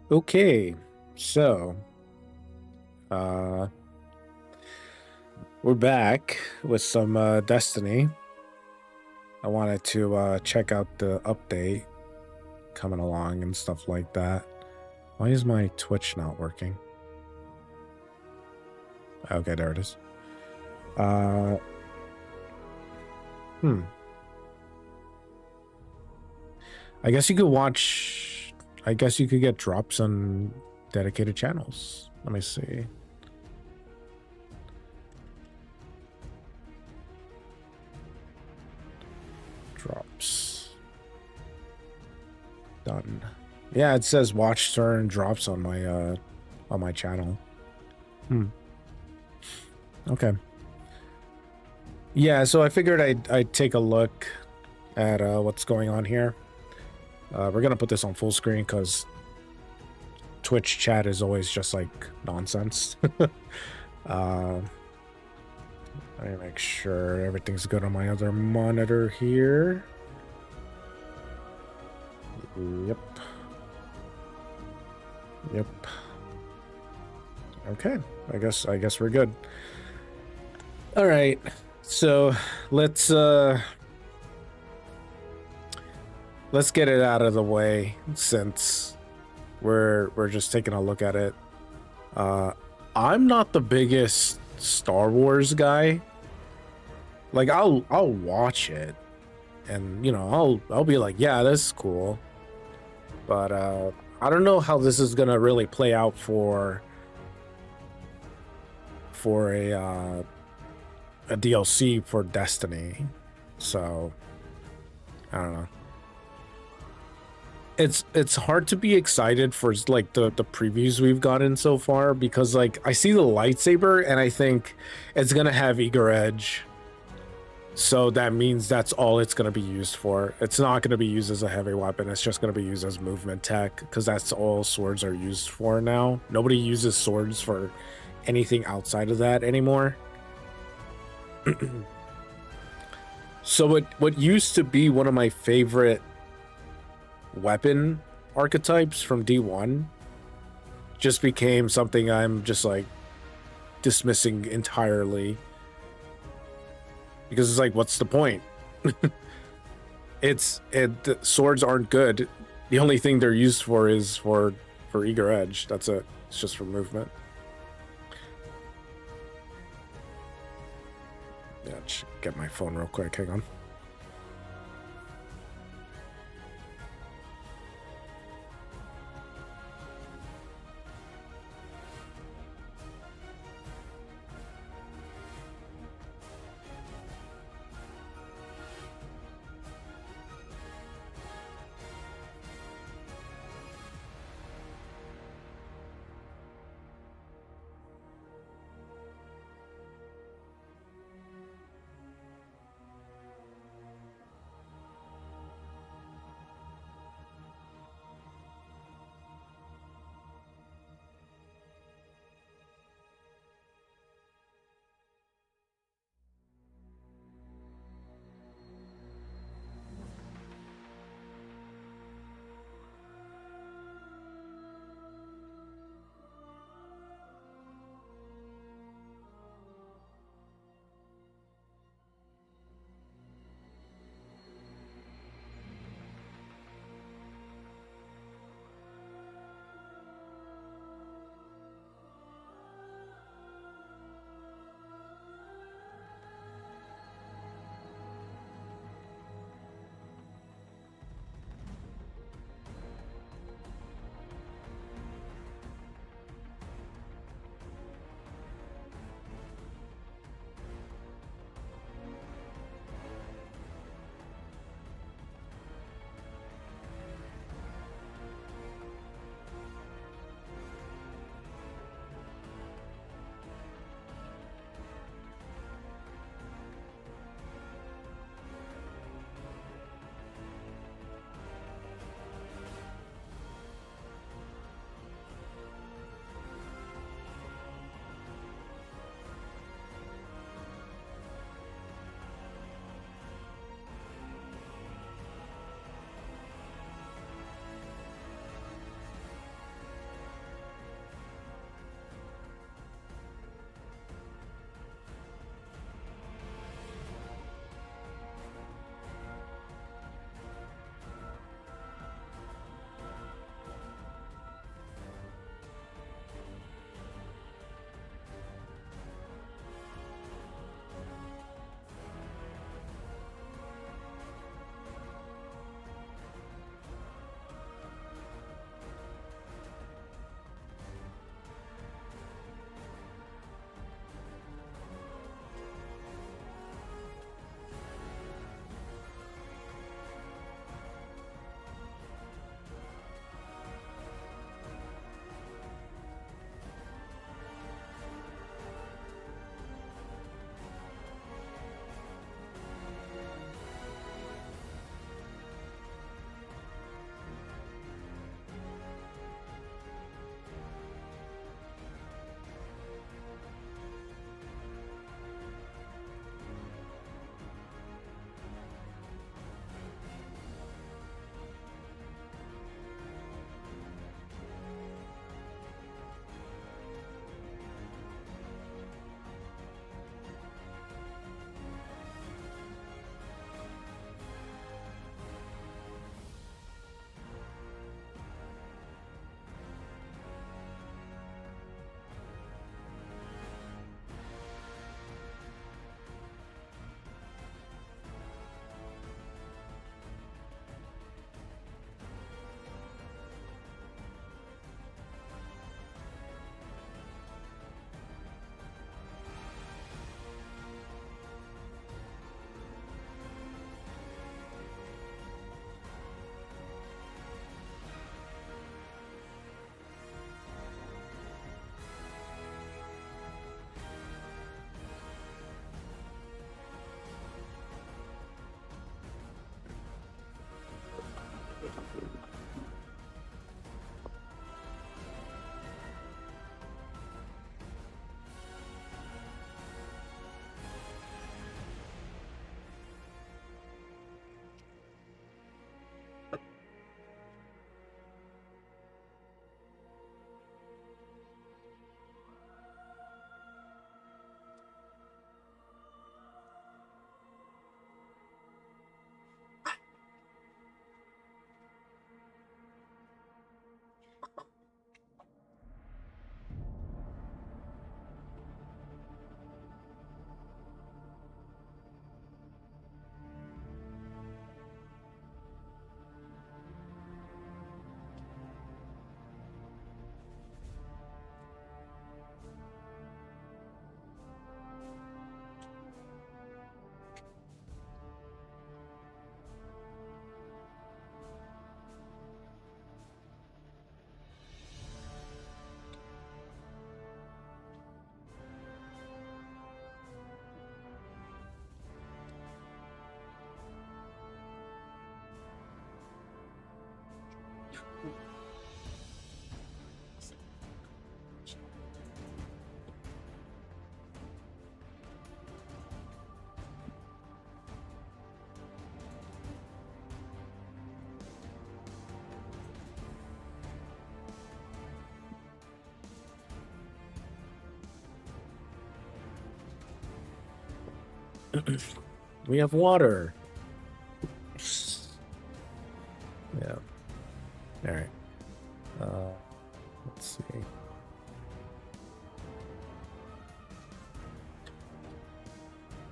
Okay, so uh we're back with some Destiny. I wanted to check out the update coming along and stuff like that. Why is my Twitch not working? Okay, there it is. Uh hmm. I guess you could watch I guess you could get drops on dedicated channels. Let me see. Drops. Done. Yeah, it says watch turn drops on my channel. Okay. Yeah, so I figured I'd take a look at what's going on here. We're gonna put this on full screen because Twitch chat is always just like nonsense. Let me make sure everything's good on my other monitor here. Yep. Yep. Okay. I guess we're good. All right. So let's get it out of the way since we're just taking a look at it. I'm not the biggest Star Wars guy. Like I'll watch it and you know I'll be like, yeah, this is cool. But I don't know how this is gonna really play out for a DLC for Destiny. So I don't know. It's hard to be excited for like the previews we've gotten so far because like I see the lightsaber and I think it's gonna have eager edge, so that means that's all it's gonna be used for. It's not gonna be used as a heavy weapon. It's just gonna be used as movement tech because that's all swords are used for now. Nobody uses swords for anything outside of that anymore. So what used to be one of my favorite weapon archetypes from D1 just became something I'm just like dismissing entirely because it's like, what's the point? The swords aren't good. The only thing they're used for is for eager edge. That's it. It's just for movement. Yeah, get my phone real quick. Hang on. We have water. Yeah. All right. Let's see.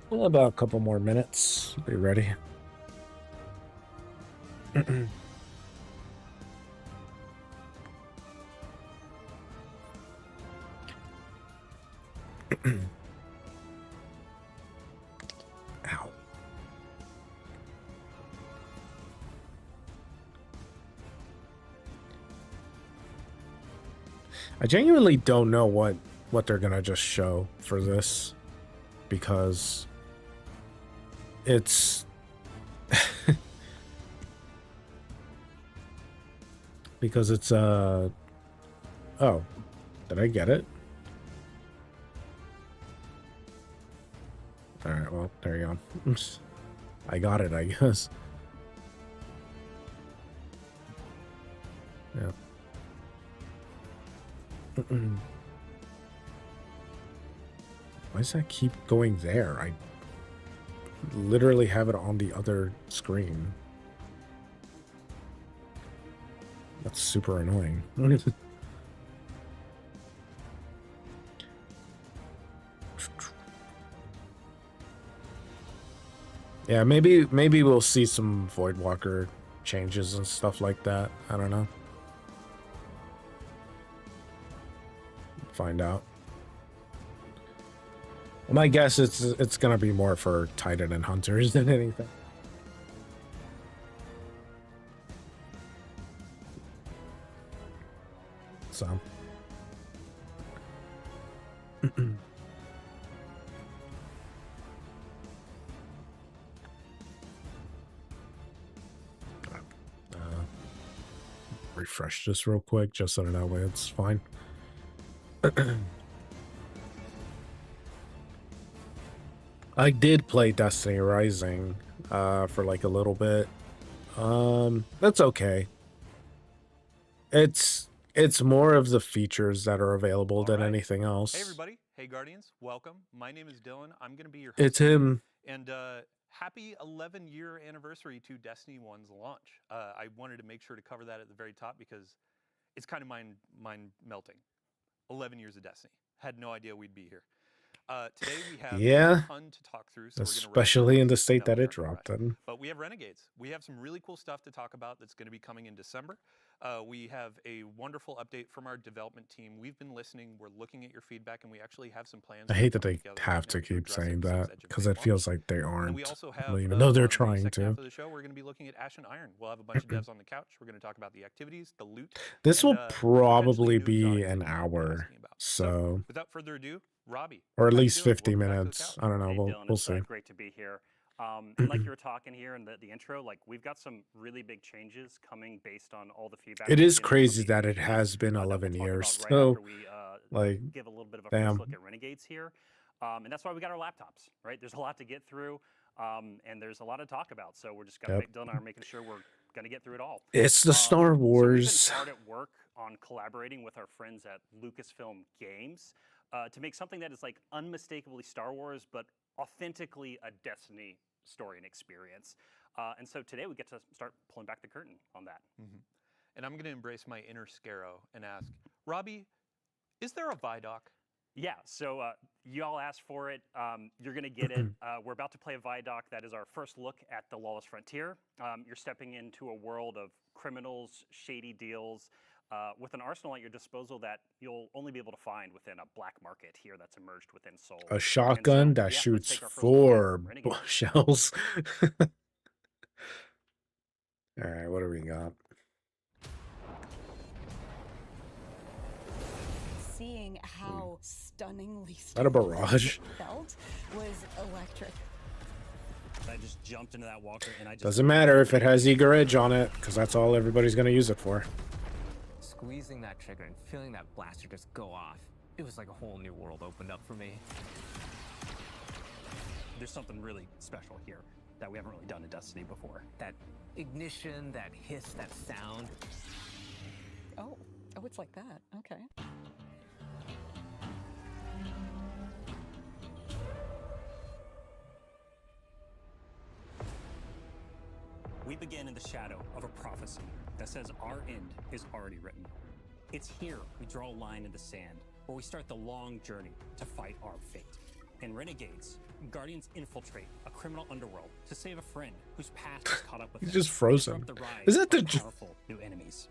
Well, about a couple more minutes. Be ready. Ow. I genuinely don't know what they're gonna just show for this, because it's because it's oh, did I get it? All right, well, there you go. I got it, I guess. Yeah. Why does that keep going there? I literally have it on the other screen. That's super annoying. Yeah, maybe we'll see some Voidwalker changes and stuff like that. I don't know. Find out. Well, my guess it's gonna be more for Titan and Hunters than anything. So. Refresh this real quick just so that way it's fine. I did play Destiny Rising for like a little bit. That's okay. It's more of the features that are available than anything else. Hey everybody, hey Guardians, welcome. My name is Dylan. I'm gonna be your host. It's him. And happy 11-year anniversary to Destiny 1's launch. I wanted to make sure to cover that at the very top because it's kind of mind melting. 11 years of Destiny. Had no idea we'd be here. Today we have a ton to talk through, so especially in the state that it dropped in. But we have Renegades. We have some really cool stuff to talk about that's going to be coming in December. We have a wonderful update from our development team. We've been listening. We're looking at your feedback, and we actually have some plans. I hate that they have to keep saying that because it feels like they aren't. We also have, even though they're trying to. Half of the show, we're going to be looking at Ash and Iron. We'll have a bunch of devs on the couch. We're going to talk about the activities, the loot. This will probably be an hour. So without further ado, Robbie, or at least 50 minutes. I don't know. Hey, we'll see. Great to be here. And like you were talking here in the intro, like we've got some really big changes coming based on all the feedback. It is crazy that it has been 11 years. So, like, give a little bit of a first look at Renegades here, and that's why we got our laptops. Right, there's a lot to get through, and there's a lot to talk about. So we're just gonna Dylan and I are making sure we're gonna get through it all. It's the Star Wars. So we've been hard at work on collaborating with our friends at Lucasfilm Games to make something that is like unmistakably Star Wars, but authentically a Destiny story and experience. And so today we get to start pulling back the curtain on that. And I'm going to embrace my inner Scaro and ask, Robbie, is there a Vidoc? Yeah, so you all asked for it. You're going to get it. We're about to play a Vidoc that is our first look at the Lawless Frontier. You're stepping into a world of criminals, shady deals, with an arsenal at your disposal that you'll only be able to find within a black market here that's emerged within Seoul. A shotgun that shoots 4 shells. All right, what do we got? Seeing how stunningly that a barrage felt was electric. I just jumped into that walker and I just doesn't matter if it has eager edge on it, because that's all everybody's gonna use it for. Squeezing that trigger and feeling that blaster just go off, it was like a whole new world opened up for me. There's something really special here that we haven't really done in Destiny before. That ignition, that hiss, that sound. Oh, it's like that. Okay. We begin in the shadow of a prophecy that says our end is already written. It's here we draw a line in the sand, where we start the long journey to fight our fate. In Renegades, Guardians infiltrate a criminal underworld to save a friend whose past is caught up with He's them. just frozen. And disrupt the rise Is that the of powerful new enemies?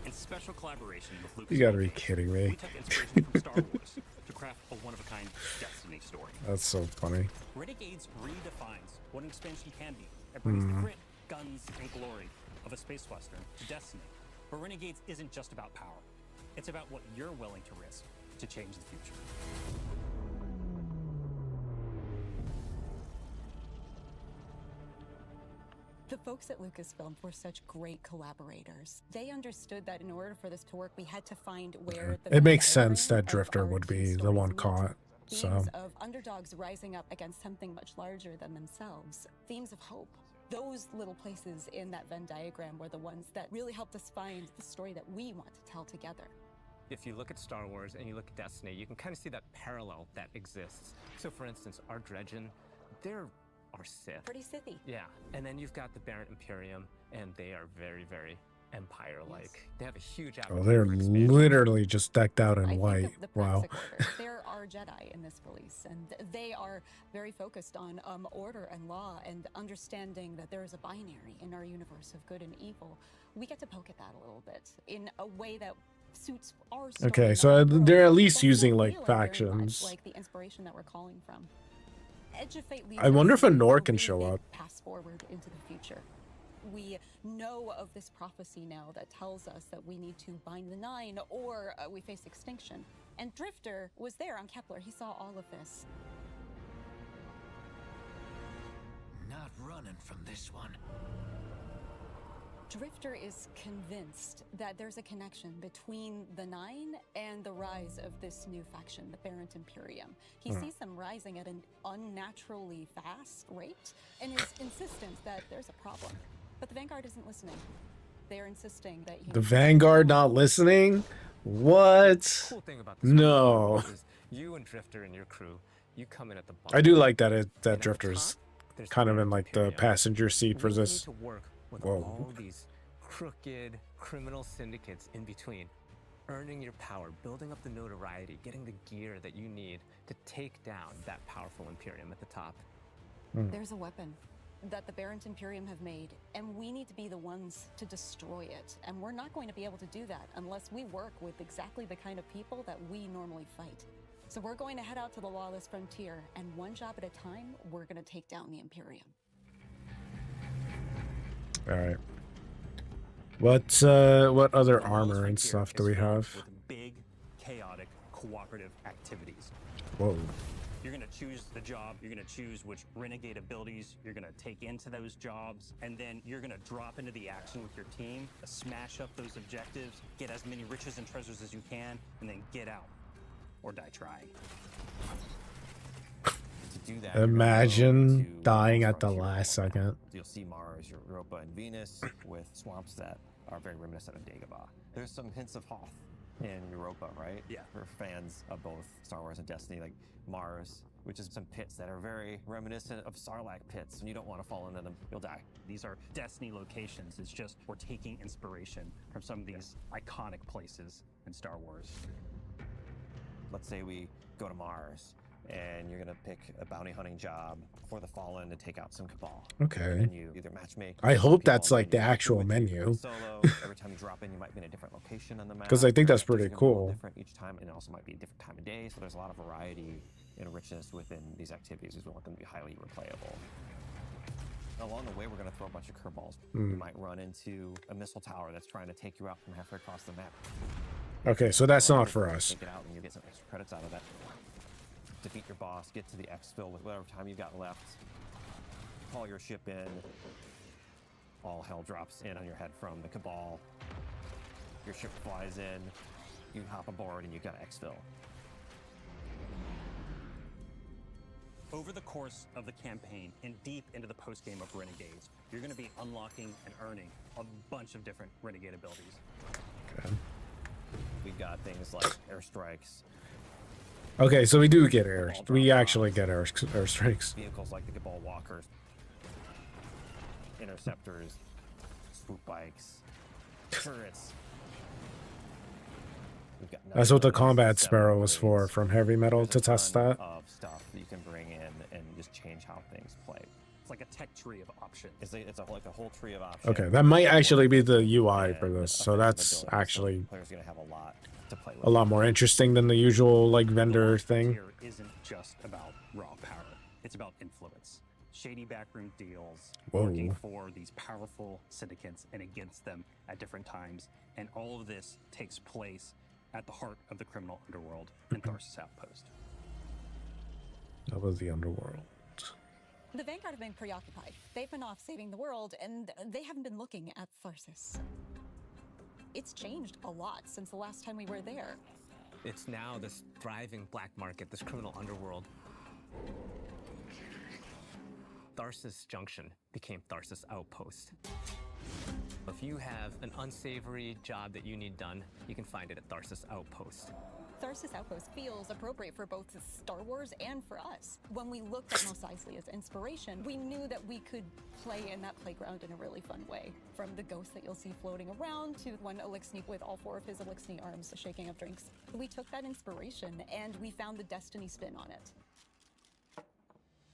In special collaboration with Lucas, You gotta be kidding me. we took inspiration from Star Wars to craft a one-of-a-kind Destiny story. That's so funny. Renegades redefines what an expansion can be. It brings the grit, guns, and glory of a space western to Destiny. But Renegades isn't just about power. It's about what you're willing to risk to change the future. The folks at Lucasfilm were such great collaborators. They understood that in order for this to work, we had to find where the It makes Venn sense that diagram of Drifter our would two be the stories one meet. caught. So Themes of underdogs rising up against something much larger than themselves. Themes of hope. Those little places in that Venn diagram were the ones that really helped us find the story that we want to tell together. If you look at Star Wars and you look at Destiny, you can kind of see that parallel that exists. So for instance, our Dredgen, they're our Sith. Pretty Sithy. Yeah, and then you've got the Barrett Imperium, and they are very, very Empire-like. Yes. They have a huge oh, appetite they're for expansion. literally just decked out I in think white. of the Wow. Praxic Order. There are Jedi in this release, and they are very focused on order and law and understanding that there is a binary in our universe of good and evil. We get to poke at that a little bit in a way that suits our story. Okay, and so our world, they're at least but still using, like, feel very much factions. like the inspiration that we're calling from. Edge of Fate leads I wonder us if a to Nor really can show big up. pass forward into the future. We know of this prophecy now that tells us that we need to bind the Nine or we face extinction. And Drifter was there on Kepler. He saw all of this. Not running from this one. Drifter is convinced that there's a connection between the Nine and the rise of this new faction, the Barrett Imperium. He sees them rising at an unnaturally fast rate and is insistent that there's a problem. But the Vanguard isn't listening. They're insisting that The Vanguard not listening? What? Cool thing about this No. is you and Drifter and your crew, you come in at the I do bottom. like that And that at the Drifter's top, there's kind of in Barrett like the Imperium. passenger seat for We this. need to work with Whoa. all these crooked criminal syndicates in between, earning your power, building up the notoriety, getting the gear that you need to take down that powerful Imperium at the top. There's a weapon that the Barrett Imperium have made, and we need to be the ones to destroy it. And we're not going to be able to do that unless we work with exactly the kind of people that we normally fight. So we're going to head out to the lawless frontier, and one job at a time, we're going to take down the Imperium. All right. What other The lawless armor and frontier stuff do is we filled have? with big, chaotic, cooperative activities. Whoa. You're going to choose the job, you're going to choose which renegade abilities you're going to take into those jobs, and then you're going to drop into the action with your team, smash up those objectives, get as many riches and treasures as you can, and then get out or die trying. To do that, Imagine you're gonna go to dying Mars at the Frontier last World. second. You'll see Mars, Europa, and Venus with swamps that are very reminiscent of Dagobah. There's some hints of Hoth in Europa, right? Yeah. For fans of both Star Wars and Destiny, like Mars, which is some pits that are very reminiscent of Sarlacc pits, and you don't want to fall into them, you'll die. These are Destiny locations. It's just we're taking inspiration from some of these iconic places in Star Wars. Let's say we go to Mars, and you're gonna pick a bounty hunting job for the Fallen to take out some Cabal. Okay. And you either matchmake. I or hope people that's on like the menu. actual With you menu. Solo, every time you drop in, you might be in a different location on the map. 'Cause I think that's It's pretty gonna be a little cool. Different each time, and it also might be a different time of day. So there's a lot of variety and richness within these activities. We want them to be highly replayable. Along the way, we're going to throw a bunch of curveballs. You might run into a missile tower that's trying to take you out from halfway across the map. Okay, so that's Well, not you for can us. Take it out, and you get some extra credits out of that. Defeat your boss, get to the exfil with whatever time you've got left. Call your ship in. All hell drops in on your head from the Cabal. Your ship flies in. You hop aboard, and you got to exfil. Over the course of the campaign and deep into the post-game of Renegades, you're going to be unlocking and earning a bunch of different Renegade abilities. Okay. We've got things like airstrikes, Okay, so we do get air. We actually get airstrikes. vehicles like the Cabal Walkers, interceptors, swoop bikes, turrets. We've got That's what the nothing combat seven sparrow was for, blades. from heavy metal There's to a test ton that. of stuff that you can bring in and just change how things play. It's like a tech tree of options. It's like a whole tree of options. Okay, that might actually be the And UI for this, so offensive that's abilities, so actually players are gonna have a lot to play with. a lot more interesting than the usual like The vendor Lost thing. Frontier isn't just about raw power. It's about influence. Shady backroom deals, Whoa. working for these powerful syndicates and against them at different times. And all of this takes place at the heart of the criminal underworld in Tharsis Outpost. That was the underworld. The Vanguard have been preoccupied. They've been off saving the world, and they haven't been looking at Tharsis. It's changed a lot since the last time we were there. It's now this thriving black market, this criminal underworld. Tharsis Junction became Tharsis Outpost. If you have an unsavory job that you need done, you can find it at Tharsis Outpost. Tharsis Outpost feels appropriate for both Star Wars and for us. When we looked at Mos Eisley as inspiration, we knew that we could play in that playground in a really fun way. From the ghosts that you'll see floating around to one Elixni with all 4 of his Elixni arms shaking up drinks. We took that inspiration and we found the Destiny spin on it.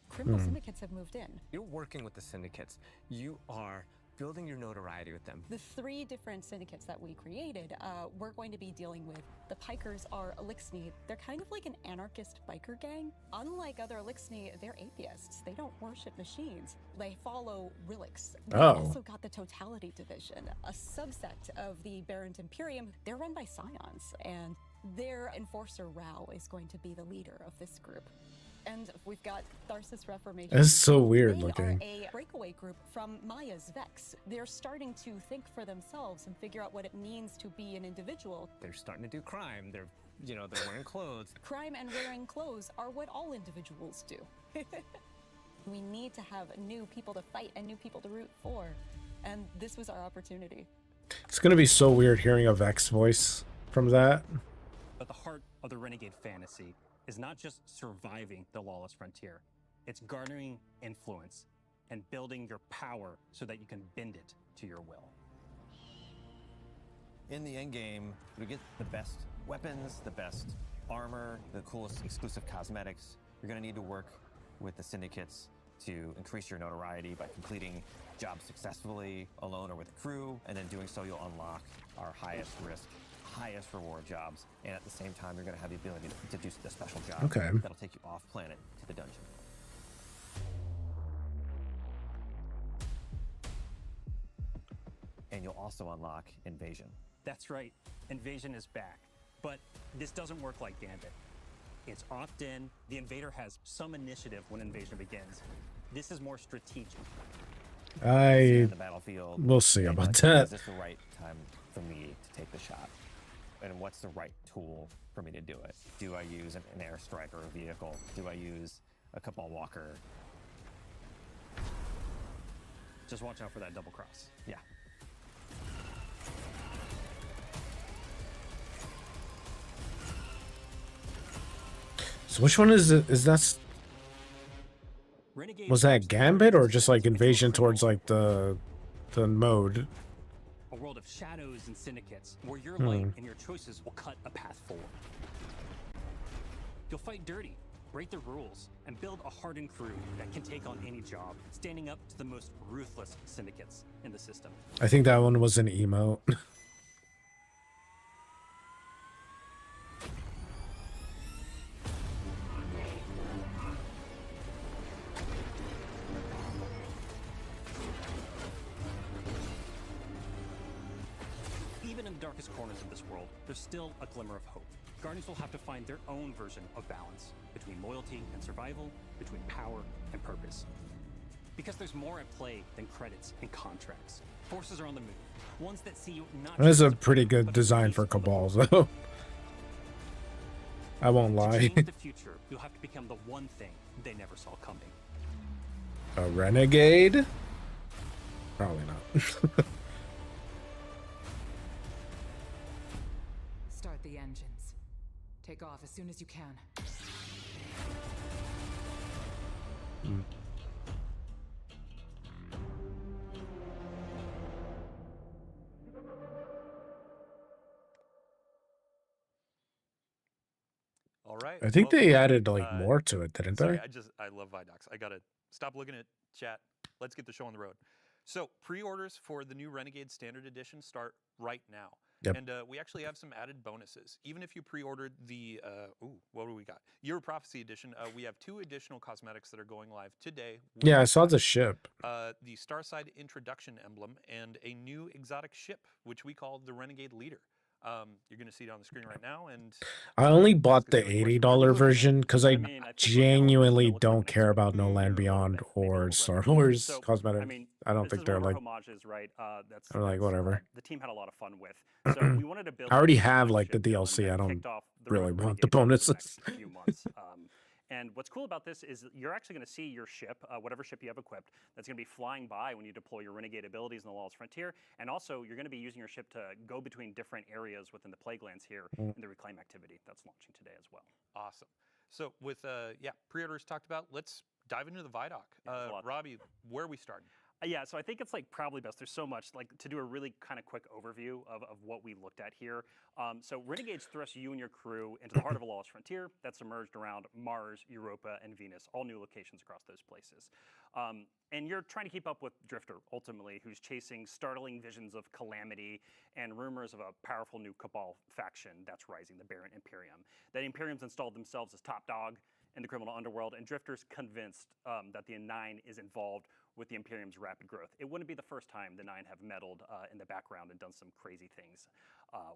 Criminal syndicates have moved in. You're working with the syndicates. You are building your notoriety with them. The 3 different syndicates that we created, we're going to be dealing with. The Pikers are Elixni. They're kind of like an anarchist biker gang. Unlike other Elixni, they're atheists. They don't worship machines. They follow relics. We've also got the Totality Division, a subset of the Barrent Imperium. They're run by Scions, and their enforcer Rao is going to be the leader of this group. And we've got Tharsis Reformation. It's so weird They looking. are a breakaway group from Maya's Vex. They're starting to think for themselves and figure out what it means to be an individual. They're starting to do crime. They're wearing clothes. Crime and wearing clothes are what all individuals do. We need to have new people to fight and new people to root for. And this was our opportunity. It's gonna be so weird hearing a Vex voice from that. But the heart of the Renegade fantasy is not just surviving the lawless frontier. It's garnering influence and building your power so that you can bend it to your will. In the end game, we get the best weapons, the best armor, the coolest exclusive cosmetics. You're gonna need to work with the syndicates to increase your notoriety by completing jobs successfully alone or with a crew, and then doing so you'll unlock our highest risk, highest reward jobs, and at the same time you're going to have the ability to do the special job that'll take you off planet to the dungeon. And you'll also unlock Invasion. That's right, Invasion is back. But this doesn't work like Gambit. It's opt-in, the invader has some initiative when Invasion begins. This is more strategic. I the battlefield. We'll see about Is that. this the right time for me to take the shot? And what's the right tool for me to do it? Do I use an airstrike or a vehicle? Do I use a Cabal Walker? Just watch out for that double cross. Yeah. So which one is it? Is that Renegades was that helps the Gambit or Guardians just like into a invasion criminal towards like the mode? a world of shadows and syndicates where your light and your choices will cut a path forward. You'll fight dirty, break the rules, and build a hardened crew that can take on any job, standing up to the most ruthless syndicates in the system. I think that one was an emote. Even in the darkest corners of this world, there's still a glimmer of hope. Guardians will have to find their own version of balance between loyalty and survival, between power and purpose. Because there's more at play than credits and contracts. Forces are on the move, ones that see you not That is just a as pretty player, good but design piece for of the Cabals puzzle. though. I won't To lie. change the future, you'll have to become the one thing they never saw coming. A renegade? Probably not. Start the engines. Take off as soon as you can. right. I think well, they added like uh, more to it, didn't Sorry, they? I love Vidocs. I gotta stop looking at chat. Let's get the show on the road. So pre-orders for the new Renegade Standard Edition start right now. Yep. And we actually have some added bonuses. Even if you pre-ordered the, what do we got? Year of Prophecy Edition, we have 2 additional cosmetics that are going live today. Yeah, I saw the ship. The Starside Introduction Emblem and a new exotic ship, which we call the Renegade Leader. You're going to see it on the screen right now. And I only bought gonna the be like, $80 version because I mean, I think we're kinda genuinely looking at don't next care week about No here a Land little Beyond bit, maybe a or little Star revelation. Wars So, cosmetics. I mean, I don't this think is they're one of our like, homages, right? That's or like whatever. the team had a lot of fun with. So we wanted to build. I already a have like the flagship villain DLC. that I don't kicked off the really road to want the Renegades over bonuses. next few months. And what's cool about this is you're actually going to see your ship, whatever ship you have equipped, that's going to be flying by when you deploy your Renegade abilities in the Lawless Frontier. And also, you're going to be using your ship to go between different areas within the Plaguelands here in the Reclaim activity that's launching today as well. awesome. So with, pre-orders talked about, let's dive into the Vidoc. there's a lot. Robbie, where are we starting? Yeah, so I think it's like probably best. There's so much like to do a really kind of quick overview of what we looked at here. So Renegades thrust you and your crew into the heart of a lawless frontier that's emerged around Mars, Europa, and Venus, all new locations across those places. And you're trying to keep up with Drifter, ultimately, who's chasing startling visions of calamity and rumors of a powerful new Cabal faction that's rising, the Barren Imperium. That Imperium's installed themselves as top dog in the criminal underworld, and Drifter's convinced that the Nine is involved with the Imperium's rapid growth. It wouldn't be the first time the Nine have meddled in the background and done some crazy things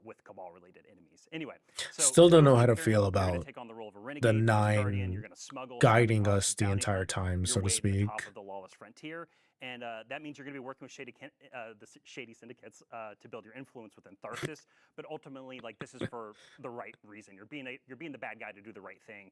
with Cabal-related enemies. Anyway, so Still don't know the how to Imperium, feel you're gonna about take on the role of a the renegade, guardian, Nine you're gonna smuggle, guiding sabotage, us the bounty entire hunt time, your so to way to the speak. top of the lawless frontier. And that means you're going to be working with shady syndicates to build your influence within Tharsis. But ultimately, like this is for the right reason. You're being the bad guy to do the right thing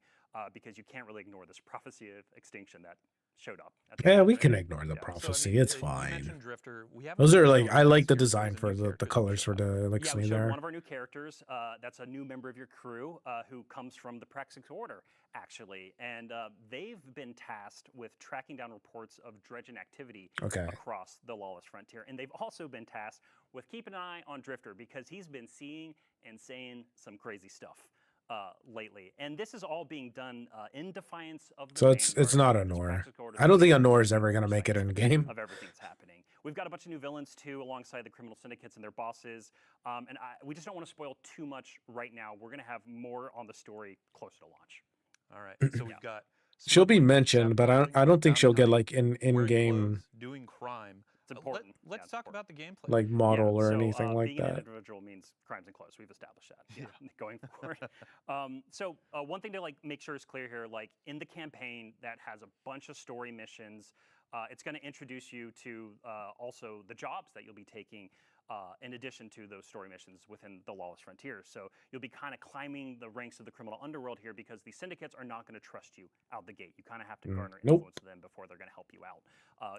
because you can't really ignore this prophecy of extinction that showed up. At the Yeah, end, we right? can ignore the Yeah. prophecy. It's You fine. mentioned Drifter. We haven't Those are really like shown I him like the this year, design he's a for new the character that colors showed for up. the like Yeah, we scene showed there. one of our new characters. That's a new member of your crew who comes from the Praxis Order, actually. And they've been tasked with tracking down reports of dredging activity Okay. across the lawless frontier. And they've also been tasked with keeping an eye on Drifter because he's been seeing and saying some crazy stuff lately. And this is all being done in defiance of the So it's Vanguard, not a this Nor. Praxis Order I don't think a that's Nor is keeping ever gonna make it in oversight game. of everything that's happening. We've got a bunch of new villains too, alongside the criminal syndicates and their bosses. We just don't want to spoil too much right now. We're going to have more on the story closer to launch. All right. So we've got. She'll be smuggling, mentioned, but I don't think bounty she'll get hunting, like in wearing game clothes, doing crime. It's important. Let's talk about the gameplay. like model or so, anything like being an that. individual means crimes and clothes. We've established that. Going forward. One thing to like make sure is clear here, like in the campaign that has a bunch of story missions, it's going to introduce you to also the jobs that you'll be taking. In addition to those story missions within the lawless frontier. So you'll be kind of climbing the ranks of the criminal underworld here because the syndicates are not going to trust you out the gate. You kind of have to garner influence with them before they're going to help you out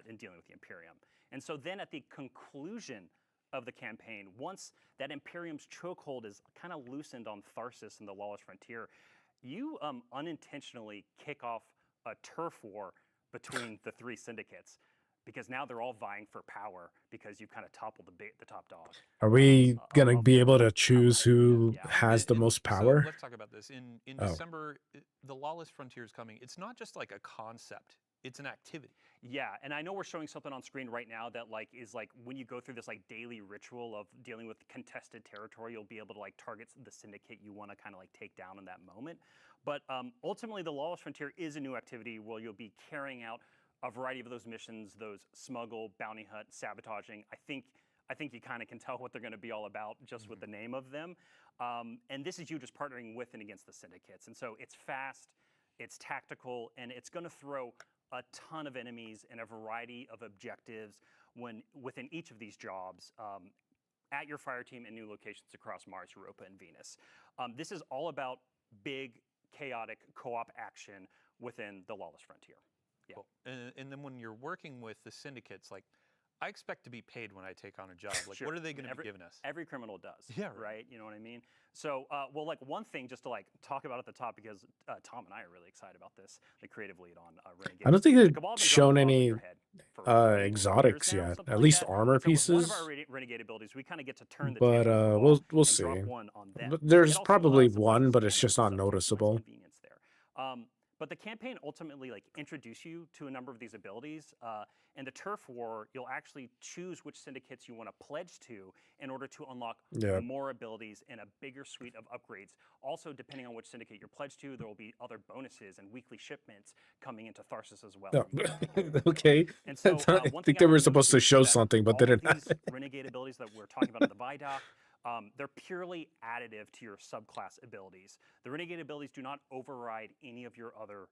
in dealing with the Imperium. And so then at the conclusion of the campaign, once that Imperium's chokehold is kind of loosened on Tharsis and the lawless frontier, you unintentionally kick off a turf war between the 3 syndicates. Because now they're all vying for power because you've kind of toppled the top dog. Are we gonna be able to choose who has the most power? So let's talk about this. In December, the Lawless Frontier is coming. It's not just like a concept; it's an activity. Yeah, and I know we're showing something on screen right now that like is like when you go through this like daily ritual of dealing with contested territory, you'll be able to like target the syndicate you want to kind of like take down in that moment. But ultimately, the Lawless Frontier is a new activity where you'll be carrying out a variety of those missions, those smuggle, bounty hunt, sabotaging. I think you kind of can tell what they're going to be all about just with the name of them. And this is you just partnering with and against the syndicates. And so it's fast, it's tactical, and it's going to throw a ton of enemies and a variety of objectives within each of these jobs at your fire team in new locations across Mars, Europa, and Venus. This is all about big, chaotic co-op action within the lawless frontier. Yeah. Cool. And then when you're working with the syndicates, like I expect to be paid when I take on a job. Like, Sure. what are they going to be giving us? Every criminal does. Yeah, right. You know what I mean? So, well, like one thing just to like talk about at the top because Tom and I are really excited about this, the creative lead on Renegades. I don't think The they've Cabal have been shown dropping bombs on any your head for 8 exotics years now, yet. something At like least that. armor And so with pieces. one of our Renegade abilities, we kind of get to turn the But tables on the Cabal we'll and see. drop one on them. But there's It also probably allows them to one, but it's stand just not themselves to a nice noticeable. convenience But the campaign ultimately like introduce you to a number of these abilities. In the turf war, you'll actually choose which syndicates you want to pledge to in order to unlock more abilities and a bigger suite of upgrades. Also, depending on which syndicate you're pledged to, there will be other bonuses and weekly shipments coming into Tharsis as well. Okay. And so, I think they were supposed to show something, but didn't. These renegade abilities that we're talking about in the Vidoc, they're purely additive to your subclass abilities. The renegade abilities do not override any of your other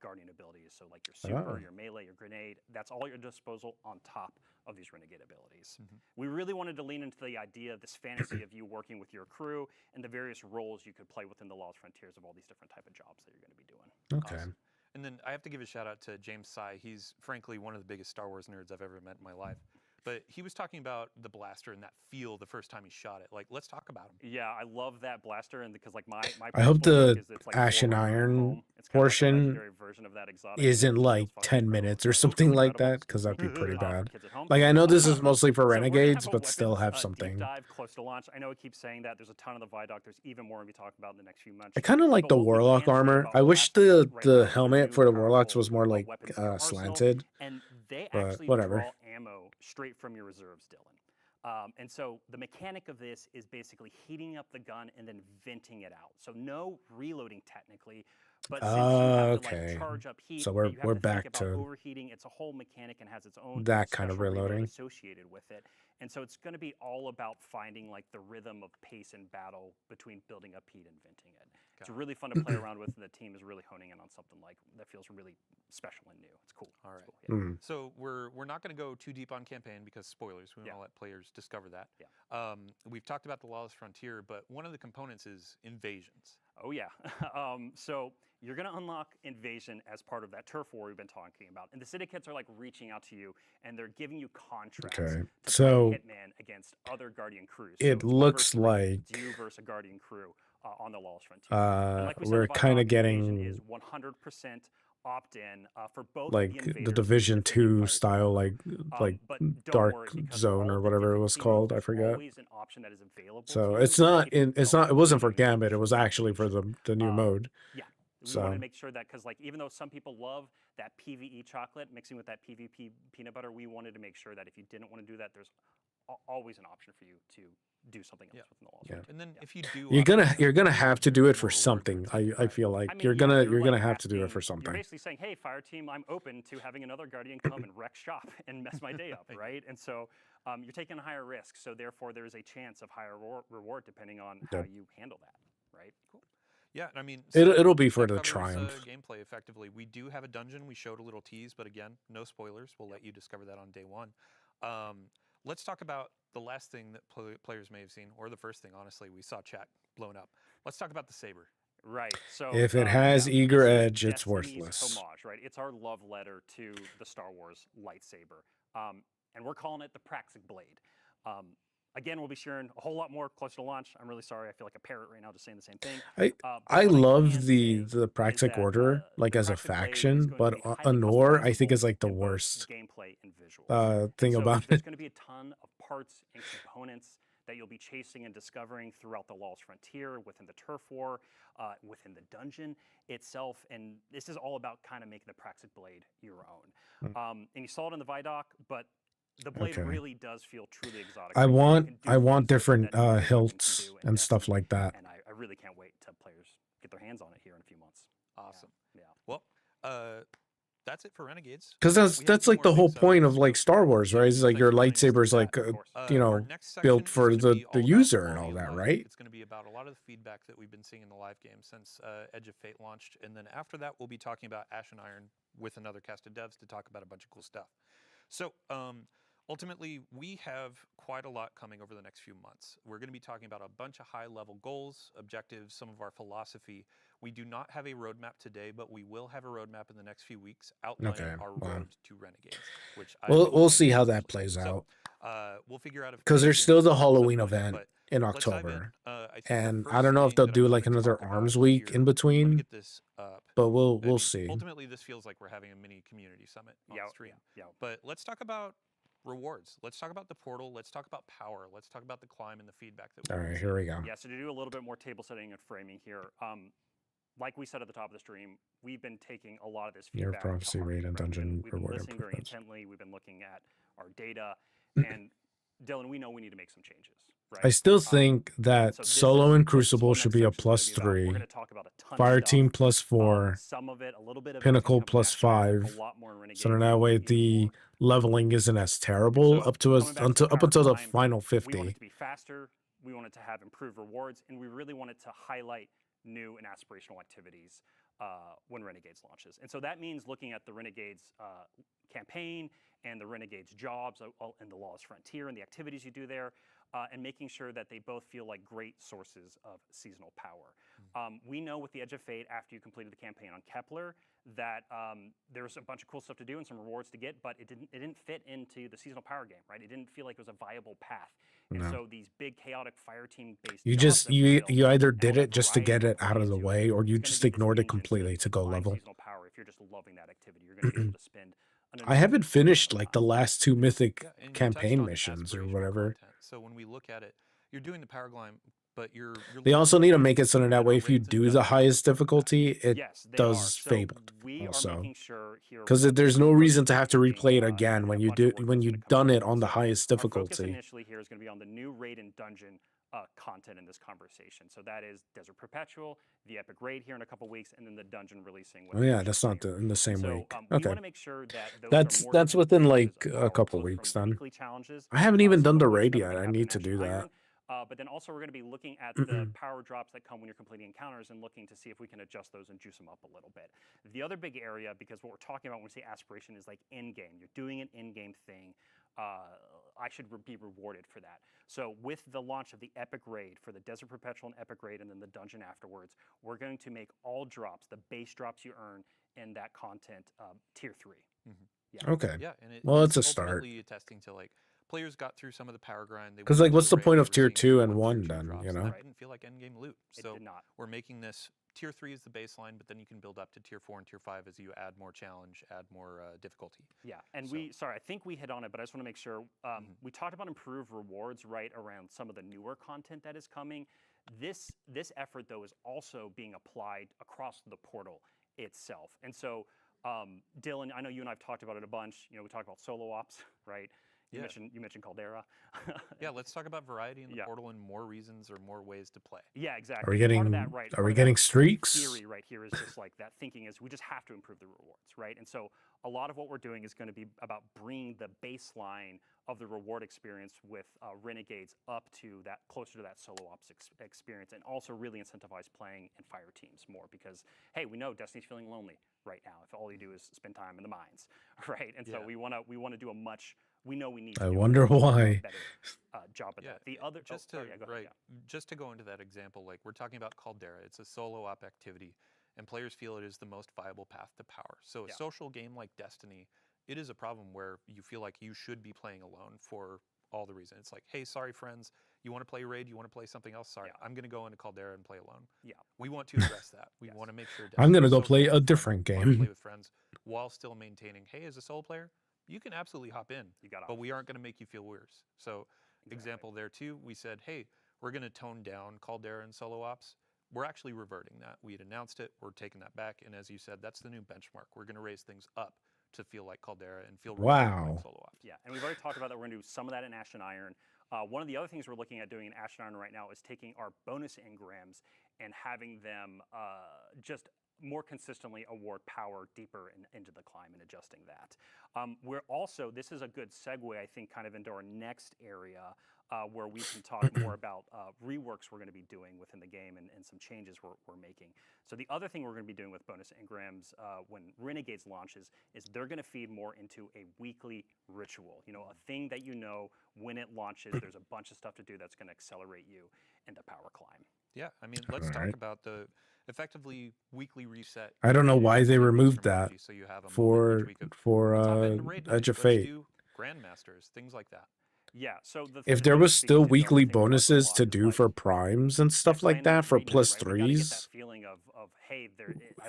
guardian abilities. So like your super, your melee, your grenade, that's all at your disposal on top of these renegade abilities. We really wanted to lean into the idea of this fantasy of you working with your crew and the various roles you could play within the Lost Frontiers of all these different type of jobs that you're going to be doing. Okay. Awesome. And then I have to give a shout out to James Sy. He's frankly one of the biggest Star Wars nerds I've ever met in my life. But he was talking about the blaster and that feel the first time he shot it. Like, let's talk about him. Yeah, I love that blaster, and because like my I hope the like Ashen Iron portion version of that exotic isn't like 10 minutes or something like that, because that'd be pretty bad. Like, I know this is mostly for Renegades, but still have something. Deep dive close to launch. I know it keeps saying that. There's a ton of the Vidoc. There's even more to be talking about in the next few months. I kind of like the Warlock armor. I wish the helmet for the Warlocks was more like slanted. And they but actually whatever. draw ammo straight from your reserves, Dylan. And so the mechanic of this is basically heating up the gun and then venting it out. So no reloading technically, but since you have to like charge up heat, so you have we're to back think about to overheating. It's a whole mechanic and has its own that kind of special reload reloading associated with it. And so it's going to be all about finding like the rhythm of pace and battle between building up heat and venting it. It's really fun to play around with, and the team is really honing in on something like that feels really special and new. It's cool. All right. Cool, yeah. So we're not going to go too deep on campaign because spoilers. We want to let players discover that. Yeah. We've talked about the Lawless Frontier, but one of the components is invasions. Oh yeah. So you're going to unlock invasion as part of that turf war we've been talking about, and the syndicates are like reaching out to you, and they're giving you contracts. To so play Hitman against other Guardian crews. It so looks like you versus a Guardian crew on the Lawless Frontier. Like we're kind of getting is 100% opt-in for both like the Division 2 style, like Dark Zone or whatever it was called. I forget. An option that is available so it's not it wasn't for Gambit. It was actually for the new mode. Yeah. We wanted to make sure that, because like even though some people love that PvE chocolate mixing with that PvP peanut butter, we wanted to make sure that if you didn't want to do that, there's always an option for you to do something else within the walls. And then if you do, you're gonna have to do it for something. I feel like you're gonna have to do it for something. You're basically saying, hey, Fire Team, I'm open to having another Guardian come and wreck shop and mess my day up, right? And so you're taking a higher risk, so therefore there is a chance of higher reward depending on how you handle that, right? Cool. Yeah, I mean, it'll be for the triumph. Gameplay effectively. We do have a dungeon. We showed a little tease, but again, no spoilers. We'll let you discover that on day one. Let's talk about the last thing that players may have seen, or the first thing, honestly. We saw chat blown up. Let's talk about the saber. Right. So if it has eager edge, it's worthless. Homage, right? It's our love letter to the Star Wars lightsaber, and we're calling it the Praxic Blade. Again, we'll be sharing a whole lot more closer to launch. I'm really sorry. I feel like a parrot right now just saying the same thing. I love the Praxic Order, like as a faction, but Anor, I think, is like the worst gameplay and visual thing about it. There's going to be a ton of parts and components that you'll be chasing and discovering throughout the Lost Frontier, within the turf war, within the dungeon itself. And this is all about kind of making the Praxic Blade your own. And you saw it in the Vidoc, but the blade really does feel truly exotic. I want different hilts and stuff like that. And I really can't wait till players get their hands on it here in a few months. Awesome. Yeah. Well, that's it for Renegades. Because that's like the whole point of like Star Wars, right? It's like your lightsaber's like built for the user and all that, right? It's going to be about a lot of the feedback that we've been seeing in the live game since Edge of Fate launched, and then after that we'll be talking about Ashen Iron with another cast of devs to talk about a bunch of cool stuff. So ultimately, we have quite a lot coming over the next few months. We're going to be talking about a bunch of high-level goals, objectives, some of our philosophy. We do not have a roadmap today, but we will have a roadmap in the next few weeks outlining our road to Renegades. Which we'll see how that plays out. We'll figure out, because there's still the Halloween event in October, and I don't know if they'll do like another Arms Week in between. Get this up, but we'll see. Ultimately, this feels like we're having a mini community summit on stream. But let's talk about rewards. Let's talk about the portal. Let's talk about power. Let's talk about the climb and the feedback that all right, here we go. Yeah, so to do a little bit more table setting and framing here, like we said at the top of the stream, we've been taking a lot of this Year of feedback to Prophecy heart, rate and right? dungeon We've been reward listening very improvements. intently. We've been looking at our data, and Dylan, we know we need to make some changes. Right? I still think that so this solo is and what this Crucible whole should next be a section is gonna plus be about. We're 3, going to talk about a ton Fire of stuff. Team plus 4, Some of it, a little bit of Pinnacle it's gonna come from plus Ash Iron, 5. a lot more in Renegades. So that way the leveling isn't as terrible So, up to us coming back to up until the Power Climb, final we want 50. it to be faster. We want it to have improved rewards, and we really want it to highlight new and aspirational activities when Renegades launches. And so that means looking at the Renegades campaign and the Renegades jobs and the Lawless Frontier and the activities you do there, and making sure that they both feel like great sources of seasonal power. We know with the Edge of Fate, after you completed the campaign on Kepler, that there's a bunch of cool stuff to do and some rewards to get, but it didn't fit into the seasonal power game, right? It didn't feel like it was a viable path. And No. so these big chaotic fire team based You jobs just that we built, you either and all did that it just to variety get of it out of ways the to it, way, or you it's gonna just be this ignored it engine completely to go provide level. seasonal power. If you're just loving that activity, you're going to be able to spend an I haven't enormous finished amount of like the time. last 2 mythic Yeah, and you touched campaign on missions or aspirational whatever. content. So when we look at it, you're doing the power climb, but you're They also need to make it so that better way if you raids and do the dungeons highest like that. difficulty, it Yes, they does are. So Fabled we are also. making sure here Because with there's the no first reason to have to releasing, replay it and again a when you bunch of work when that's you've gonna come done out. it on the So highest our focus difficulty. initially here is going to be on the new raid and dungeon content in this conversation. So that is Desert Perpetual, the Epic Raid here in a couple weeks, and then the dungeon releasing. Oh yeah, that's not in the same So week. we Okay, want to make sure that those are more that's definitive within sources like of a power, couple both weeks from then. weekly challenges. I haven't even some done the of which raid that are yet. gonna I happen need in to Ash do that. Iron. But then also we're going to be looking at the power drops that come when you're completing encounters and looking to see if we can adjust those and juice them up a little bit. The other big area, because what we're talking about when we say aspiration is like in-game. You're doing an in-game thing. I should be rewarded for that. So with the launch of the Epic Raid for the Desert Perpetual and Epic Raid and then the dungeon afterwards, we're going to make all drops, the base drops you earn in that content, tier 3. Yeah. Okay. Yeah, and Well, it's it's a start. ultimately attesting to like players got through some of the power grind. Because went like, into what's the raid, point they of were tier seeing 2 what and tier 1 2 then? drops, You and know. that didn't feel like endgame loot. It So did not. we're making this tier 3 is the baseline, but then you can build up to tier 4 and tier 5 as you add more challenge, add more difficulty. Yeah, and So- sorry, I think we hit on it, but I just want to make sure. We talked about improved rewards right around some of the newer content that is coming. This effort, though, is also being applied across the portal itself. And so, Dylan, I know you and I have talked about it a bunch. You know, we talked about solo ops, right? You mentioned Caldera. Yeah, let's talk about variety in the Yeah. portal and more reasons or more ways to play. Yeah, exactly. Are we Part of getting that, right, are part we of getting that streaks? Theory right here is just like that thinking is we just have to improve the rewards, right? And so a lot of what we're doing is going to be about bringing the baseline of the reward experience with Renegades up to that, closer to that solo ops experience, and also really incentivize playing in fire teams more because, hey, we know Destiny's feeling lonely right now if all you do is spend time in the mines, right? And so Yeah. we want to do a much, we know we need to I do a wonder much why. better job at Yeah, that. The other, just sorry, to yeah, go ahead, right, just to go into that example, like we're talking about Caldera, it's a solo op activity, and players feel it is the most viable path to power. So a Yeah. social game like Destiny, it is a problem where you feel like you should be playing alone for all the reason. It's like, hey, sorry friends, you want to play raid, you want to play something else? Sorry, Yeah. I'm going to go into Caldera and play alone. Yeah. We want to address that. We Yes. want to make sure I'm Destiny gonna is go social, play a fun, different fun to game. play with friends while still maintaining, hey, as a solo player, you can absolutely hop in, You got but we aren't going to make you feel worse. So example there too, we said, hey, we're going to tone down Caldera and solo ops. We're actually reverting that. We had announced it, we're taking that back, and as you said, that's the new benchmark. We're going to raise things up to feel like Caldera and feel rewarding Wow. like solo ops. Yeah, and we've already talked about that. We're going to do some of that in Ash and Iron. One of the other things we're looking at doing in Ash and Iron right now is taking our bonus engrams and having them just more consistently award power deeper into the climb and adjusting that. We're also, this is a good segue, I think, kind of into our next area where we can talk more about reworks we're going to be doing within the game and some changes we're making. So the other thing we're going to be doing with bonus engrams when Renegades launches is they're going to feed more into a weekly ritual. You know, a thing that you know when it launches, there's a bunch of stuff to do that's going to accelerate you into power climb. Yeah, I mean, let's talk Alright. about the effectively weekly reset. I don't know why they from removed that Bungie, so you have a moment for each week of, let's hop into raid Edge tonight, of let's Fate. do Grandmasters, things like that. Yeah, so the If thing there that was speaks still to, Dylan, weekly I think we talked about a bonuses lot to is, do like, for primes and stuff playing like that with for raid night, plus right? We gotta get that threes, feeling of hey,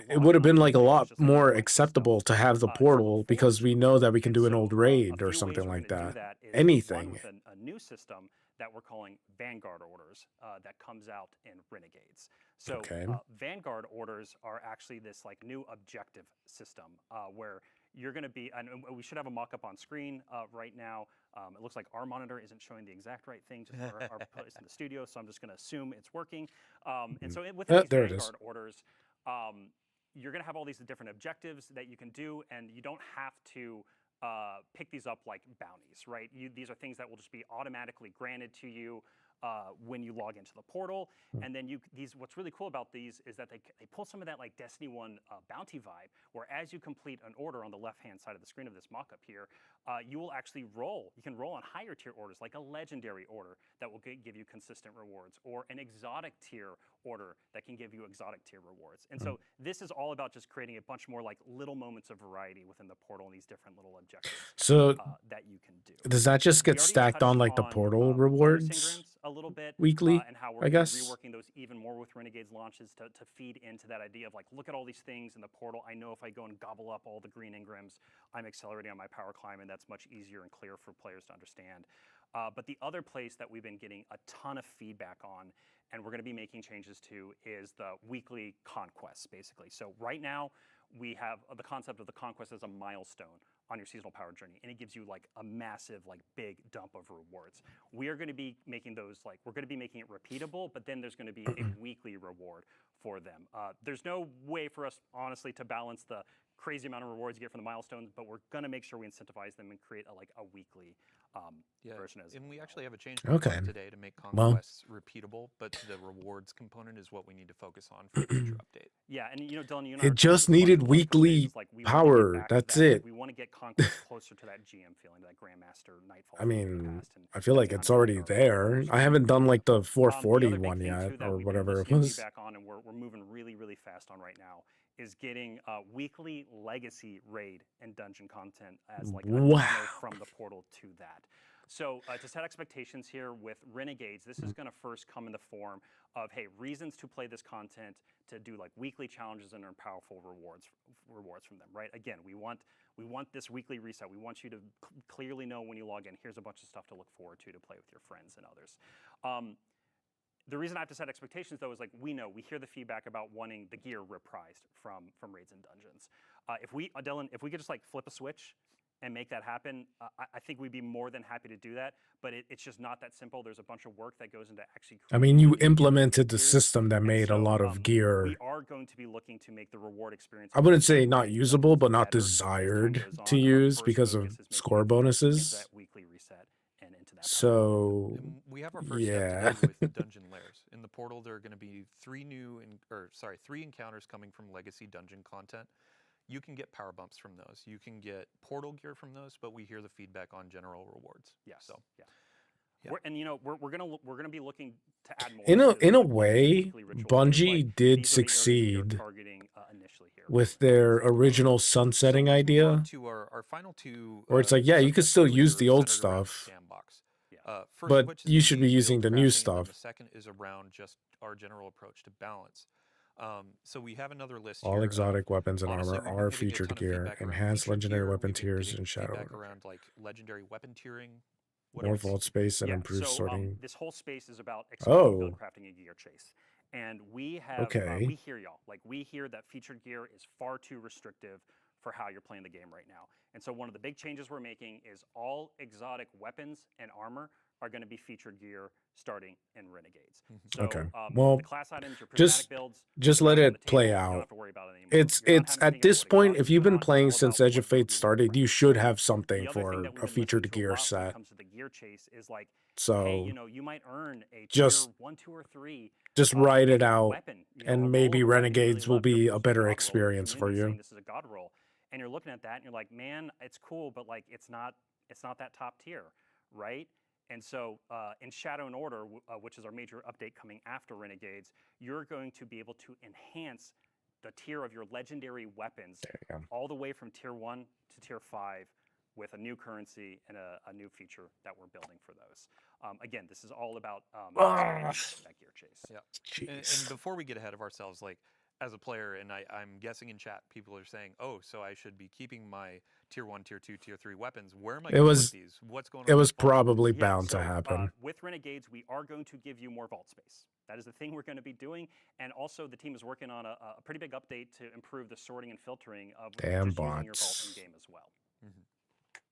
it would have been like a lot just like more everyone else acceptable to have the so portal because we know that we can And do an so, old a raid few or ways something we're like gonna do that. is, one, Anything. with a new system that we're calling Vanguard orders that comes out in Renegades. So Okay. Vanguard orders are actually this like new objective system where you're going to be, and we should have a mock-up on screen right now. It looks like our monitor isn't showing the exact right thing just for our place in the studio, so I'm just going to assume it's working. And so within these There it is. Vanguard orders, you're going to have all these different objectives that you can do, and you don't have to pick these up like bounties, right? These are things that will just be automatically granted to you when you log into the portal. And then what's really cool about these is that they pull some of that like Destiny 1 bounty vibe, where as you complete an order on the left-hand side of the screen of this mock-up here, you will actually roll. You can roll on higher tier orders, like a legendary order that will give you consistent rewards, or an exotic tier order that can give you exotic tier rewards. And so this is all about just creating a bunch more like little moments of variety within the portal and these different little objectives So that you can do. does that just We get already stacked on touched like the on, portal bonus rewards engrams a little bit weekly? and how we're I gonna be guess. reworking those even more with Renegades launches to feed into that idea of like, look at all these things in the portal. I know if I go and gobble up all the green engrams, I'm accelerating on my power climb, and that's much easier and clear for players to understand. But the other place that we've been getting a ton of feedback on, and we're going to be making changes to, is the weekly conquests, basically. So right now, we have the concept of the conquest as a milestone on your seasonal power journey, and it gives you like a massive, like big dump of rewards. We are going to be making those like, we're going to be making it repeatable, but then there's going to be a weekly reward for them. There's no way for us, honestly, to balance the crazy amount of rewards you get from the milestones, but we're going to make sure we incentivize them and create a weekly version as and we actually have a change Okay. today to make Well. conquests repeatable, but the rewards component is what we need to focus on for the future update. Yeah, and you know, Dylan, you and I It were talking just about this needed on the weekly phases, like, we wanna get power. back to That's that. it. We want to get Conquest closer to that GM feeling, to that Grandmaster Nightfall. I feeling we mean, passed, and I feel like that's it's time to already make our there. rewards I haven't done like the the 440 other big one thing, yet, too, that or we've been whatever it listening was. feedback on, and we're moving really, really fast on right now, is getting weekly legacy raid and dungeon content as like a Wow. demo from the portal to that. So to set expectations here with Renegades, this is going to first come in the form of, hey, reasons to play this content, to do like weekly challenges and earn powerful rewards from them, right? Again, we want this weekly reset. We want you to clearly know when you log in, here's a bunch of stuff to look forward to play with your friends and others. The reason I have to set expectations, though, is like we hear the feedback about wanting the gear reprised from raids and dungeons. Dylan, if we could just like flip a switch and make that happen, I think we'd be more than happy to do that. But it's just not that simple. There's a bunch of work that goes into actually. I mean, you creating implemented the gears. system that And made a so, lot of gear. We are going to be looking to make the reward experience. I wouldn't say not great, usable, but not better as time desired goes to on. Our use first because of focus is making score it into bonuses. that weekly reset and into that. So And we have our first yeah. step today with dungeon layers. In the portal, there are going to be three encounters coming from legacy dungeon content. You can get power bumps from those. You can get portal gear from those, but we hear the feedback on general rewards. Yes. So Yeah. Yeah. We're gonna be looking to add more. In to a like way, weekly rituals. There's, Bungie like, did these are the areas we are succeed targeting initially here. with their original so sunsetting let's move on idea, to our final two. where it's like, yeah, you could subjects, still which use are the old centered around stuff, Sandbox. Yeah. First of but which is you the should be build using the crafting, new and then stuff. the second is around just our general approach to balance. So we have another list All here. exotic weapons and Honestly, armor we've been are getting a featured ton of gear, feedback around enhanced featured legendary gear. weapon We've been tiers, getting and shadow feedback order. around like legendary weapon tiering. What More else? vault space and Yeah, improved so sorting. this whole space is about expanding build Oh, crafting and gear chase, and we have okay. we hear y'all. Like, we hear that featured gear is far too restrictive for how you're playing the game right now. And so one of the big changes we're making is all exotic weapons and armor are going to be featured gear starting in Renegades. So Okay. Well, the class items, your just prismatic builds, just they're let out on the it play table. You don't out. have to worry about it anymore. It's You're not having to at think about this what point, exotics if you you've put been on, it's playing all since about Edge what of build Fate you started, run. you should have The something other thing for that we've a been featured listening to a gear lot when it set. comes to the gear chase is like, hey, So you might earn a just tier 1, 2, or 3 just write it out, weapon, a and roll maybe of a weapon you really Renegades will love. You'll be post a better god roll, and the experience for community saying you. this is a god roll, and you're looking at that and you're like, man, it's cool, but like it's not that top tier, right? And so in Shadow and Order, which is our major update coming after Renegades, you're going to be able to enhance the tier of your legendary weapons There you go. all the way from tier 1 to tier 5 with a new currency and a new feature that we're building for those. Again, this is all about Ah, that gear chase. Yeah. And jeez. before we get ahead of ourselves, like as a player, and I'm guessing in chat people are saying, "Oh, so I should be keeping my tier 1, tier 2, tier 3 weapons. Where am I It going to was put these? What's going on?" it with was the vault?" probably Yeah, bound so to happen. with Renegades, we are going to give you more vault space. That is the thing we're going to be doing, and also the team is working on a pretty big update to improve the sorting and filtering of Damn just using your vault bots. in game as well.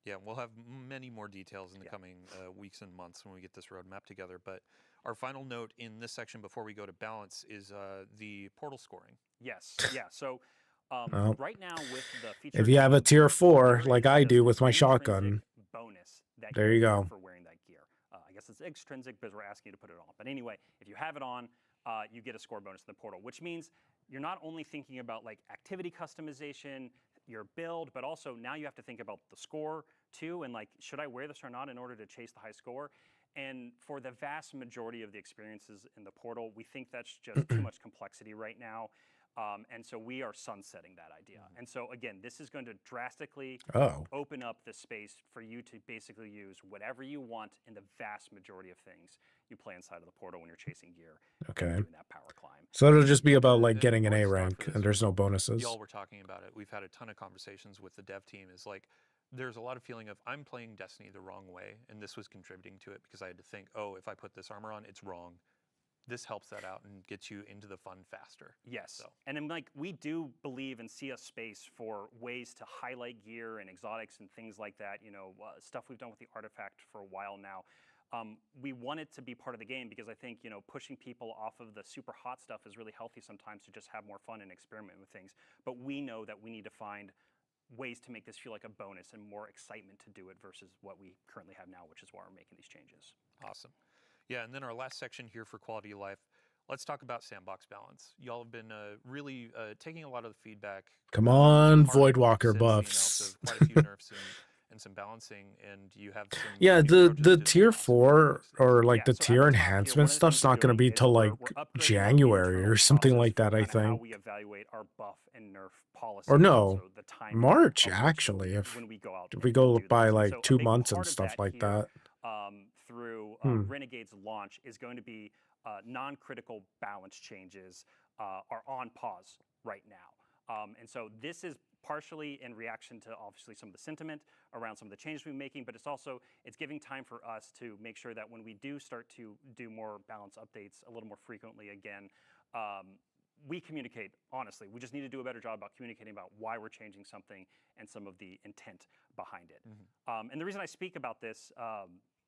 Yeah, we'll have many more details in the coming weeks and months when we get this roadmap together. But our final note in this section before we go to balance is the portal scoring. Yes, yeah. So Well, right now with the feature, if you have a tier 4 gear like is I just do an with my intrinsic shotgun, bonus that there you get go. for wearing that gear. I guess it's extrinsic because we're asking you to put it on. But anyway, if you have it on, you get a score bonus in the portal, which means you're not only thinking about like activity customization, your build, but also now you have to think about the score too, and like, should I wear this or not in order to chase the high score? And for the vast majority of the experiences in the portal, we think that's just too much complexity right now. And so we are sunsetting that idea. And so again, this is going to drastically Oh, open up the space for you to basically use whatever you want in the vast majority of things you play inside of the portal when you're chasing gear okay. and doing that power climb. So it'll just be about like And getting an our A thought rank, for this and there's no is, bonuses. Y'all were talking about it. We've had a ton of conversations with the dev team. Is like, there's a lot of feeling of I'm playing Destiny the wrong way, and this was contributing to it because I had to think, oh, if I put this armor on, it's wrong. This helps that out and gets you into the fun faster. Yes, So. and then like we do believe and see a space for ways to highlight gear and exotics and things like that. You know, stuff we've done with the artifact for a while now. We want it to be part of the game because I think, you know, pushing people off of the super hot stuff is really healthy sometimes to just have more fun and experiment with things. But we know that we need to find ways to make this feel like a bonus and more excitement to do it versus what we currently have now, which is why we're making these changes. Awesome. Yeah, and then our last section here for quality of life. Let's talk about sandbox balance. Y'all have been really taking a lot of the feedback. Come on, to heart Voidwalker since the announce buffs. of quite a few nerfs and some balancing, and you have some Yeah, new the approaches to tier philosophy 4 and those things. or like Yeah, the so at tier the top here, enhancement one of the stuff's things we're not going to be doing till is like we're upgrading our January internal or something process like that, for I kind of how think. we evaluate our buff and nerf policies. Or no, So the timing March of which actually, when we go out if we and go do by this. And like so a 2 big months and part of stuff like here, that. through Renegade's launch is going to be non-critical balance changes are on pause right now. And so this is partially in reaction to obviously some of the sentiment around some of the changes we're making, but it's giving time for us to make sure that when we do start to do more balance updates a little more frequently again, we communicate honestly. We just need to do a better job about communicating about why we're changing something and some of the intent behind it. And the reason I speak about this,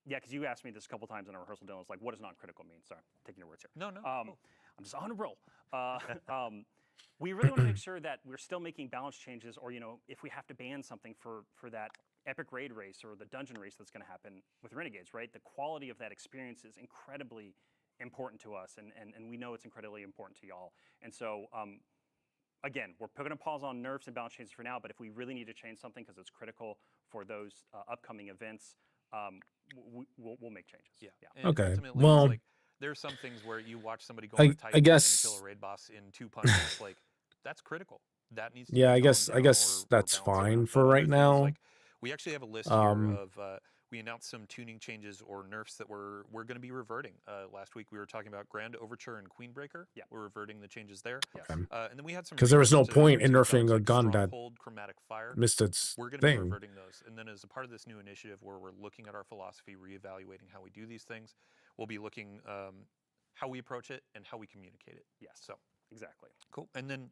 yeah, because you asked me this a couple times in our rehearsal, Dylan. It's like, what does non-critical mean? Sorry, I'm taking your words here. No. I'm just on a roll. We really want to make sure that we're still making balance changes, or, you know, if we have to ban something for that epic raid race or the dungeon race that's going to happen with Renegades, right? The quality of that experience is incredibly important to us, and we know it's incredibly important to y'all. And so, again, we're putting a pause on nerfs and balance changes for now, but if we really need to change something because it's critical for those upcoming events, we'll make changes. Yeah. Yeah. And Okay, ultimately, well, it's like there's some things where you watch somebody go on a Titan I and guess kill a raid boss in 2 punches. Like, that's critical. That needs to yeah, be I guess toned down or that's balanced fine around. for But right other things, now. like, we actually have a list here of we announced some tuning changes or nerfs that we're going to be reverting. Last week we were talking about Grand Overture and Queenbreaker. Yeah. We're reverting the changes there. Yes. And then we had some Because there was no reworks to point in tier nerfing guns a like gun that Stronghold, Chromatic Fire. missed its We're going to be thing. reverting those. And then as a part of this new initiative where we're looking at our philosophy, reevaluating how we do these things, we'll be looking how we approach it and how we communicate it. Yes. So Exactly. cool. And then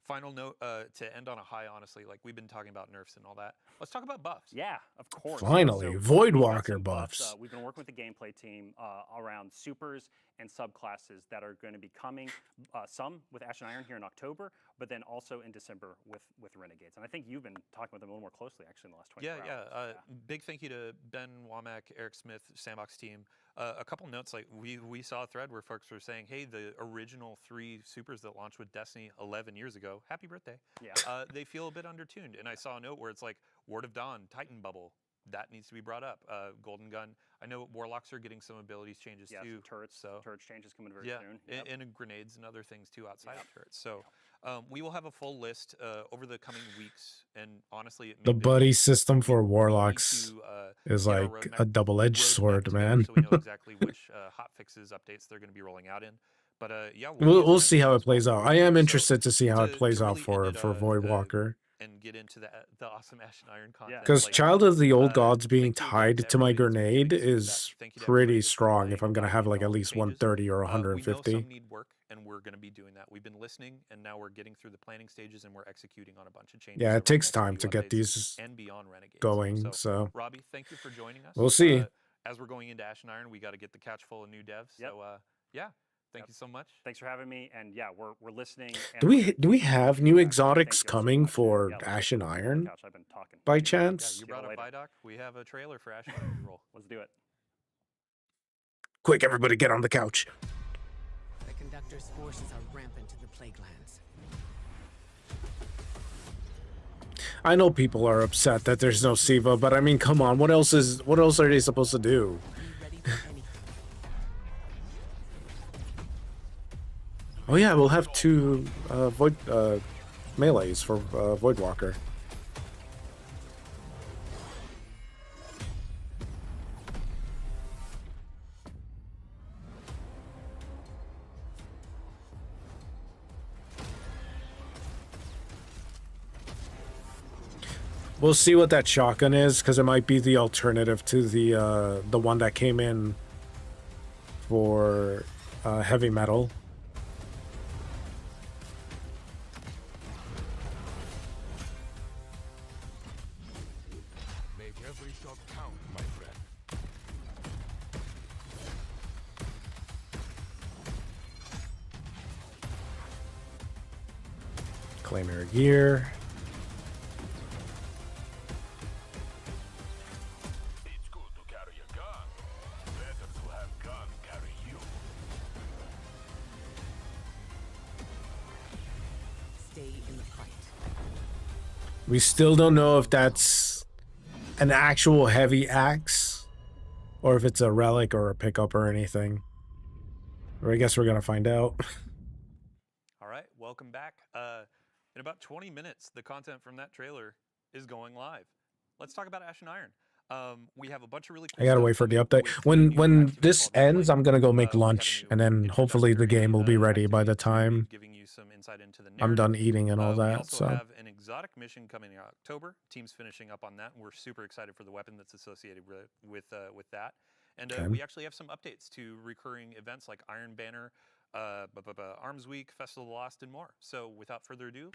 final note to end on a high, honestly, like we've been talking about nerfs and all that. Let's talk about buffs. Yeah, of course. Finally, we've got Voidwalker some buffs. We've been working with the gameplay team around supers and subclasses that are going to be coming. Some with Ash and Iron here in October, but then also in December with Renegades. And I think you've been talking with them a little more closely actually in the last 24 hours. Big thank you to Ben Womack, Eric Smith, Sandbox team. A couple notes, like we saw a thread where folks were saying, hey, the original 3 supers that launched with Destiny 11 years ago, happy birthday. Yeah. They feel a bit undertuned. And I saw a note where it's like Word of Dawn, Titan Bubble, that needs to be brought up. Golden Gun. I know Warlocks are getting some abilities changes too. Turrets. So turrets changes coming very soon. Yep. And grenades and other things too outside of turrets. So we will have a full list over the coming weeks. And honestly, The buddy system for Warlocks is like a double-edged sword, man. so we know exactly which hot fixes, updates they're going to be rolling out in. But yeah, We'll see how it plays out. I am interested to see how it to plays out really end for it, Voidwalker. and get into the awesome Ash and Iron content. Because like, Child of the Old Gods being thank you again tied to to my everybody that's been grenade giving us is feedback. Thank you to pretty everybody that's been strong playing if I'm and going to have dialing like into at all the least changes. 130 or We know 150. some need work, and we're going to be doing that. We've been listening, and now we're getting through the planning stages, and we're executing on a bunch of changes. Yeah, over it the takes next time few to get updates these and beyond Renegades. going, so Robbie, thank you for joining us. we'll see. As we're going into Ash and Iron, we got to get the couch full of new devs. Yep. So yeah, thank you so much. Thanks for having me. And yeah, we're listening. And Do we're we gonna do we keep have pushing new back. exotics Thank you all so coming much. And, for yeah, let's Ash get and to the Iron couch. I've been talking. by Yeah, chance? you See you all brought up later. Vidoc. We have a trailer for Ash and Iron to roll. Let's do it. Quick, everybody get on the couch. The conductor's forces are rampant in the Plaguelands. I know people are upset that there's no Siva, but I mean, come on, what else are they supposed to do? Be ready for anything. Oh yeah, we'll have two melees for Voidwalker. We'll see what that shotgun is, because it might be the alternative to the one that came in for heavy metal. Make every shot count, my friend. Claymore gear. It's good to carry a gun. Better to have gun carry you. Stay in the fight. We still don't know if that's an actual heavy axe or if it's a relic or a pickup or anything. Or I guess we're gonna find out. All right, welcome back. In about 20 minutes, the content from that trailer is going live. Let's talk about Ash and Iron. We have a bunch of really cool I gotta stuff wait for the coming update. with When new when activity this called ends, Light. I'm gonna go make We have a lunch, new and then hopefully the game will be ready by the activity to be time giving you some insight into the I'm done narrative. eating and all We that. also So have an exotic mission coming in October. Team's finishing up on that, and we're super excited for the weapon that's associated with that. And Okay. we actually have some updates to recurring events like Iron Banner, Arms Week, Festival of the Lost, and more. So without further ado,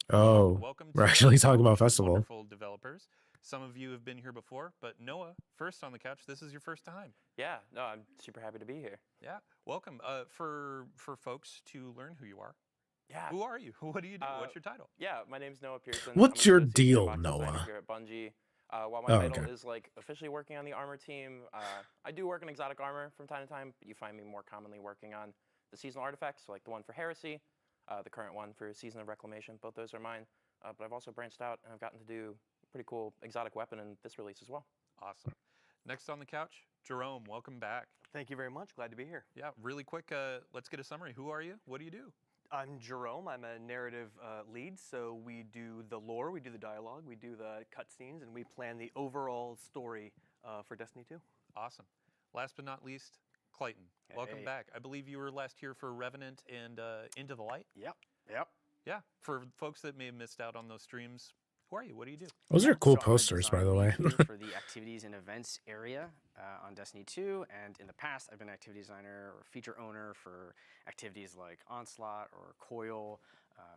welcome we're to actually all talking about these festival. wonderful developers. Some of you have been here before, but Noah, first on the couch, this is your first time. Yeah, no, I'm super happy to be here. Yeah, welcome. For folks to learn who you are, Yeah. who are you? What do you do? What's your title? Yeah, my name's Noah Pearson. What's I'm your an associate deal, box designer Noah? Here at Bungie. While my Oh, title okay. is like officially working on the armor team, I do work in exotic armor from time to time, but you find me more commonly working on the seasonal artifacts, so like the one for Heresy, the current one for Season of Reclamation. Both those are mine. But I've also branched out and I've gotten to do a pretty cool exotic weapon in this release as well. Awesome. Next on the couch, Jerome. Welcome back. Thank you very much. Glad to be here. Yeah, really quick. Let's get a summary. Who are you? What do you do? I'm Jerome. I'm a narrative lead, so we do the lore, we do the dialogue, we do the cutscenes, and we plan the overall story for Destiny 2. Awesome. Last but not least, Clayton. Welcome Hey. back. I believe you were last here for Revenant and Into the Light. Yep. Yeah. For folks that may have missed out on those streams, who are you? What do you do? Those are cool So I'm a posters, by the way. design lead for the activities and events area on Destiny 2, and in the past I've been an activity designer or feature owner for activities like Onslaught or Coil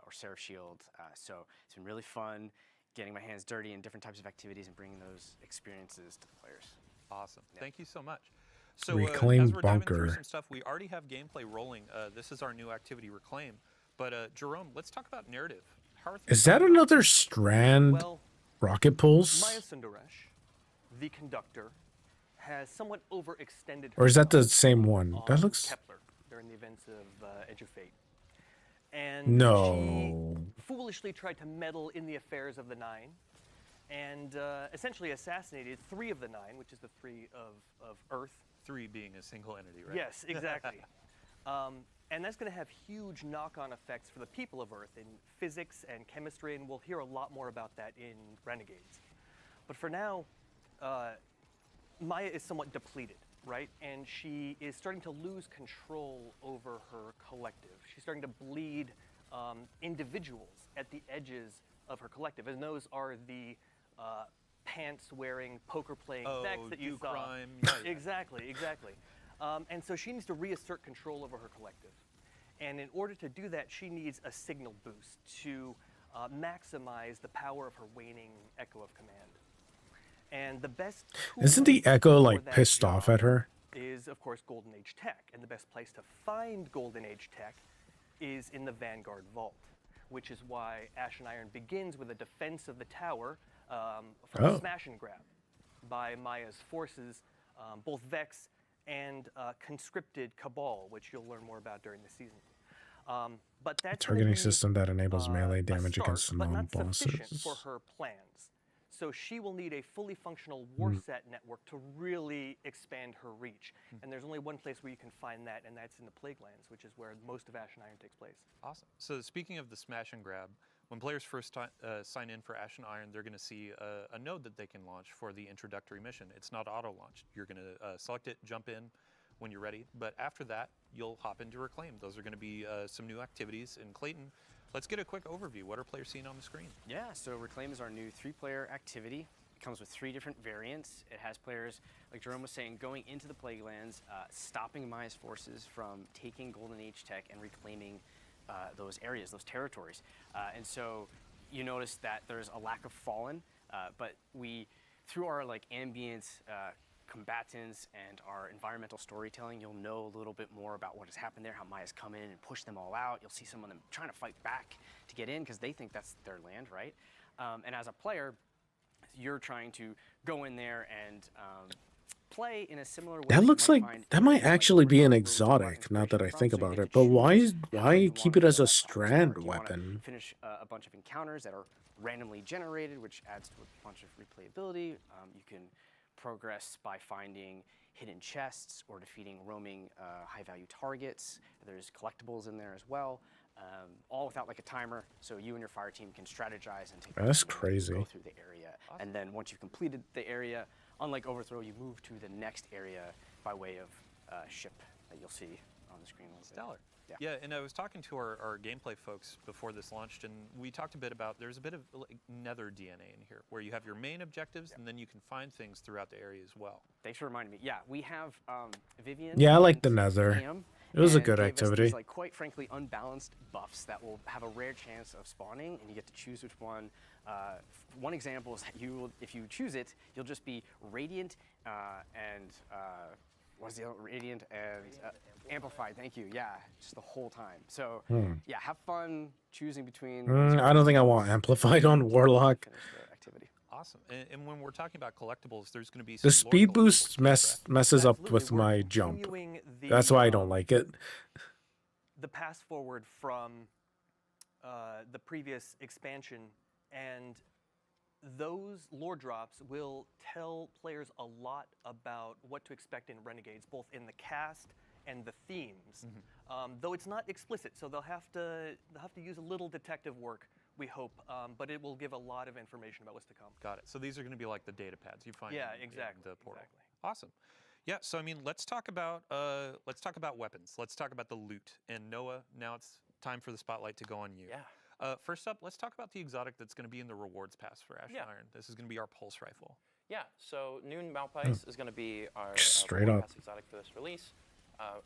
or Seraph Shield. So it's been really fun getting my hands dirty in different types of activities and bringing those experiences to the players. Awesome. Thank you so much. So Reclaim as we're diving through bunker. some stuff, we already have gameplay rolling. This is our new activity, Reclaim. But Jerome, let's talk about narrative. How are things Is that going? another strand Well, rocket pulse? Maya Sundaresh, the conductor, has somewhat overextended Or is that the herself same one? on That looks Kepler during the events of Edge of Fate. And No. she foolishly tried to meddle in the affairs of the Nine and essentially assassinated 3 of the 9, which is the 3 of Earth. 3 being a single entity, right? Yes, exactly. And that's going to have huge knock-on effects for the people of Earth in physics and chemistry, and we'll hear a lot more about that in Renegades. But for now, Maya is somewhat depleted. right? And she is starting to lose control over her collective. She's starting to bleed individuals at the edges of her collective, and those are the pants-wearing, poker-playing Vex that you saw. Crime. Exactly, exactly. And so she needs to reassert control over her collective. And in order to do that, she needs a signal boost to maximize the power of her waning Echo of Command. And the best tool Isn't the Echo for like that pissed off job at her? is, of course, Golden Age tech. And the best place to find Golden Age tech is in the Vanguard Vault, which is why Ash and Iron begins with a defense of the tower from Smash and Grab by Maya's forces, both Vex and conscripted Cabal, which you'll learn more about during the season. But that's Targeting system that enables melee damage against but not sufficient non-bosses. for her plans. So she will need a fully functional war set network to really expand her reach. And there's only one place where you can find that, and that's in the Plaguelands, which is where most of Ash and Iron takes place. Awesome. So speaking of the Smash and Grab, when players first sign in for Ash and Iron, they're going to see a node that they can launch for the introductory mission. It's not auto-launched. You're going to select it, jump in when you're ready. But after that, you'll hop into Reclaim. Those are going to be some new activities. And Clayton, let's get a quick overview. What are players seeing on the screen? Yeah, so Reclaim is our new 3-player activity. It comes with 3 different variants. It has players, like Jerome was saying, going into the Plaguelands, stopping Maya's forces from taking Golden Age tech and reclaiming those areas, those territories. And so you notice that there's a lack of Fallen, but we, through our like ambient combatants and our environmental storytelling, you'll know a little bit more about what has happened there, how Maya's come in and pushed them all out. You'll see some of them trying to fight back to get in because they think that's their land, right? And as a player, you're trying to go in there and play in a similar way. That looks like that might actually be an exotic, now that I think about it. But why keep it as a strand weapon? Finish a bunch of encounters that are randomly generated, which adds to a bunch of replayability. You can progress by finding hidden chests or defeating roaming high-value targets. There's collectibles in there as well, all without like a timer, so you and your fire team can strategize and take. That's crazy. Go through the area, and then once you've completed the area, unlike Overthrow, you move to the next area by way of ship that you'll see on the screen. Stellar. Yeah, and I was talking to our gameplay folks before this launched, and we talked a bit about there's a bit of like, nether DNA in here, where you have your main objectives, and then you can find things throughout the area as well. Thanks for reminding me. Yeah, we have Vivian. Yeah, I like the nether. It was a good activity. These, like, quite frankly, unbalanced buffs that will have a rare chance of spawning, and you get to choose which one. One example is that if you choose it, you'll just be Radiant and what is the other? Radiant and Amplified. Thank you. Yeah, just the whole time. So yeah, have fun choosing between. I don't think I want Amplified on Warlock. Activity. Awesome. And when we're talking about collectibles, there's going to be The speed boost messes up with my jump. That's why I don't like it. The pass forward from the previous expansion, and those lore drops will tell players a lot about what to expect in Renegades, both in the cast and the themes. Though it's not explicit, so they'll have to use a little detective work, we hope, but it will give a lot of information about what's to come. Got it. So these are going to be like the data pads you find. Yeah, in exactly. the portal. Exactly. Awesome. Yeah. So I mean, let's talk about weapons. Let's talk about the loot. And Noah, now it's time for the spotlight to go on you. Yeah. First up, let's talk about the exotic that's going to be in the rewards pass for Ash and Iron. This is going to be our pulse rifle. Yeah. So Noon Malpice is going to be our Straight reward up pass exotic for this release.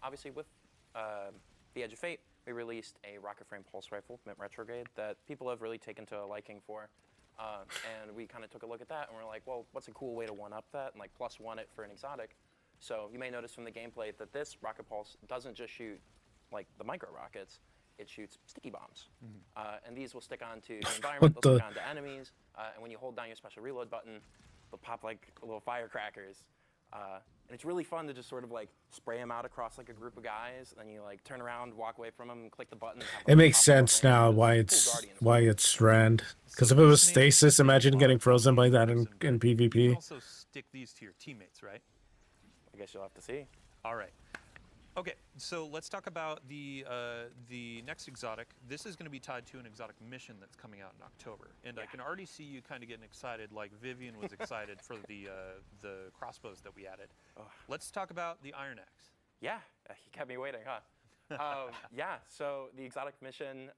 Obviously, with the Edge of Fate, we released a rocket frame pulse rifle, Mint Retrograde, that people have really taken to a liking for. And we kind of took a look at that, and we're like, well, what's a cool way to one-up that and like +1 it for an exotic? So you may notice from the gameplay that this rocket pulse doesn't just shoot like the micro rockets, it shoots sticky bombs. And these will stick onto the environment, they'll stick onto enemies, and when you hold down your special reload button, they'll pop like little firecrackers. And it's really fun to just sort of like spray them out across like a group of guys, and then you like turn around, walk away from them, and click the button. It makes sense now why it's strand. Because if it was stasis, imagine getting frozen by that in PvP. You can also stick these to your teammates, right? I guess you'll have to see. All right. Okay, so let's talk about the next exotic. This is going to be tied to an exotic mission that's coming out in October, and I can already see you kind of getting excited, like Vivian was excited for the crossbows that we added. Let's talk about the Iron Axe. Yeah, you kept me waiting, huh? Yeah, so the exotic mission.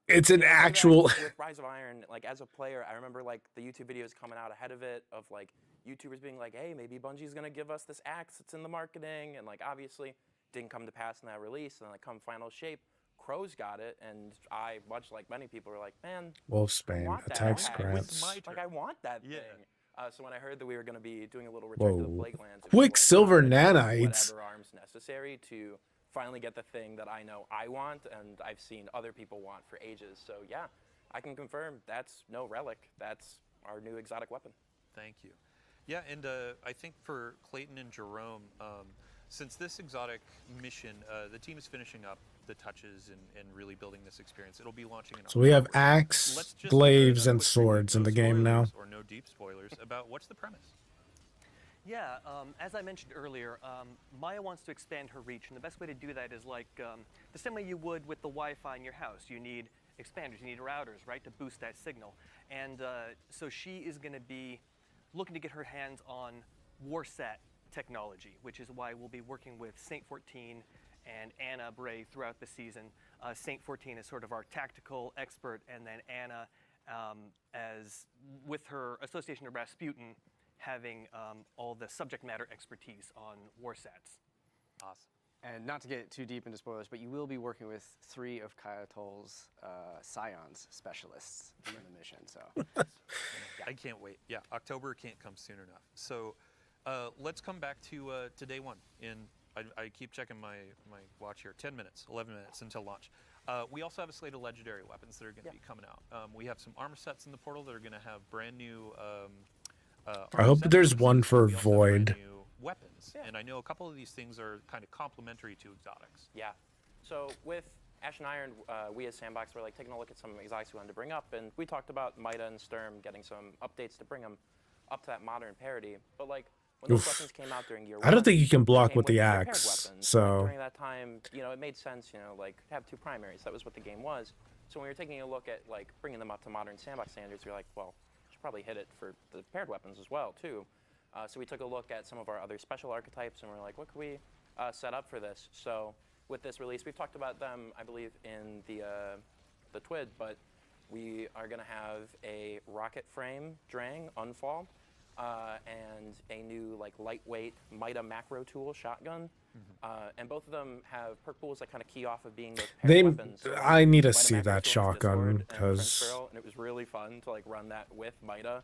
It's an actual. With Rise of Iron, like as a player, I remember like the YouTube videos coming out ahead of it of like YouTubers being like, "Hey, maybe Bungie's gonna give us this axe that's in the marketing," and like obviously didn't come to pass in that release. And then like come final shape, Crows got it, and I, much like many people, were like, "Man, Wolfsbane attack scraps. Like I want that thing." So when I heard that we were going to be doing a little return Whoa. to the Plague Lands, it was Quicksilver like, nanites. whatever arms necessary to finally get the thing that I know I want and I've seen other people want for ages. So yeah, I can confirm that's no relic. That's our new exotic weapon. Thank you. Yeah, and I think for Clayton and Jerome, since this exotic mission, the team is finishing up the touches and really building this experience. It'll be launching in So we have October. axe, glaives, and swords in the game now. Or no deep spoilers about what's the premise. Yeah, as I mentioned earlier, Maya wants to expand her reach, and the best way to do that is like the same way you would with the Wi-Fi in your house. You need expanders, you need routers, right, to boost that signal. And so she is going to be looking to get her hands on Warsat technology, which is why we'll be working with Saint 14 and Anna Bray throughout the season. Saint 14 is sort of our tactical expert, and then Anna, as with her association to Rasputin, having all the subject matter expertise on Warsats. Awesome. And not to get too deep into spoilers, but you will be working with 3 of Kayatol's Scions specialists during the mission. So I can't wait. Yeah, October can't come soon enough. So let's come back to day one. I keep checking my watch here. 10 minutes, 11 minutes until launch. We also have a slate of legendary weapons that are going to be coming out. We have some armor sets in the portal that are going to have brand new. I hope there's one for Void. Weapons, and I know a couple of these things are kind of complementary to exotics. Yeah. So with Ash and Iron, we as Sandbox were like taking a look at some exotics we wanted to bring up, and we talked about Mida and Sturm getting some updates to bring them up to that modern parity. But like when those weapons came out during year 1, I don't think you can block with the prepared axe. weapons. So Like, during that time, it made sense, like have 2 primaries. That was what the game was. So when you're taking a look at like bringing them up to modern Sandbox standards, you're like, well, should probably hit it for the paired weapons as well too. So we took a look at some of our other special archetypes, and we're like, what could we set up for this? So with this release, we've talked about them, I believe, in the TWID, but we are going to have a rocket frame Drang Unfall, and a new like lightweight Mida macro tool shotgun. And both of them have perk pools that kind of key off of being those paired weapons. So I need to Mida see macro that tool is shotgun Discord and because and it was really fun to like run that with Mida.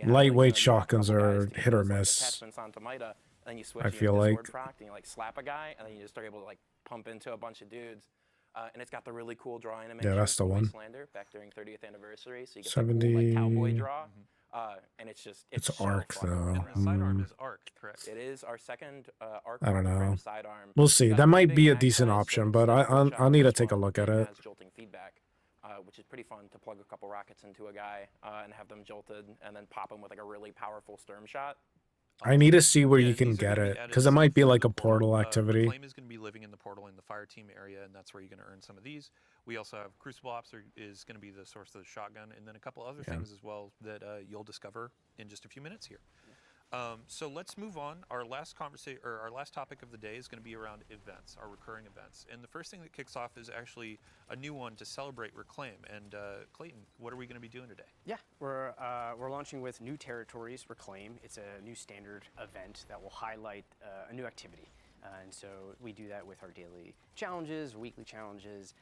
lightweight shotguns are hit or miss. Attachments onto Mida, and then you switch I feel like proc, and you like slap a guy, and then you just are able to like pump into a bunch of dudes. And it's got the really cool draw animation. Yeah, that's the one. Wastelander back during 30th anniversary, so you get 70. the cool, like, cowboy draw. And it's just It's so arc fun. though. And the sidearm is arc, correct? It is our second arc. I don't know. Sidearm. We'll see. That might be a decent option, but I'll need to take a look at it. Has jolting feedback, which is pretty fun to plug a couple rockets into a guy and have them jolted, and then pop them with like a really powerful Sturm shot. I need to see where you can get it because it might be like a portal activity. Flame is going to be living in the portal in the fire team area, and that's where you're going to earn some of these. We also have Crucible Ops is going to be the source of the shotgun, and then a couple other things as well that you'll discover in just a few minutes here. So let's move on. Our last topic of the day is going to be around events, our recurring events. And the first thing that kicks off is actually a new one to celebrate Reclaim. And Clayton, what are we going to be doing today? yeah, we're launching with New Territories Reclaim. It's a new standard event that will highlight a new activity. And so we do that with our daily challenges, weekly challenges,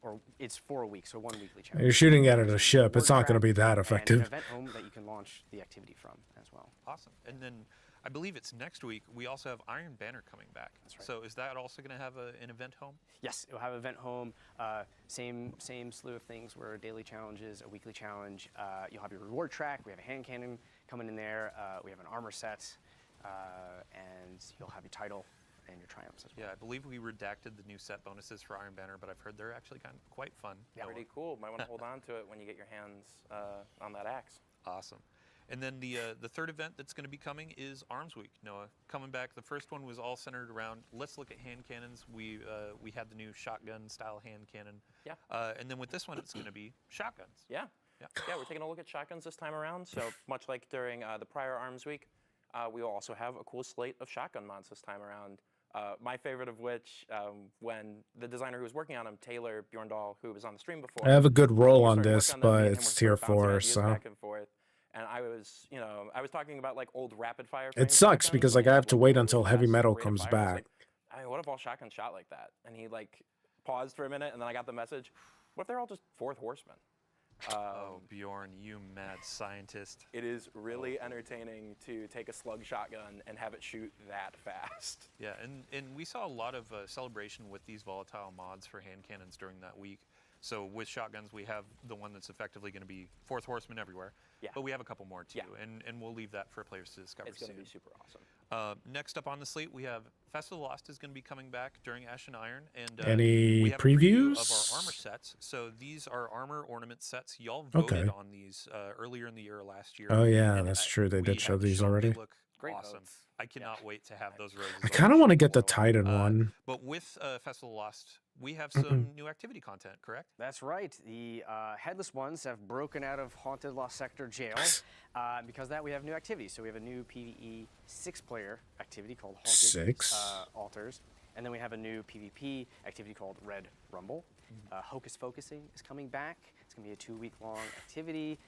or it's 4 a week, so 1 weekly challenge. You're shooting at a ship. It's not going to be that effective. And an event home that you can launch the activity from as well. Awesome. And then I believe it's next week. We also have Iron Banner coming back. That's right. So is that also going to have an event home? Yes, it'll have event home. Same slew of things where daily challenges, a weekly challenge. You'll have your reward track. We have a hand cannon coming in there. We have an armor set, and you'll have your title and your triumphs as well. Yeah, I believe we redacted the new set bonuses for Iron Banner, but I've heard they're actually quite fun. Yeah, pretty cool. Might want to hold on to it when you get your hands on that axe. Awesome. And then the third event that's going to be coming is Arms Week. Noah, coming back. The first one was all centered around let's look at hand cannons. We had the new shotgun style hand cannon. Yeah. And then with this one, it's going to be shotguns. Yeah. Yeah, we're taking a look at shotguns this time around. So much like during the prior Arms Week, we will also have a cool slate of shotgun mods this time around. My favorite of which, when the designer who was working on them, Taylor Bjorndal, who was on the stream before. I have a good role on started this, working on them, but me and him it's were tier sort of bouncing 4, ideas so back and forth. And I was talking about like old rapid fire. it sucks because like I have to wait until heavy metal comes back. I mean, what if all shotguns shot like that? And he like paused for a minute, and then I got the message. What if they're all just fourth horsemen? Oh, Bjorn, you mad scientist. It is really entertaining to take a slug shotgun and have it shoot that fast. Yeah, and we saw a lot of celebration with these volatile mods for hand cannons during that week. So with shotguns, we have the one that's effectively going to be fourth horseman everywhere. Yeah. But we have a couple more too, Yeah. and we'll leave that for players to discover It's going soon. to be super awesome. Next up on the slate, we have Festival of the Lost is going to be coming back during Ash and Iron. And Any we have a preview previews? of our armor sets. So these are armor ornament sets. Y'all voted Okay. on these earlier in the year last year. Oh yeah, and that's true. They we did show have these shown they already. look Great awesome. votes. I cannot wait to have those roses. I kind of want to get the Titan Titan one. But with Festival of the Lost, we have some new activity content, correct? That's right. The Headless Ones have broken out of Haunted Lost Sector jail. Because of that, we have new activities. So we have a new PvE 6-player activity called Haunted 6? Altars. And then we have a new PvP activity called Red Rumble. Hocus Focusing is coming back. It's going to be a 2-week-long activity.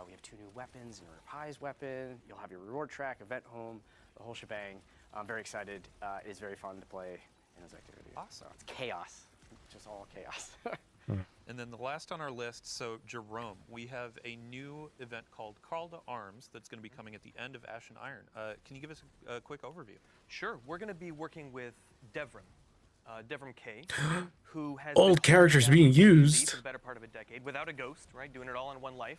We have 2 new weapons, your Pies weapon. You'll have your reward track, event home, the whole shebang. I'm very excited. It is very fun to play in those activities. Awesome. It's chaos. Just all chaos. And then the last on our list, so Jerome, we have a new event called Call to Arms that's going to be coming at the end of Ash and Iron. Can you give us a quick overview? Sure. We're going to be working with Devrim. Devrim K, who has Old been characters holding down being PvP used. for the better part of a decade without a ghost, right? Doing it all in one life.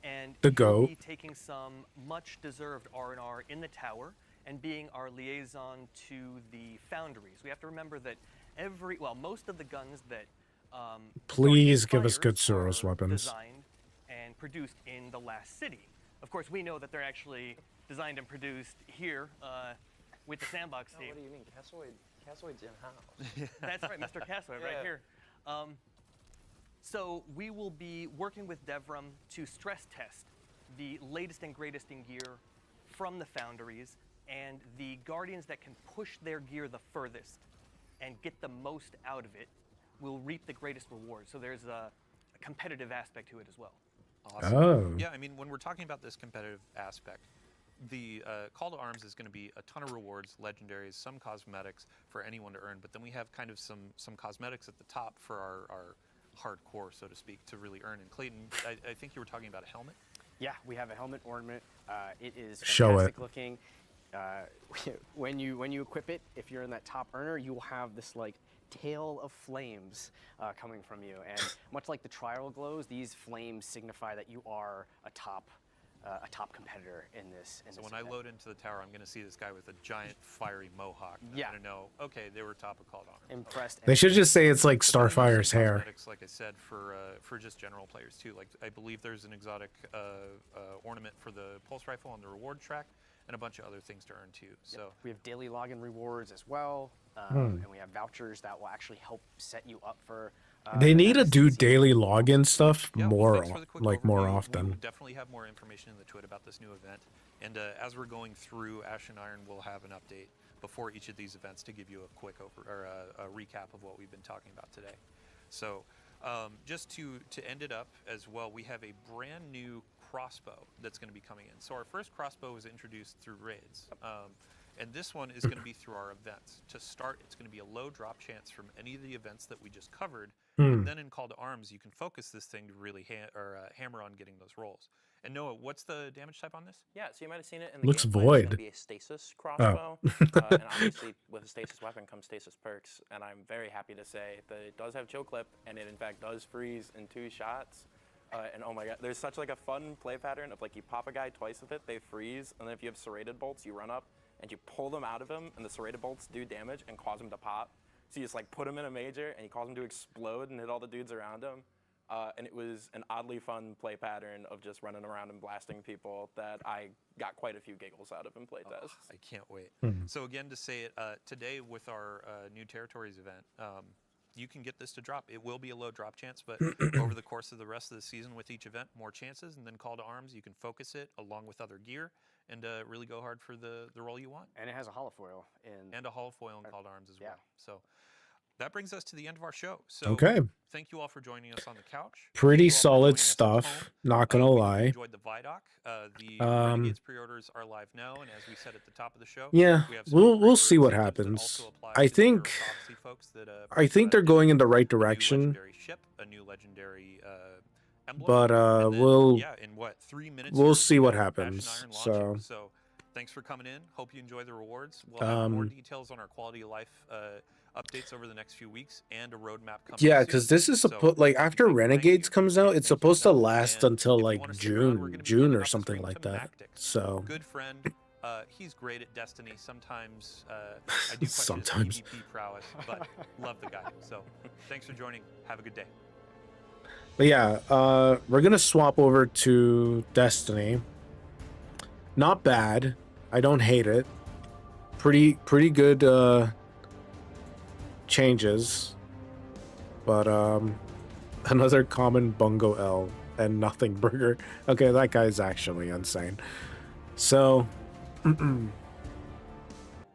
And The he'll goat. be taking some much-deserved R&R in the tower and being our liaison to the foundries. We have to remember that most of the guns that Please Guardian give us fires good Soros are weapons. designed and produced in the last city. Of course, we know that they're actually designed and produced here with the sandbox team. What do you mean? Cassoid's in-house. That's right, Mr. Cassoid, right here. So we will be working with Devrim to stress test the latest and greatest in gear from the foundries, and the Guardians that can push their gear the furthest and get the most out of it will reap the greatest reward. So there's a competitive aspect to it as well. Awesome. Oh. Yeah, I mean, when we're talking about this competitive aspect, the Call to Arms is going to be a ton of rewards, legendaries, some cosmetics for anyone to earn, but then we have kind of some cosmetics at the top for our hardcore, so to speak, to really earn. And Clayton, I think you were talking about a helmet? Yeah, we have a helmet ornament. It is Show it. fantastic looking. When you equip it, if you're in that top earner, you will have this like tail of flames coming from you. And much like the trial glows, these flames signify that you are a top competitor in this. So when I load into the tower, I'm going to see this guy with a giant fiery mohawk. And I'm going to know, okay, they were top of Call to Arms. Impressed. They should just say it's like But then there's Starfire's some hair. cosmetics, like I said, for just general players too. Like I believe there's an exotic ornament for the pulse rifle on the reward track, and a bunch of other things to earn too. So we have daily login rewards as well, and we have vouchers that will actually help set you up for. They need to events. do daily login stuff yeah, well, more, thanks for the quick like more overview. We often. will definitely have more information in the tweet about this new event. And as we're going through Ash and Iron, we'll have an update before each of these events to give you a quick a recap of what we've been talking about today. So just to end it up as well, we have a brand new crossbow that's going to be coming in. So our first crossbow was introduced through raids. And this one is going to be through our events. To start, it's going to be a low drop chance from any of the events that we just covered. And then in Call to Arms, you can focus this thing to really hammer on getting those rolls. And Noah, what's the damage type on this? Yeah, so you might have seen it in the Looks gameplay. void. It's going to be a stasis crossbow. And obviously, with a stasis weapon comes stasis perks. And I'm very happy to say that it does have chill clip, and it in fact does freeze in 2 shots. And oh my god, there's such like a fun play pattern of like you pop a guy twice with it, they freeze, and then if you have serrated bolts, you run up and you pull them out of him, and the serrated bolts do damage and cause him to pop. So you just like put him in a major, and you cause him to explode and hit all the dudes around him. and it was an oddly fun play pattern of just running around and blasting people that I got quite a few giggles out of in playtest. I can't wait. Hmm. So again, to say it, today with our New Territories event, you can get this to drop. It will be a low drop chance, but over the course of the rest of the season with each event, more chances, and then Call to Arms, you can focus it along with other gear and really go hard for the role you want. And it has a holofoil in. And a holofoil in Call to Arms as well. So that brings us to the end of our show. So Okay. thank you all for joining us on the couch. Pretty Thank you all for solid joining us at stuff. home. Not gonna We hope you lie. enjoyed the Vidoc. The Renegades pre-orders are live now, and as we said at the top of the show, Yeah, we have some new we'll see what pre-order happens. incentives that also apply I to the think Prophecy folks that, I think they're going in the right direction, legendary ship, a new legendary emblem, but and then, we'll yeah, in what 3 minutes we'll here, see we what got Passion happens. Iron launching. So So thanks for coming in. Hope you enjoy the rewards. We'll have more details on our quality of life updates over the next few weeks and a roadmap coming. yeah, soon. because this is So supposed like after thank you, Renegades comes out, it's supposed to last and until if you like wanna stick around, we're gonna be June handing or off this something ring like to that. Mactic, So good friend. He's great at Destiny. Sometimes I do question Sometimes. his PvP prowess, but love the guy. So thanks for joining. Have a good day. but yeah, we're gonna swap over to Destiny. Not bad. I don't hate it. Pretty good changes. But another common Bungo L and nothing burger. Okay, that guy's actually insane. So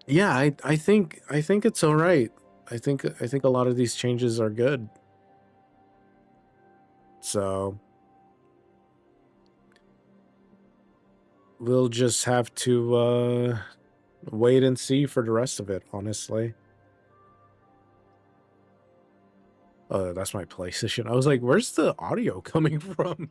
yeah, I think it's all right. I think a lot of these changes are good. So we'll just have to wait and see for the rest of it, honestly. That's my PlayStation. I was like, where's the audio coming from?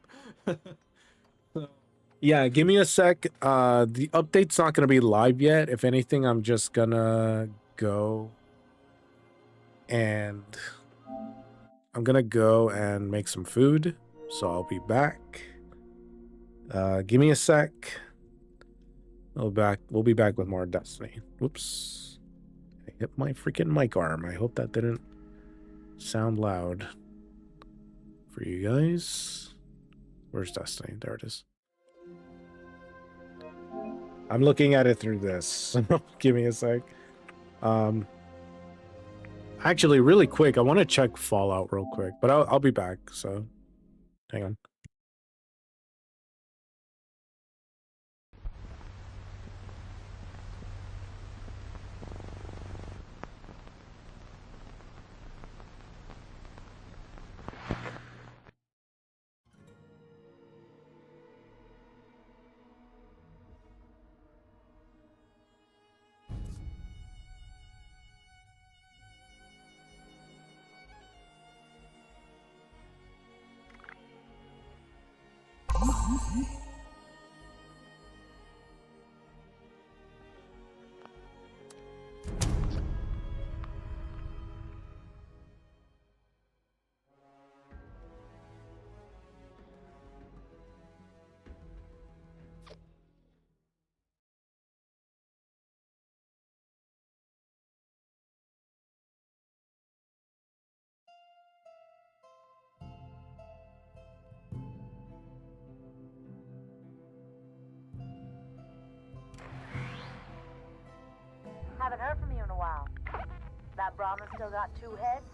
Yeah, give me a sec. The update's not gonna be live yet. If anything, I'm just gonna go and make some food. So I'll be back. Give me a sec. We'll be back with more Destiny. Whoops. I hit my freaking mic arm. I hope that didn't sound loud for you guys. Where's Destiny? There it is. I'm looking at it through this. Give me a sec. Actually, really quick, I want to check Fallout real quick, but I'll be back. So, hang on. Haven't heard from you in a while. That Brahmin still got 2 heads?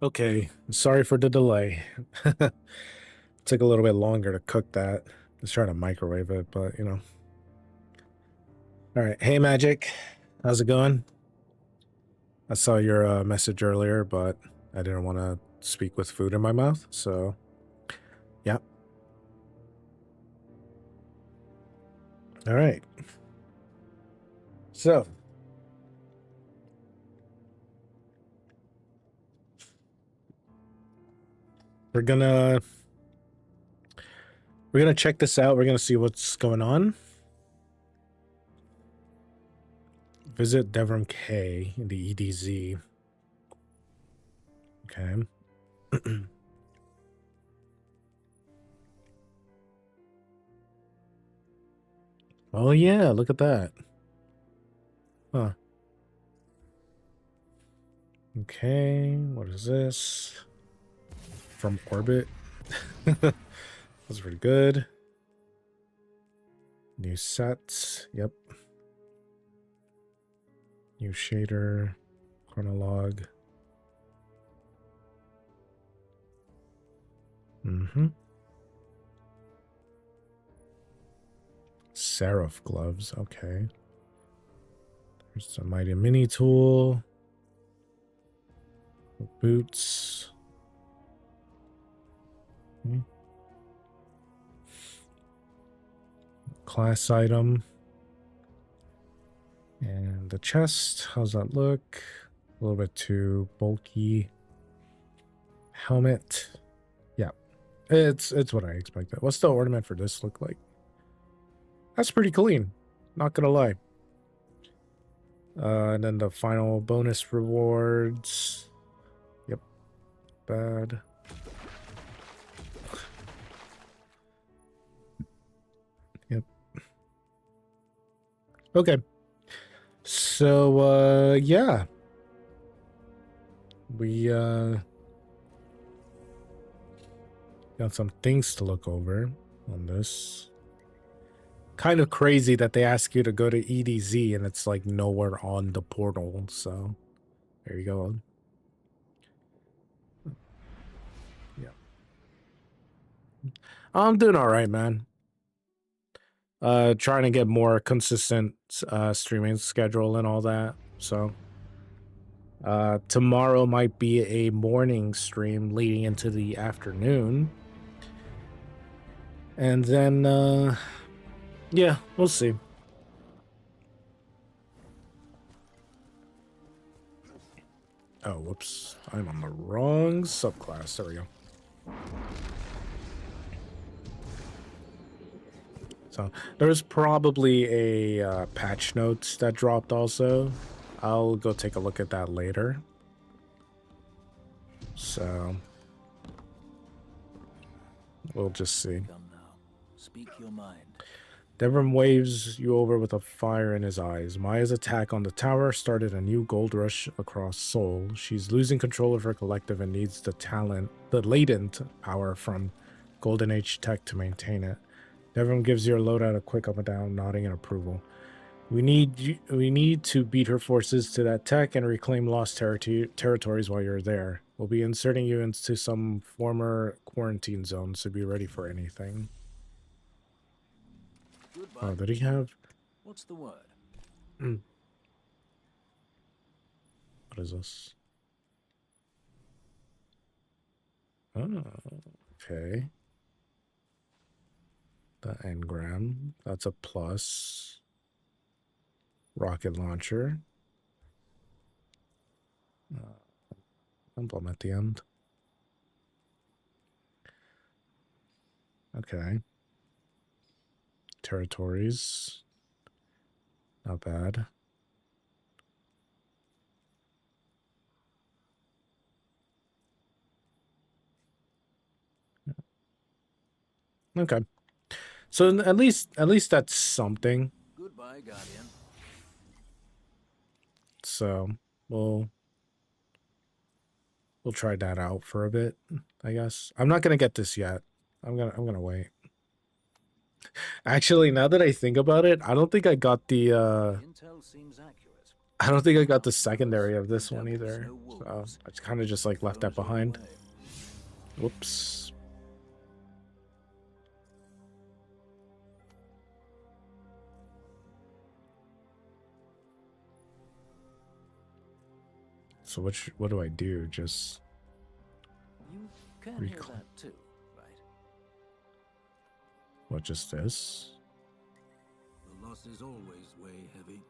Okay, sorry for the delay. Took a little bit longer to cook that. I was trying to microwave it, but you know. All right, hey Magic, how's it going? I saw your message earlier, but I didn't want to speak with food in my mouth, so yeah. All right. So we're gonna check this out. We're gonna see what's going on. Visit Devram K in the EDZ. Okay. Oh yeah, look at that. Huh. Okay, what is this? From orbit. That's pretty good. New sets. Yep. New shader. Chronolog. Seraph gloves. Okay. There's a mighty mini tool. Boots. Class item. And the chest, how's that look? A little bit too bulky. Helmet. Yeah. It's what I expected. What's the ornament for this look like? That's pretty clean. Not gonna lie. And then the final bonus rewards. Yep. Bad. Yep. Okay. So, yeah. We, got some things to look over on this. Kind of crazy that they ask you to go to EDZ and it's like nowhere on the portal, so there you go. Yeah. I'm doing all right, man. Trying to get more consistent streaming schedule and all that. So tomorrow might be a morning stream leading into the afternoon. And then yeah, we'll see. Oh, whoops. I'm on the wrong subclass. There we go. So there's probably a patch notes that dropped also. I'll go take a look at that later. So we'll just see. Come now. Speak your mind. Devram waves you over with a fire in his eyes. Maya's attack on the tower started a new gold rush across Seoul. She's losing control of her collective and needs the latent power from Golden Age tech to maintain it. Devram gives your loadout a quick up and down, nodding in approval. We need to beat her forces to that tech and reclaim lost territories while you're there. We'll be inserting you into some former quarantine zones, so be ready for anything. Goodbye. Oh, did he have? What's the word? What is this? Oh, okay. The engram. That's a plus. Rocket launcher. Emblem at the end. Okay. Territories. Not bad. Okay. So at least that's something. Goodbye, Guardian. So we'll try that out for a bit, I guess. I'm not gonna get this yet. I'm gonna wait. Actually, now that I think about it, I don't think I got the Intel seems accurate. I don't think I got the secondary of this one either. So I kind of just like left that behind. Whoops. So what do I do? Just You can hear that too, right? what? Just this? The loss is always way heavy.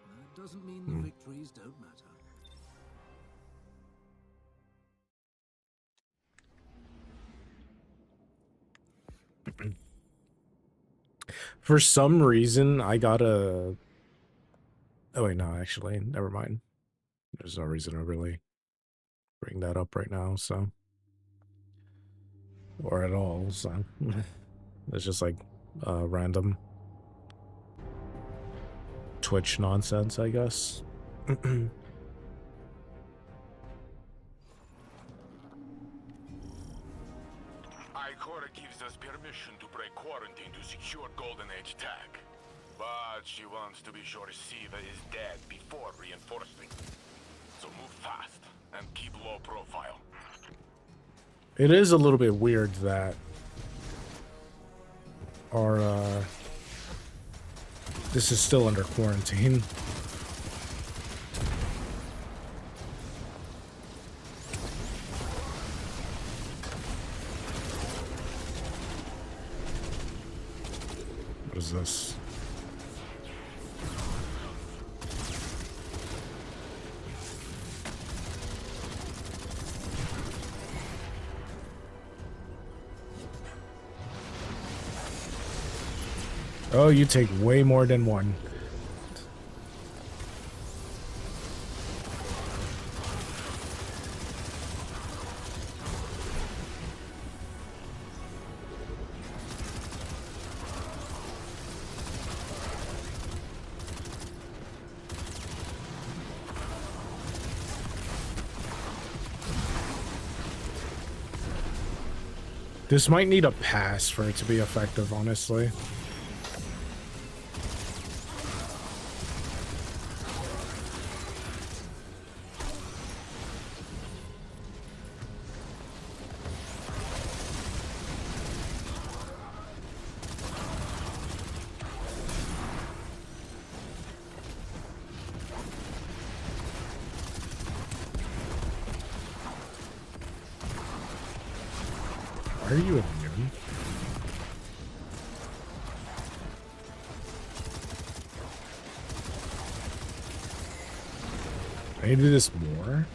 That doesn't mean the victories don't matter. For some reason, I got a. Oh wait, no, actually, never mind. There's no reason to really bring that up right now, so or at all. So it's just like random Twitch nonsense, I guess. Ikora gives us permission to break quarantine to secure Golden Age tech. But she wants to be sure Siva is dead before reinforcing. So move fast and keep low profile. It is a little bit weird that our this is still under quarantine. What is this? Oh, you take way more than one. This might need a pass for it to be effective, honestly. Why are you immune? I need to do this more.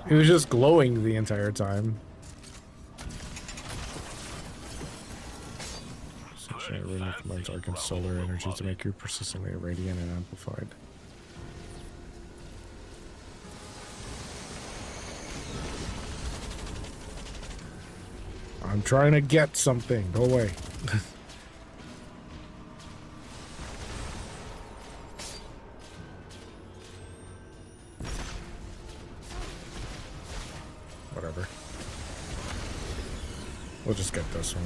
It was just glowing the entire time. Essentially, a rune combines arc and solar energy to make you persistently radiant and amplified. I'm trying to get something. Go away. Whatever. We'll just get this one.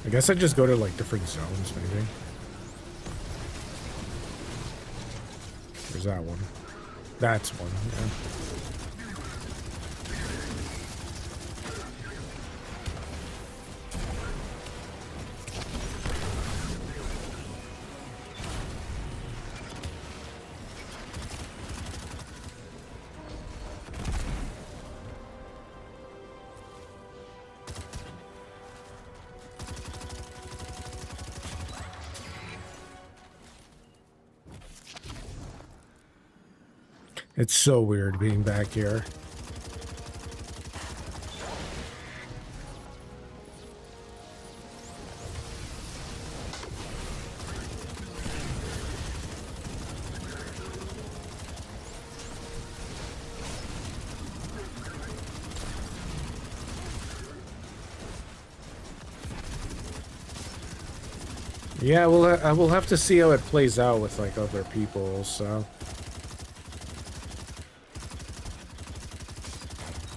I guess I just go to like different zones, maybe. There's that one. That's one, yeah. It's so weird being back here. Yeah, well, I will have to see how it plays out with like other people, so.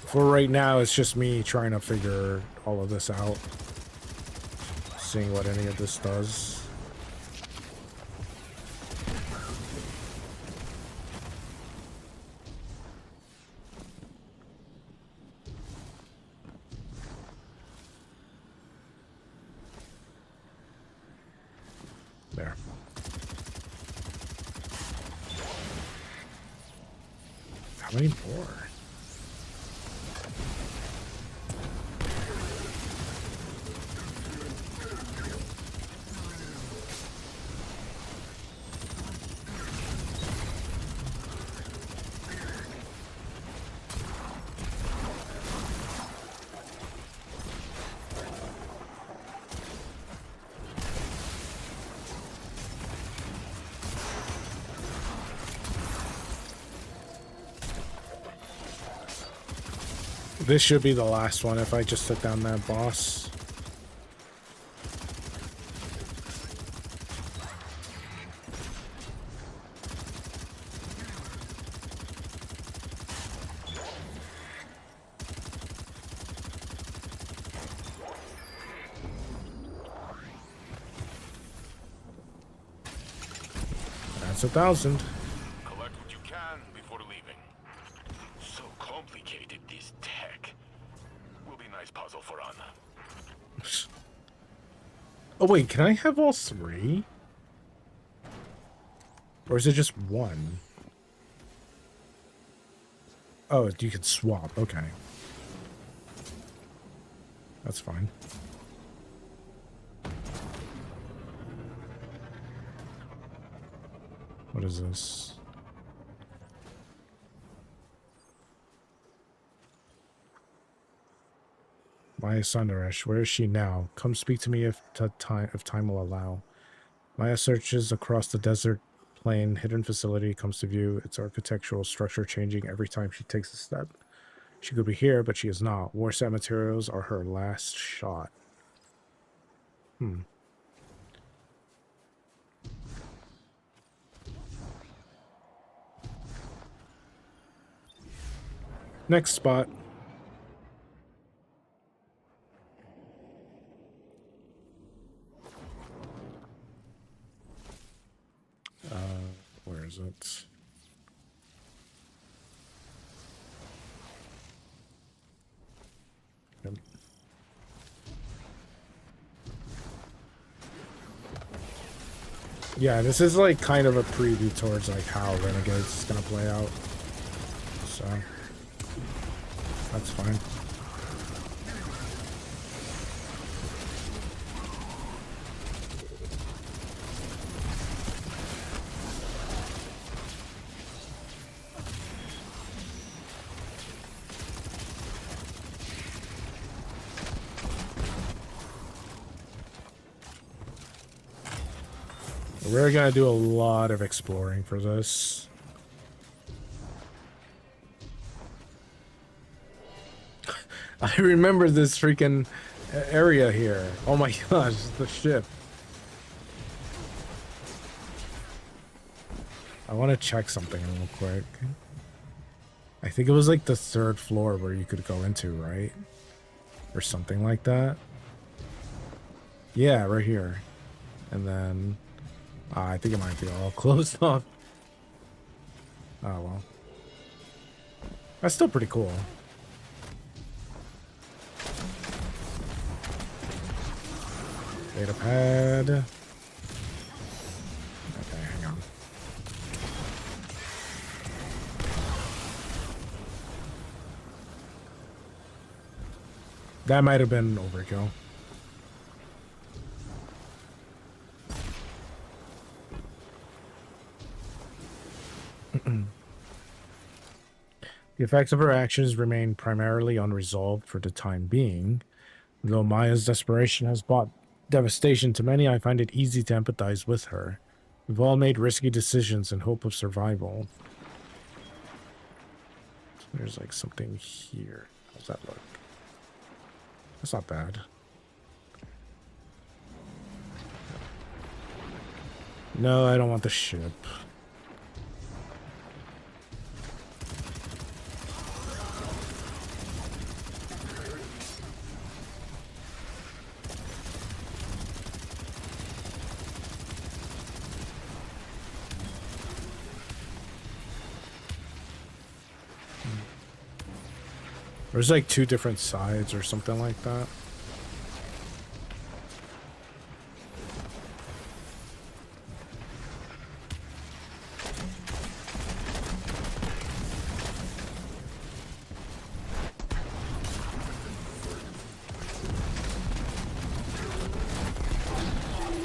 For right now, it's just me trying to figure all of this out. Seeing what any of this does. There. How many more? This should be the last one if I just took down that boss. That's 1,000. Collect what you can before leaving. So complicated, this tech. Will be a nice puzzle for Anna. Oh wait, can I have all three? Or is it just one? Oh, you can swap. Okay. That's fine. What is this? Maya Sundaresh, where is she now? Come speak to me if time will allow. Maya searches across the desert plain. Hidden facility comes to view. Its architectural structure changing every time she takes a step. She could be here, but she is not. War set materials are her last shot. Next spot. Where is it? Yep. Yeah, this is like kind of a preview towards like how Renegades is gonna play out. So that's fine. We're gonna do a lot of exploring for this. I remember this freaking area here. Oh my gosh, the ship. I want to check something real quick. I think it was like the 3rd floor where you could go into, right? Or something like that. Yeah, right here. And then I think it might be all closed off. Oh well. That's still pretty cool. Data pad. Okay, hang on. That might have been overkill. The effects of her actions remain primarily unresolved for the time being. Though Maya's desperation has brought devastation to many, I find it easy to empathize with her. We've all made risky decisions in hope of survival. There's like something here. How's that look? That's not bad. No, I don't want the ship. There's like 2 different sides or something like that.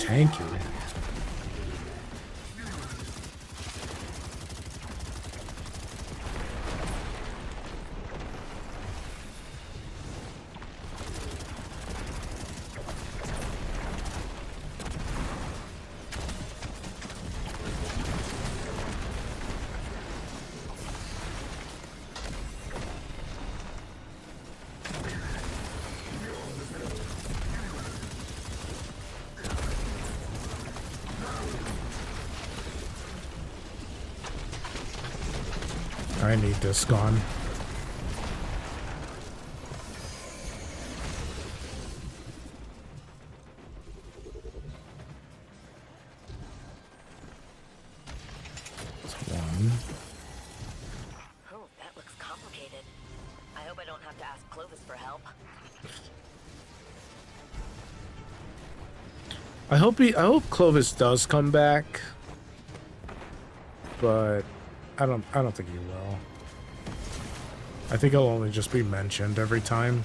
Thank you. I need this gone. That's one. Oh, that looks complicated. I hope I don't have to ask Clovis for help. I hope Clovis does come back, but I don't think he will. I think he'll only just be mentioned every time.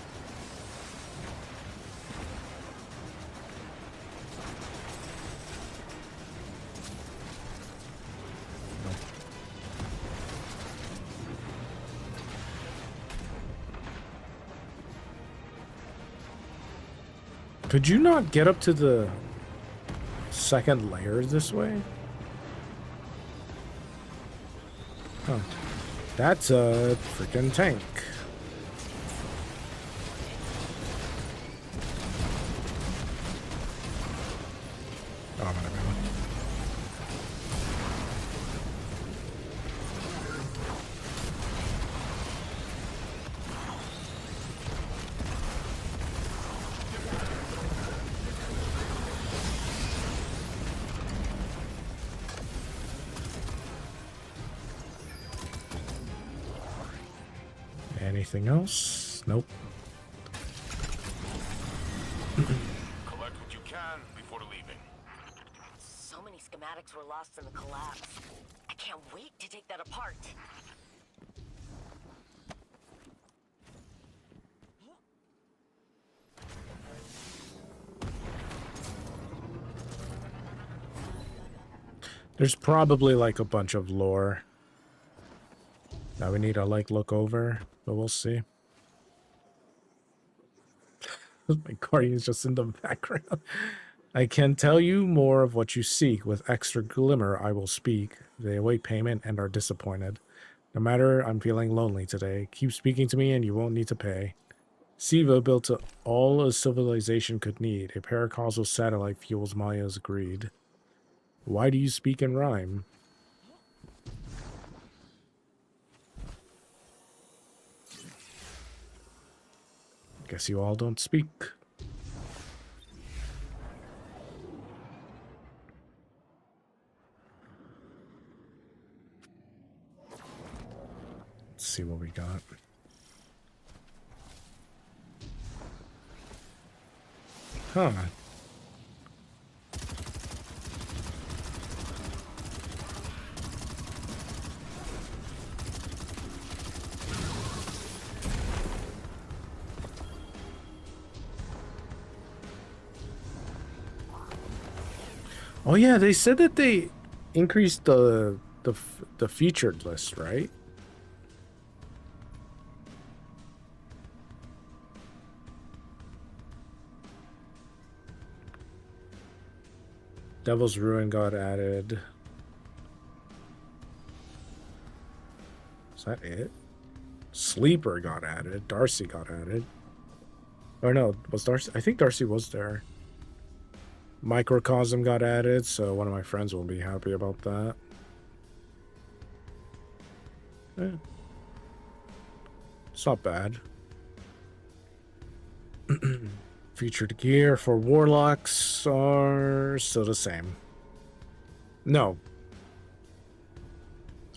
Could you not get up to the second layer this way? Oh, that's a freaking tank. Oh, whatever. Anything else? Nope. Collect what you can before leaving. So many schematics were lost in the collapse. I can't wait to take that apart. There's probably like a bunch of lore that we need to like look over, but we'll see. My guardian's just in the background. I can tell you more of what you seek. With extra glimmer, I will speak. They await payment and are disappointed. No matter, I'm feeling lonely today. Keep speaking to me and you won't need to pay. Siva built all a civilization could need. A paracausal satellite fuels Maya's greed. Why do you speak in rhyme? Guess you all don't speak. Let's see what we got. Huh. Oh yeah, they said that they increased the featured list, right? Devil's Ruin got added. Is that it? Sleeper got added. Darcy got added. Or no, was Darcy? I think Darcy was there. Microcosm got added, so one of my friends will be happy about that. Yeah. It's not bad. Featured gear for warlocks are still the same. No.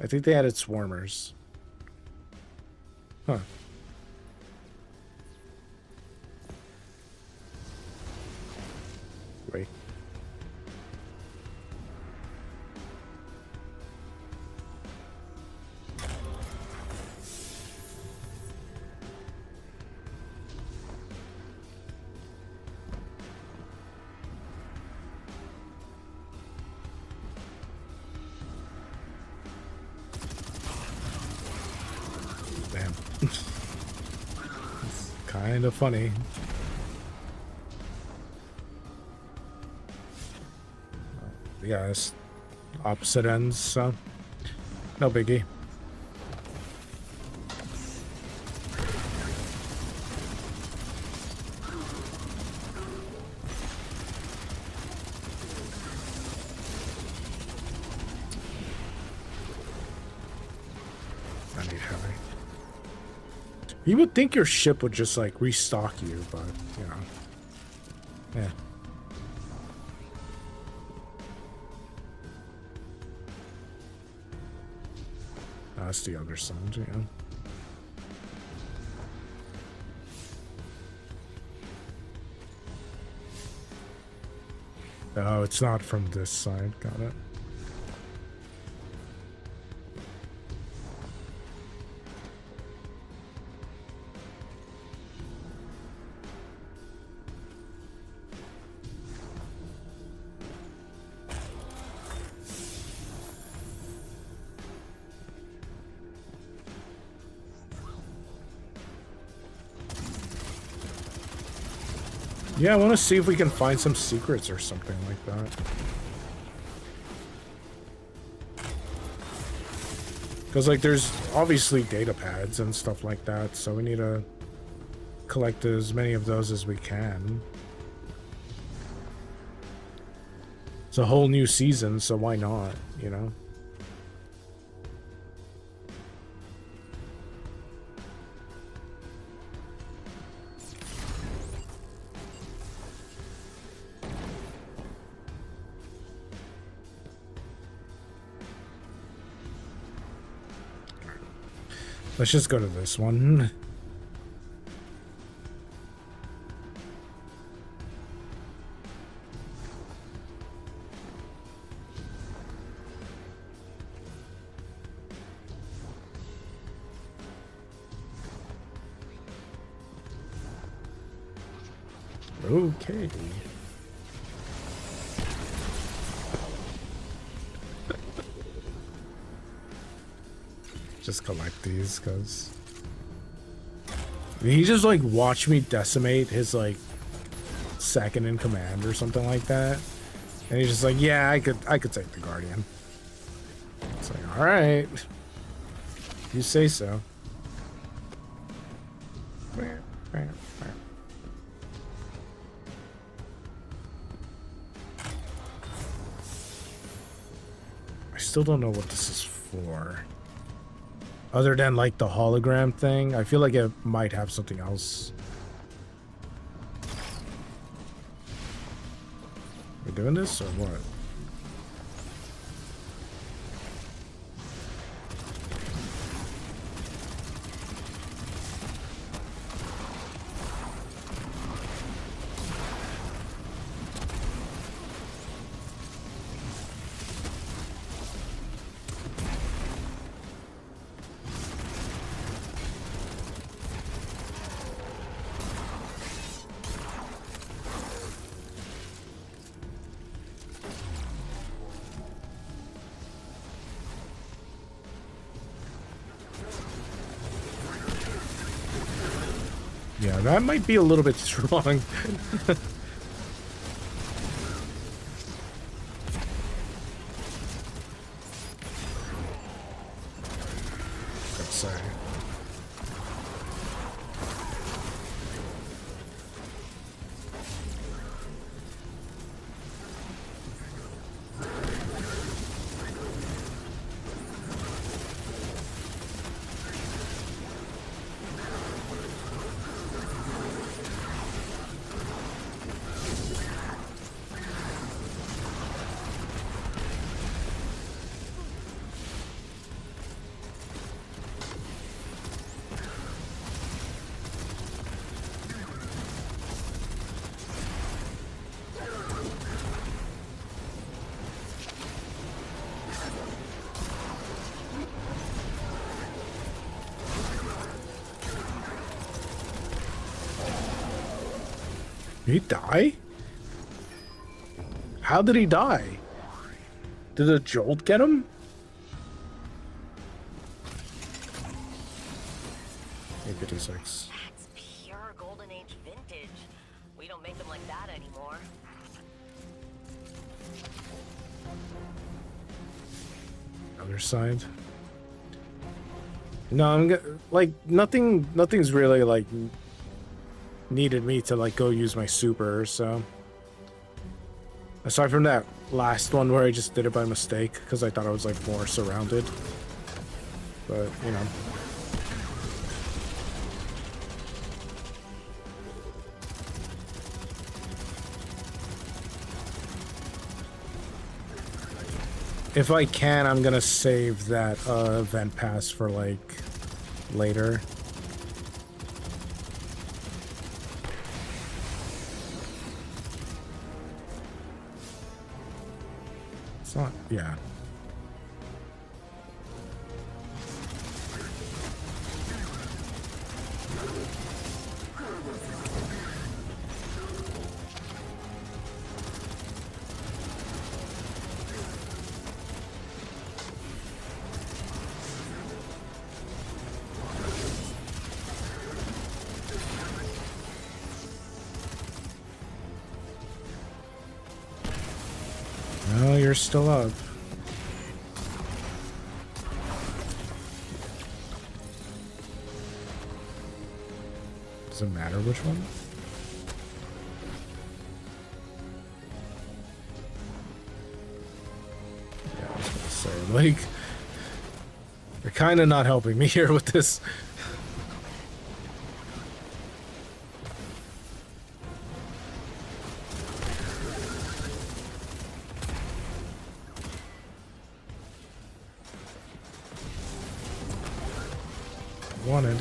I think they added swarmers. Huh. Wait. Damn. It's kind of funny. Yeah, it's opposite ends, so no biggie. I need heavy. You would think your ship would just like restock you, but you know, yeah. That's the other side, yeah. Oh, it's not from this side. Got it. Yeah, I want to see if we can find some secrets or something like that. Because, like, there's obviously data pads and stuff like that, so we need to collect as many of those as we can. It's a whole new season, so why not, you know? Let's just go to this one. Okay. Just collect these, because he just like watch me decimate his like second in command or something like that, and he's just like, yeah, I could take the Guardian. It's like, all right, you say so. I still don't know what this is for. Other than like the hologram thing, I feel like it might have something else. We're doing this or what? Yeah, that might be a little bit strong. Did he die? How did he die? Did a jolt get him? $856. That's pure Golden Age vintage. We don't make them like that anymore. Other side. No, like nothing's really like needed me to like go use my super, so aside from that last one where I just did it by mistake because I thought I was like more surrounded, but you know. If I can, I'm gonna save that event pass for like later. It's not, yeah. No, you're still up. Does it matter which one? Yeah, I was gonna say, like, you're kind of not helping me here with this. Wanted.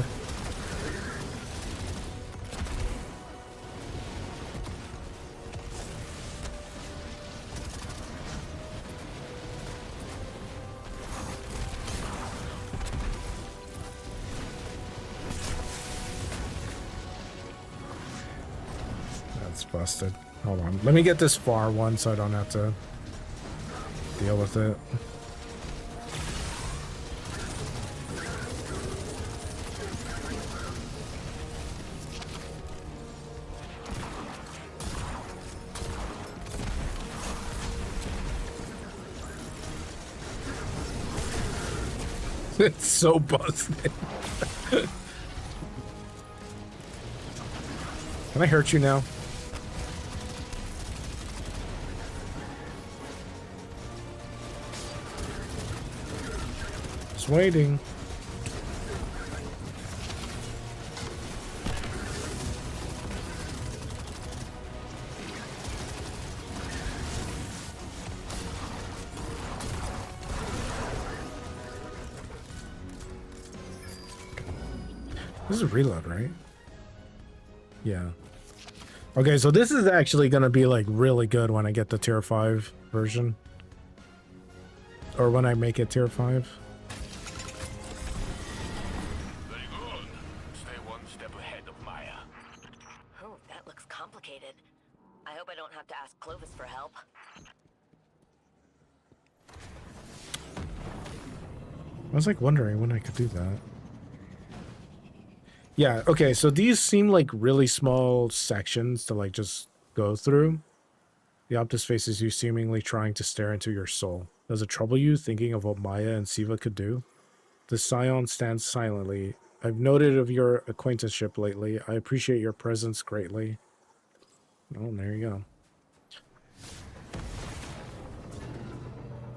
That's busted. Hold on. Let me get this far one so I don't have to deal with it. It's so busted. Can I hurt you now? Just waiting. This is reload, right? Yeah. Okay, so this is actually gonna be like really good when I get the tier 5 version. Or when I make it tier 5. Very good. Stay one step ahead of Maya. Oh, that looks complicated. I hope I don't have to ask Clovis for help. I was like wondering when I could do that. Yeah, okay, so these seem like really small sections to like just go through. The Optus faces you seemingly trying to stare into your soul. Does it trouble you thinking of what Maya and Siva could do? The Scion stands silently. I've noted of your acquaintanceship lately. I appreciate your presence greatly. Oh, there you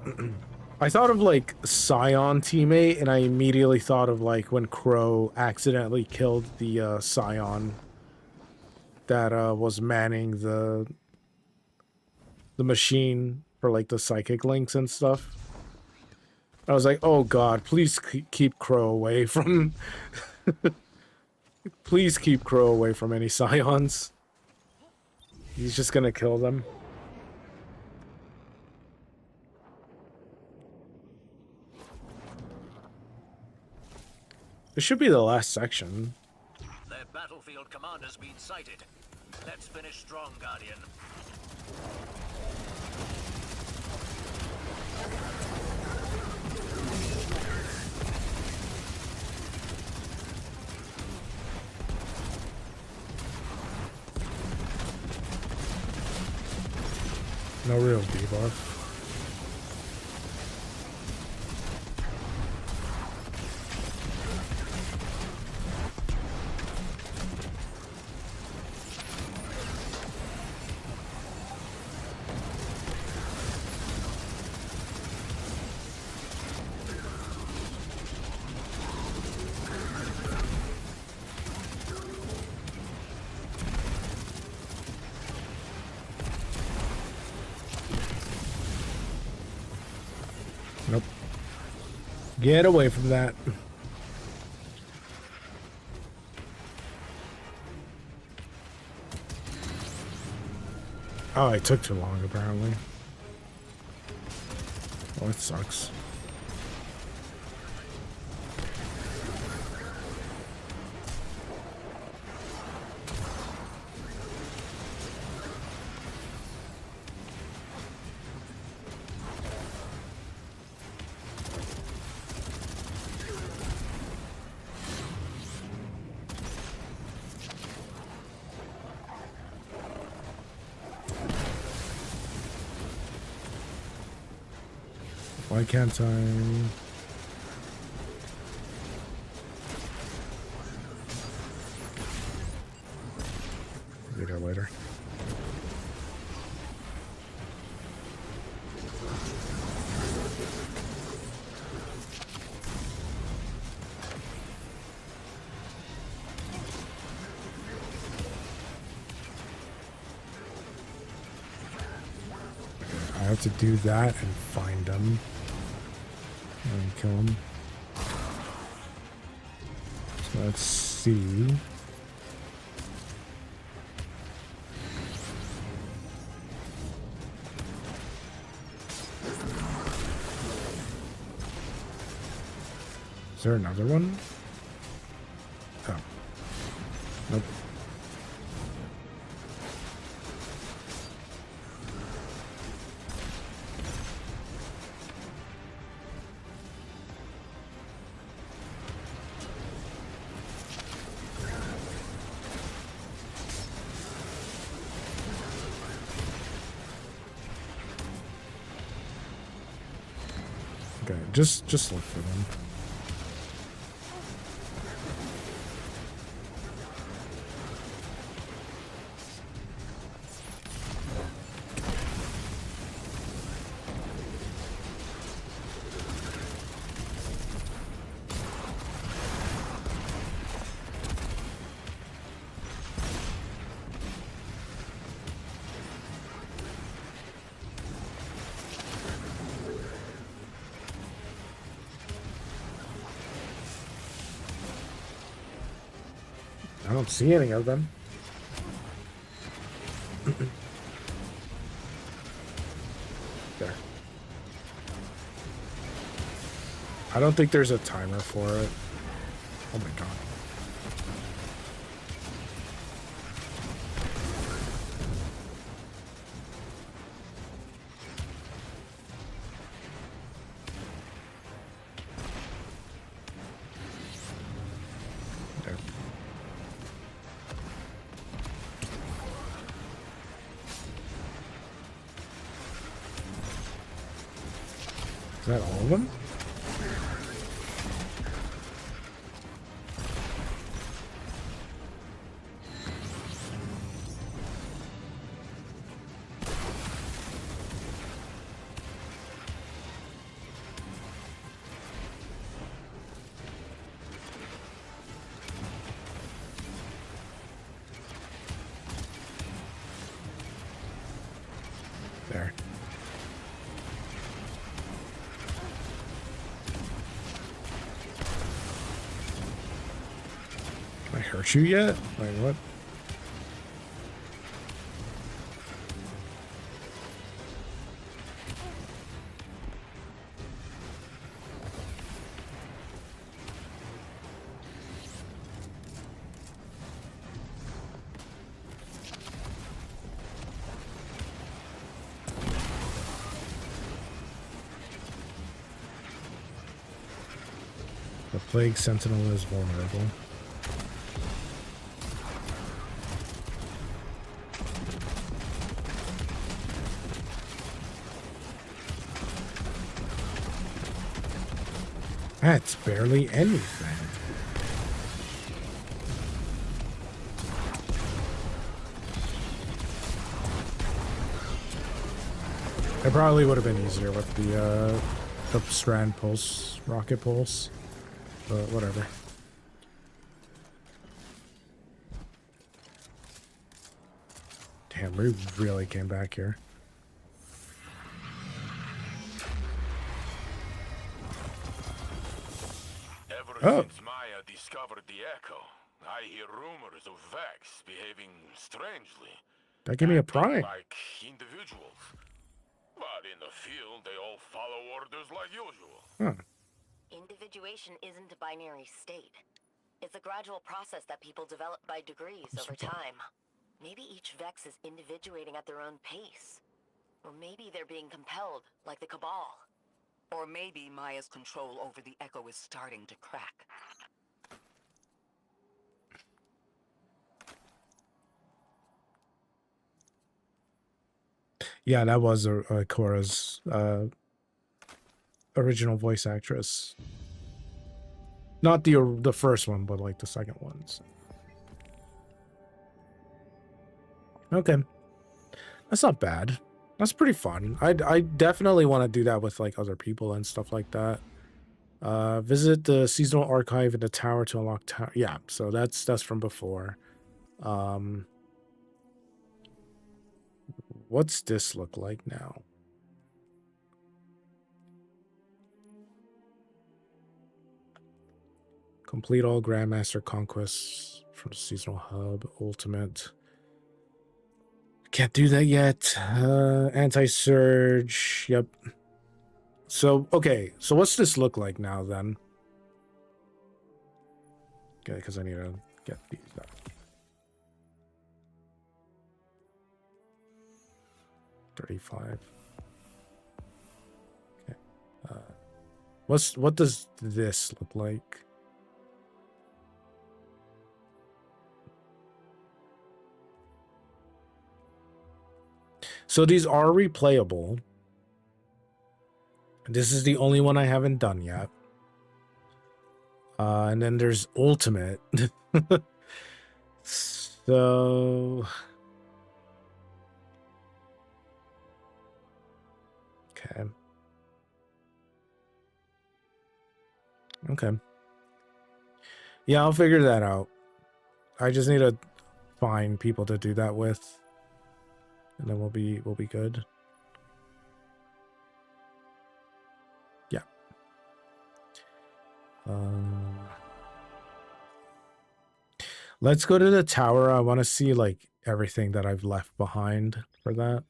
go. I thought of like Scion teammate, and I immediately thought of like when Crow accidentally killed the Scion that was manning the machine for like the psychic links and stuff. I was like, oh god, please keep Crow away from please keep Crow away from any Scions. He's just gonna kill them. This should be the last section. Their battlefield commander's been sighted. Let's finish strong, Guardian. No real debuff. Nope. Get away from that. Oh, it took too long, apparently. Oh, it sucks. Why can't I? Later, later. I have to do that and find them. And kill him. So let's see. Is there another one? Oh. Nope. Okay, just look for them. I don't see any of them. There. I don't think there's a timer for it. Oh my god. There. Is that all of them? There. Can I hurt you yet? Like what? Plague Sentinel is vulnerable. That's barely anything. It probably would have been easier with the strand pulse, rocket pulse, but whatever. Damn, we really came back here. Ever since Maya discovered the Echo, I hear rumors of Vex behaving strangely. That gave me a prime. Like individuals. But in the field, they all follow orders like usual. Huh. Individuation isn't a binary state. It's a gradual process that people develop by degrees over time. Maybe each Vex is individuating at their own pace. Or maybe they're being compelled, like the Cabal. Or maybe Maya's control over the Echo is starting to crack. Yeah, that was Korra's original voice actress. Not the first one, but like the second ones. Okay, that's not bad. That's pretty fun. I definitely want to do that with like other people and stuff like that. Visit the seasonal archive in the tower to unlock tower. Yeah, so that's from before. What's this look like now? Complete all Grandmaster conquests from the seasonal hub. Ultimate. Can't do that yet. Anti-surge. Yep. So, okay. So what's this look like now then? Okay, because I need to get these out. $35. Okay. What does this look like? So these are replayable. This is the only one I haven't done yet. And then there's Ultimate. So... Okay. Okay. Yeah, I'll figure that out. I just need to find people to do that with. And then we'll be good. Yeah. Let's go to the tower. I want to see like everything that I've left behind for that.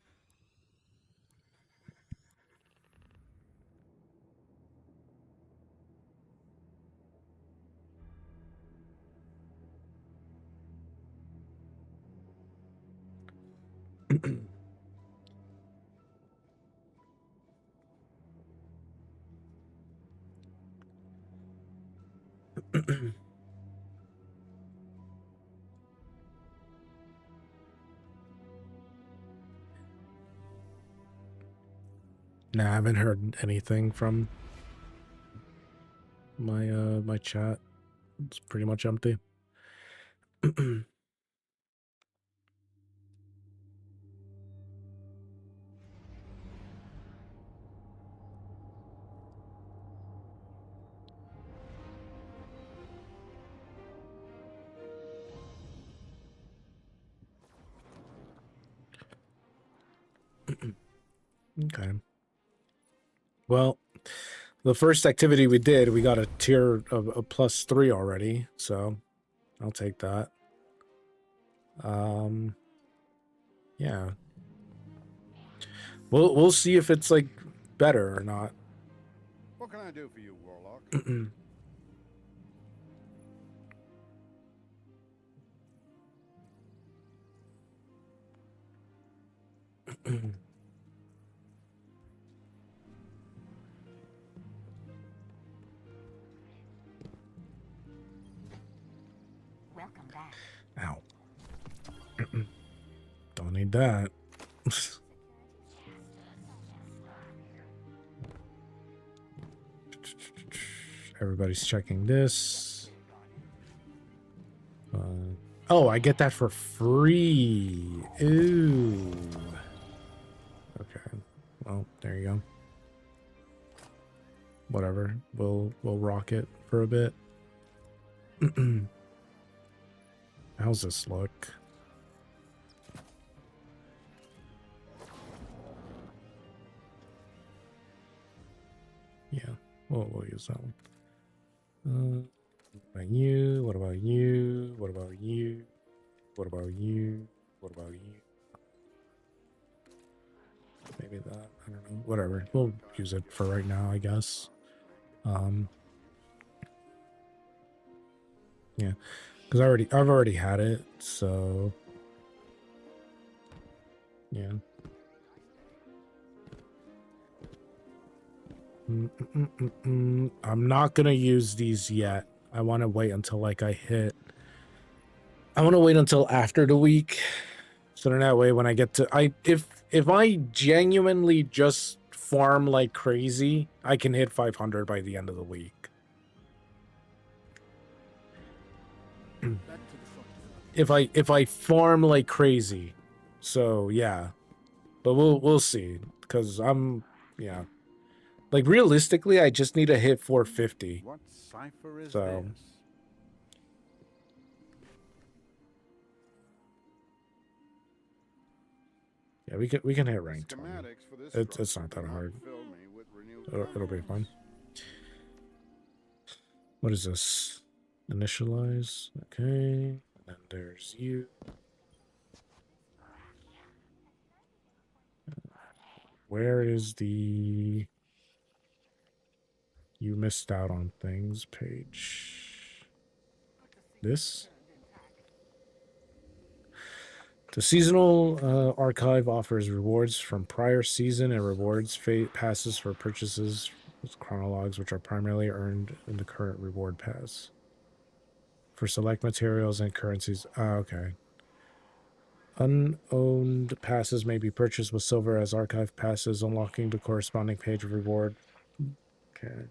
Nah, I haven't heard anything from my my chat. It's pretty much empty. Okay. Well, the first activity we did, we got a tier of a +3 already, so I'll take that. Yeah. We'll see if it's like better or not. What can I do for you, Warlock? need that. Everybody's checking this. Oh, I get that for free. Ooh. Okay. Well, there you go. Whatever. We'll rock it for a bit. How's this look? Yeah, we'll use that one. What about you? What about you? What about you? What about you? What about you? Maybe that. I don't know. Whatever. We'll use it for right now, I guess. Yeah, because I've already had it, so yeah. I'm not gonna use these yet. I want to wait until like I want to wait until after the week, so that way when I get to if I genuinely just farm like crazy, I can hit 500 by the end of the week. If I farm like crazy, so yeah, but we'll see, because yeah, like realistically I just need to hit 450. What cipher is So this? yeah, we can hit rank 20. It's not that hard. It'll be fun. What is this? Initialize. Okay. And then there's you. Where is the you missed out on things page? This? The seasonal archive offers rewards from prior season and rewards passes for purchases with chronologues, which are primarily earned in the current reward pass. For select materials and currencies. Okay. Unowned passes may be purchased with silver as archive passes, unlocking the corresponding page of reward. Okay.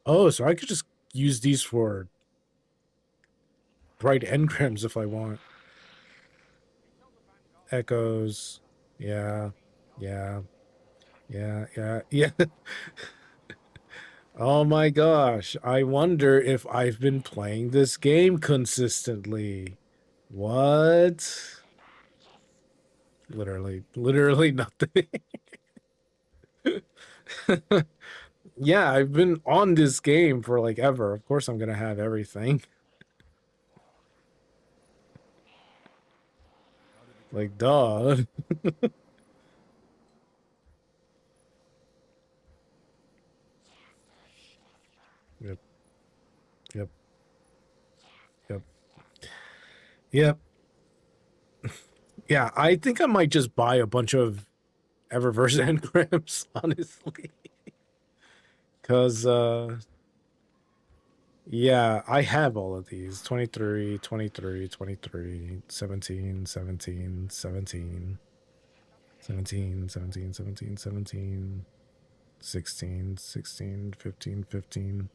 Oh, so I could just use these for bright engrams if I want. Echoes. Yeah. Yeah. Yeah. Yeah. Yeah. Oh my gosh. I wonder if I've been playing this game consistently. What? Literally nothing. Yeah, I've been on this game for like ever. Of course I'm gonna have everything. Like, duh. Yep. Yep. Yep. Yep. Yeah, I think I might just buy a bunch of Eververse engrams, honestly. Because, yeah, I have all of these. 23, 23, 23, 17, 17, 17, 17, 17, 17, 17, 16, 16, 15, 15,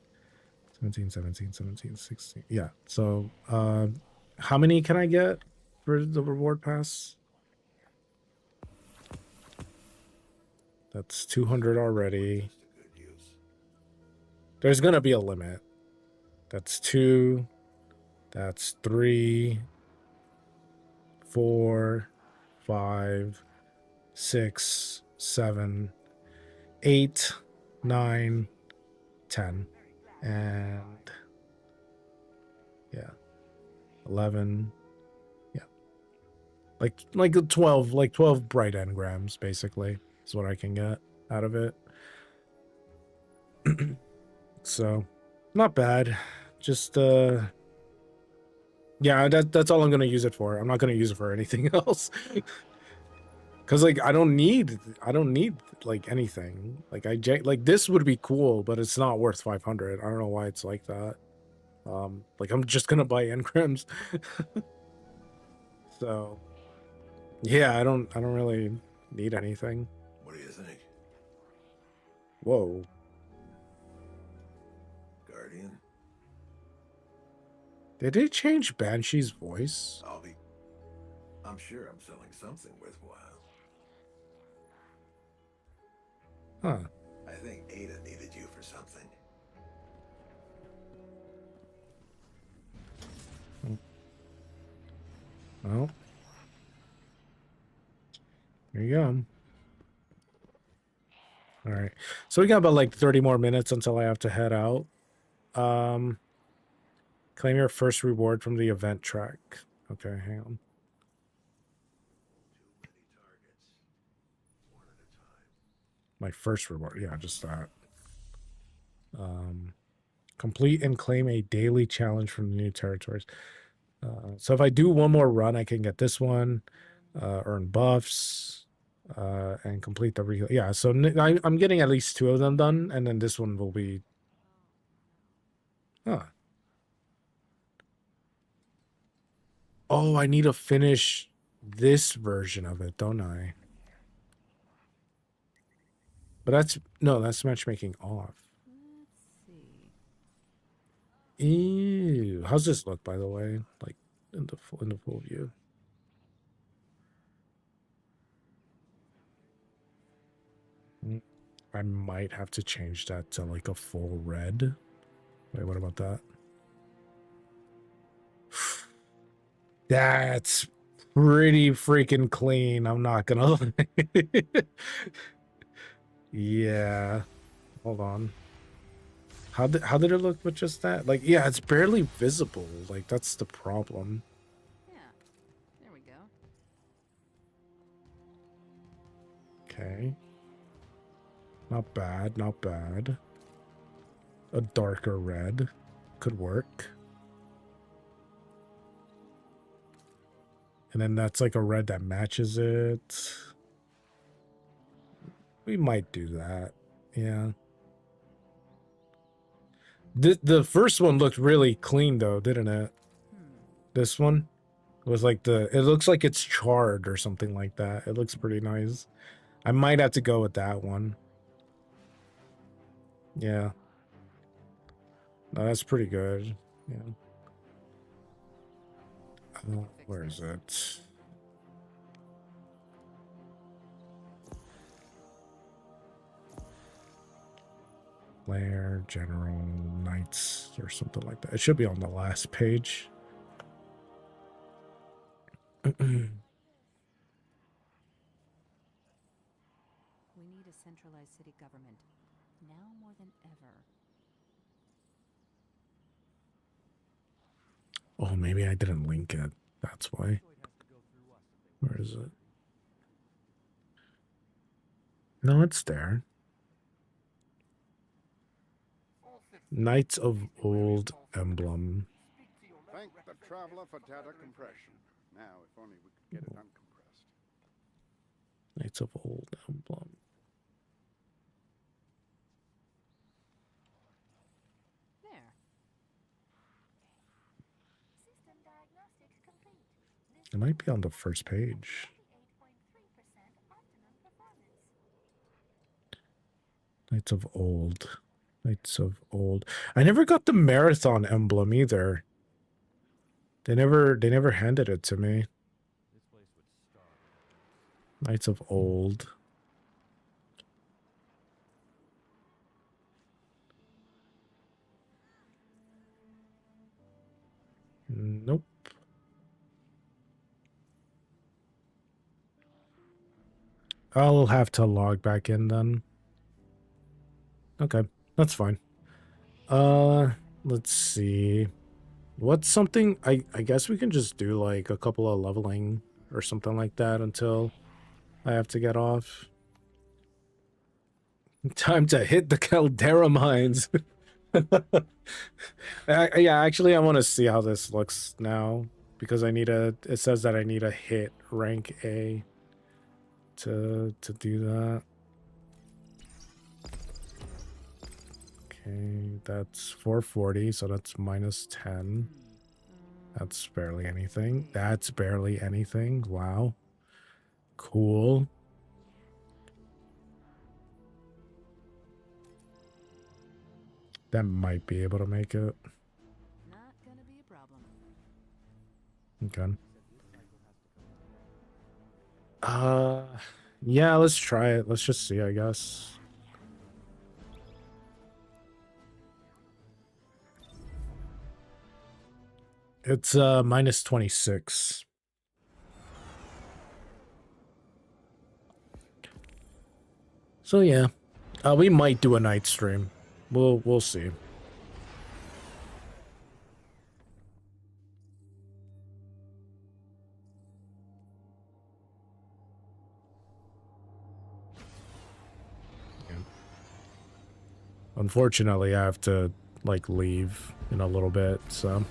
17, 17, 17, 16. Yeah, so, how many can I get for the reward pass? That's 200 already. There's gonna be a limit. That's 2. That's 3, 4, 5, 6, 7, 8, 9, 10, and yeah, 11. Yeah, like 12, like 12 bright engrams basically is what I can get out of it. So, not bad. Just yeah, that's all I'm gonna use it for. I'm not gonna use it for anything else. Cause like I don't need like anything. Like like this would be cool, but it's not worth 500. I don't know why it's like that. Like I'm just gonna buy engrams. So yeah, I don't really need anything. What do you think? Whoa. Guardian? Did they change Banshee's voice? I'm sure I'm selling something worthwhile. Huh. I think Ada needed you for something. Well, there you go. All right. So we got about like 30 more minutes until I have to head out. Claim your first reward from the event track. Okay, hang on. My first reward. Yeah, just that. Complete and claim a daily challenge from the new territories. So if I do one more run, I can get this one, earn buffs, and complete the yeah. So I'm getting at least 2 of them done, and then this one will be. Huh. Oh, I need to finish this version of it, don't I? But that's matchmaking off. Ew. How's this look, by the way? Like in the full view. I might have to change that to like a full red. Wait, what about that? That's pretty freaking clean. I'm not gonna lie. Yeah. Hold on. How did it look with just that? Like, yeah, it's barely visible. Like, that's the problem. Yeah. There we go. Okay. Not bad, not bad. A darker red could work. And then that's like a red that matches it. We might do that. Yeah. The first one looked really clean though, didn't it? This one was like it looks like it's charred or something like that. It looks pretty nice. I might have to go with that one. Yeah. No, that's pretty good. Yeah. Where is it? Lair, General, Knights, or something like that. It should be on the last page. We need a centralized city government, now more than ever. Oh, maybe I didn't link it. That's why. Where is it? No, it's there. Knights of Old Emblem. Thank the traveler for data compression. Now, if only we could get it uncompressed. Knights of Old Emblem. There. It might be on the first page. Knights of Old. Knights of Old. I never got the marathon emblem either. They never handed it to me. Knights of Old. Nope. I'll have to log back in then. Okay, that's fine. Let's see. What's something I guess we can just do like a couple of leveling or something like that until I have to get off. Time to hit the Caldera mines. Yeah, actually I want to see how this looks now because it says that I need a hit rank A to do that. Okay, that's 440, so that's minus 10. That's barely anything. That's barely anything. Wow. Cool. That might be able to make it. Not gonna be a problem. Okay. Yeah, let's try it. Let's just see, I guess. It's minus 26. So yeah. We might do a night stream. We'll see. Yeah. Unfortunately, I have to like leave in a little bit, so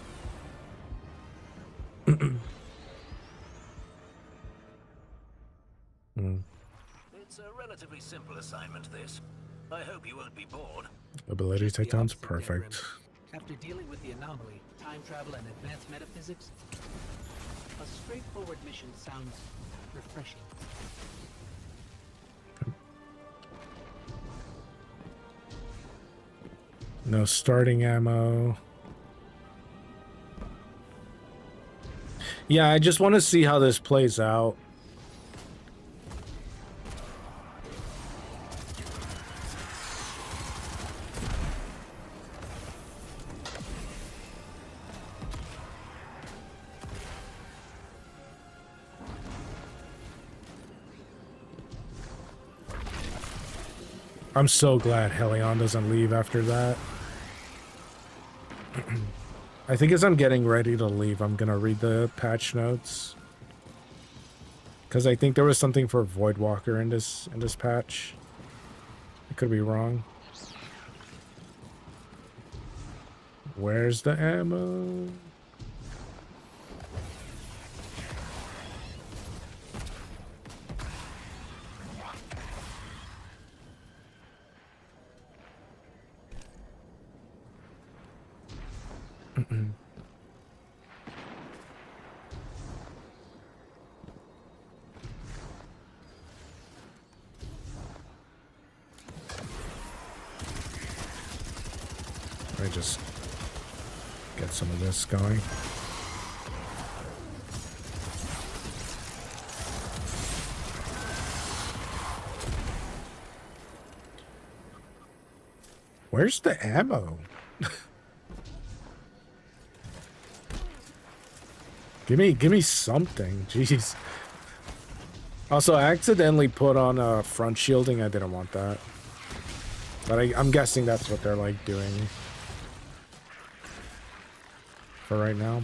It's a relatively simple assignment, this. I hope you won't be bored. Ability takedowns, perfect. After dealing with the anomaly, time travel, and advanced metaphysics, a straightforward mission sounds refreshing. No starting ammo. Yeah, I just want to see how this plays out. I'm so glad Helion doesn't leave after that. I think as I'm getting ready to leave, I'm gonna read the patch notes. Because I think there was something for Voidwalker in this patch. I could be wrong. Where's the ammo? Let me just get some of this going. Where's the ammo? Give me something. Jeez. Also, I accidentally put on front shielding. I didn't want that. But I'm guessing that's what they're like doing for right now.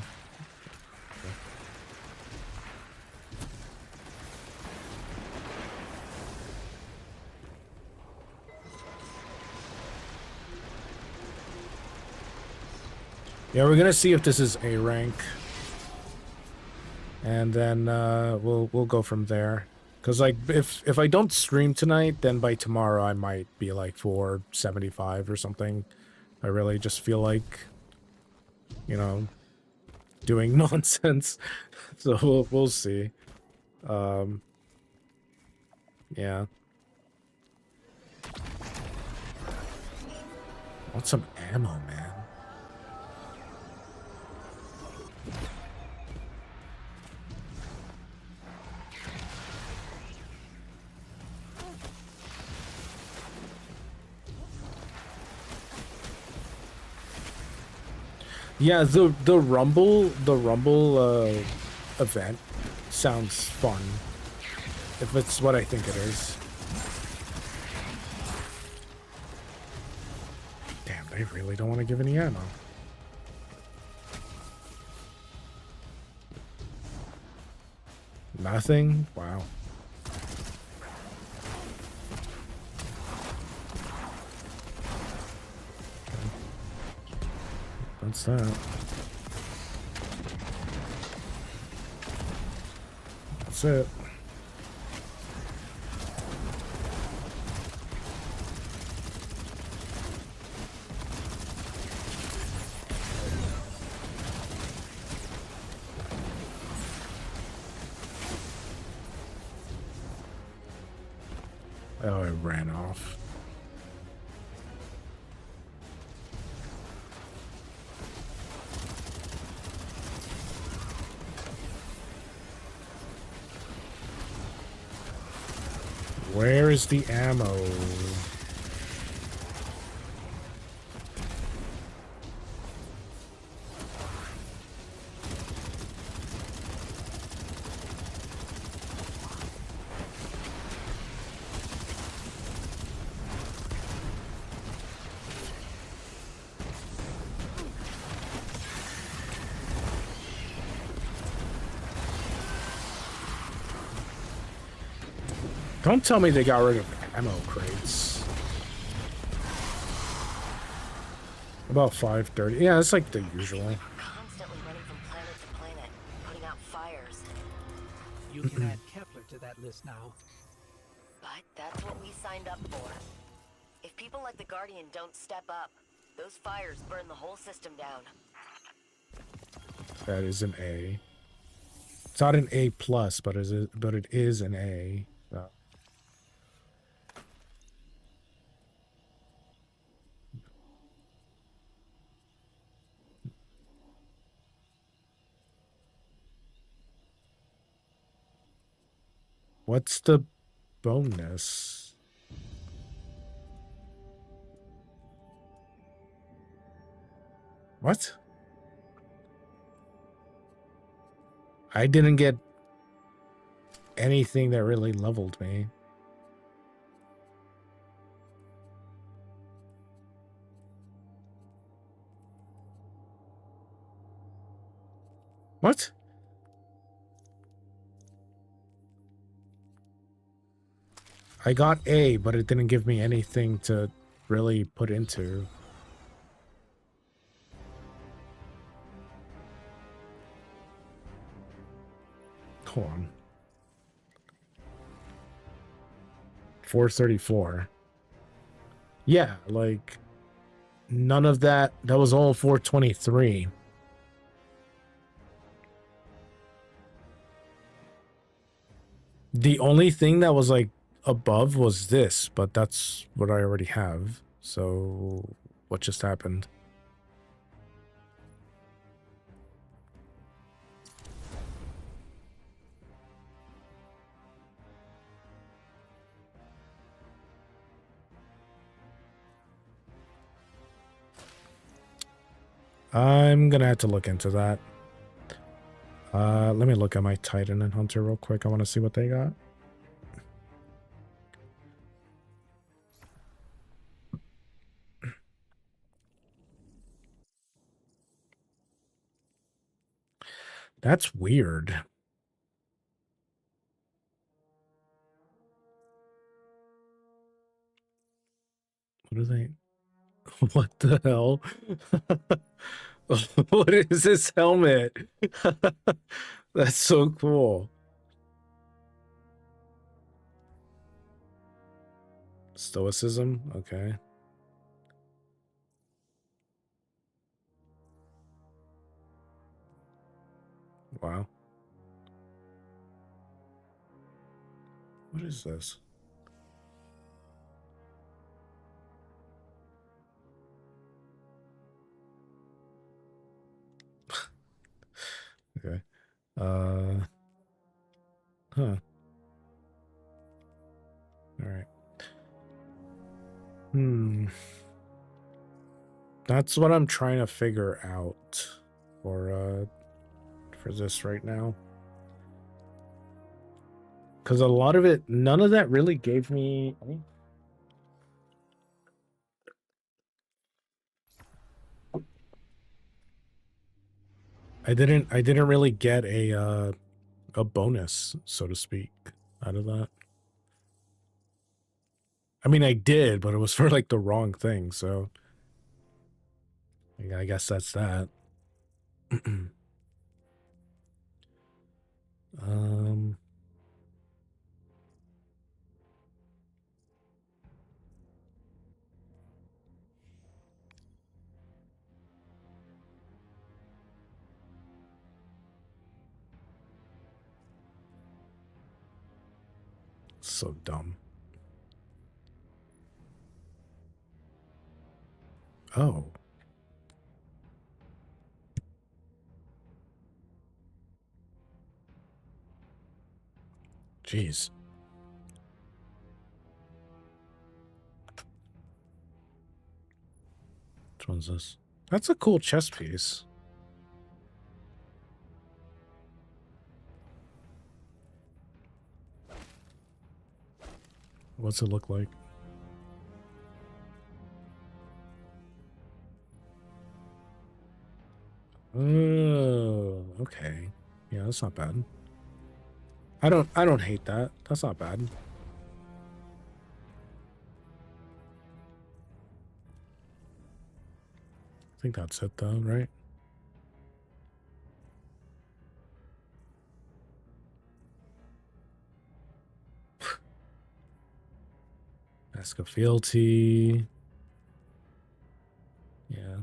Yeah, we're gonna see if this is A rank, and then we'll go from there. Cause like if I don't stream tonight, then by tomorrow I might be like 475 or something. I really just feel like, you know, doing nonsense. So we'll see. Yeah. Want some ammo, man. Yeah, the rumble event sounds fun, if it's what I think it is. Damn, they really don't want to give any ammo. Nothing? Wow. What's that? That's it. Oh, it ran off. Where is the ammo? Don't tell me they got rid of ammo crates. About 5:30. Yeah, it's like the usual. Constantly running from planet to planet, putting out fires. You can add Kepler to that list now. But that's what we signed up for. If people like the Guardian don't step up, those fires burn the whole system down. That is an A. It's not an A plus, but it is an A. So. What's the bonus? What? I didn't get anything that really leveled me. What? I got A, but it didn't give me anything to really put into. Hold on. 434. Yeah, like none of that. That was all 423. The only thing that was like above was this, but that's what I already have. So what just happened? I'm gonna have to look into that. Let me look at my Titan and Hunter real quick. I want to see what they got. That's weird. What are they? What the hell? What is this helmet? That's so cool. Stoicism? Okay. Wow. What is this? Okay. Huh. All right. That's what I'm trying to figure out for this right now. Because a lot of it, none of that really gave me any. I didn't really get a bonus, so to speak, out of that. I mean, I did, but it was for like the wrong thing, so I guess that's that. So dumb. Oh. Jeez. Which one's this? That's a cool chess piece. What's it look like? Oh, okay. Yeah, that's not bad. I don't hate that. That's not bad. I think that's it though, right? Ask of fealty. Yeah.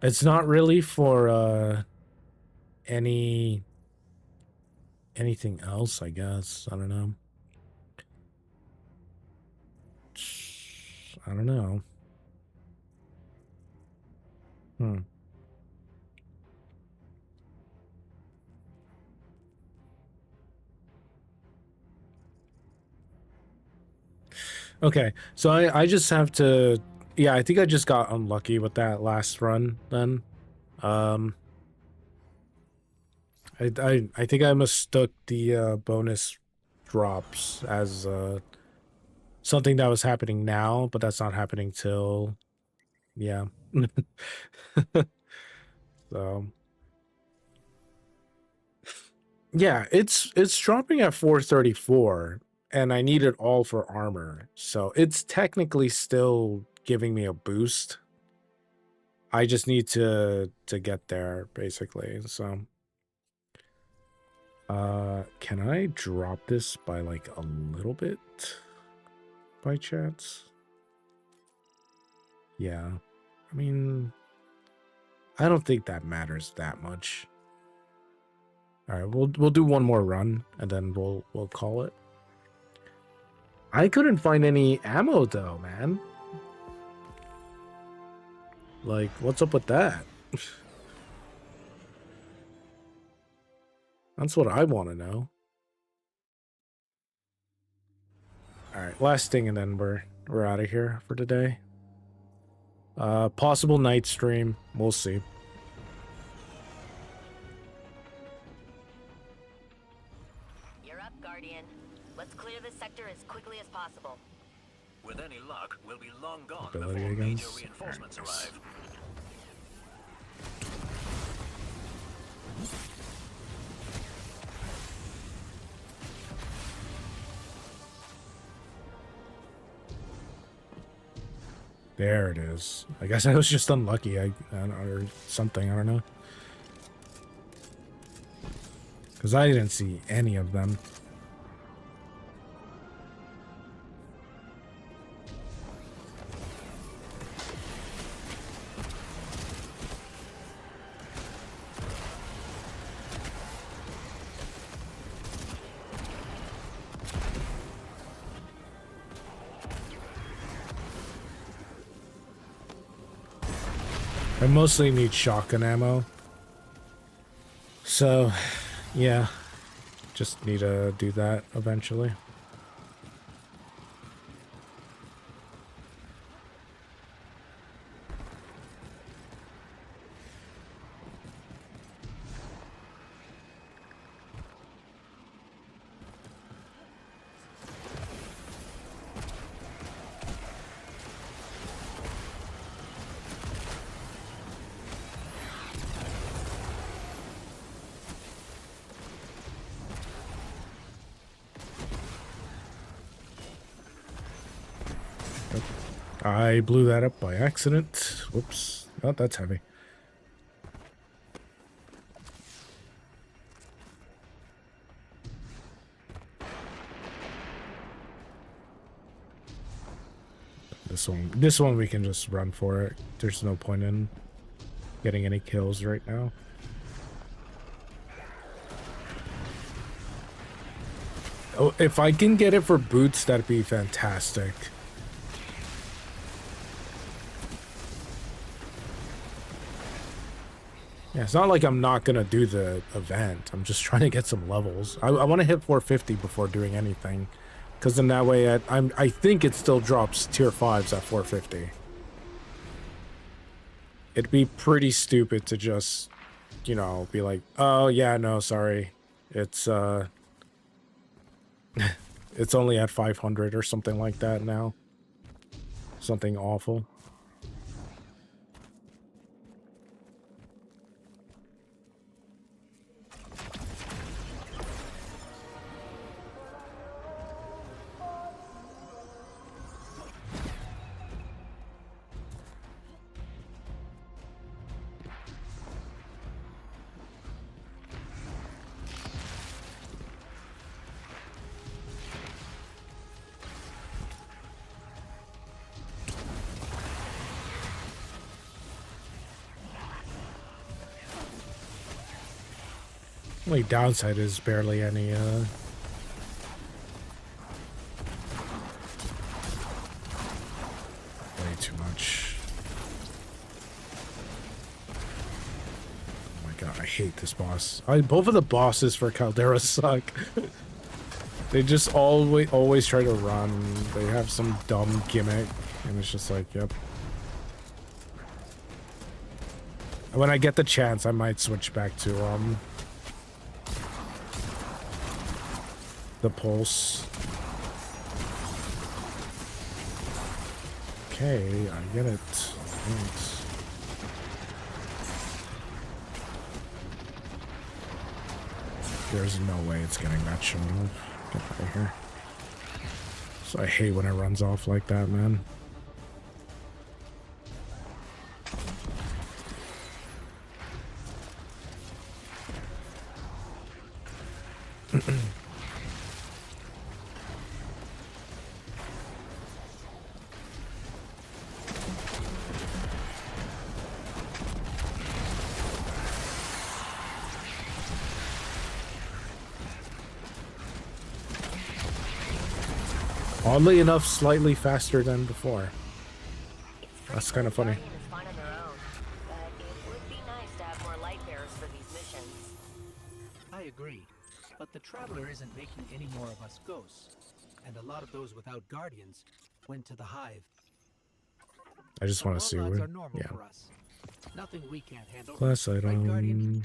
It's not really for anything else, I guess. I don't know. I don't know. Okay, so I just have to, yeah, I think I just got unlucky with that last run then. I think I mistook the bonus drops as something that was happening now, but that's not happening till, yeah. So yeah, it's dropping at 434 and I need it all for armor. So it's technically still giving me a boost. I just need to get there basically. So can I drop this by like a little bit by chance? Yeah. I mean, I don't think that matters that much. All right, we'll do one more run and then we'll call it. I couldn't find any ammo though, man. Like, what's up with that? That's what I want to know. All right, last thing, and then we're out of here for today. Possible night stream. We'll see. You're up, Guardian. Let's clear this sector as quickly as possible. With any luck, we'll be long gone Ability before major against- reinforcements Nice. arrive. There it is. I guess I was just unlucky, or something. I don't know. Because I didn't see any of them. I mostly need shotgun ammo. So, yeah. Just need to do that eventually. I blew that up by accident. Whoops. Oh, that's heavy. This one we can just run for it. There's no point in getting any kills right now. Oh, if I can get it for boots, that'd be fantastic. Yeah, it's not like I'm not gonna do the event. I'm just trying to get some levels. I want to hit 450 before doing anything, because then that way I think it still drops tier 5s at 450. It'd be pretty stupid to just, you know, be like, oh yeah, no, sorry, it's it's only at 500 or something like that now. Something awful. Only downside is barely any, way too much. Oh my god, I hate this boss. Both of the bosses for Caldera suck. They just always try to run. They have some dumb gimmick, and it's just like, yep. When I get the chance, I might switch back to, the pulse. Okay, I get it. Thanks. There's no way it's getting that shown off. Get out of here. So I hate when it runs off like that, man. Oddly enough, slightly faster than before. That's kind of funny. I agree, but the Traveler isn't making any more of us ghosts, and a lot of those without guardians went to the Hive. I just want to see Odds what. are normal Yeah. for us. Nothing we can't handle. Class Right, Guardian? item.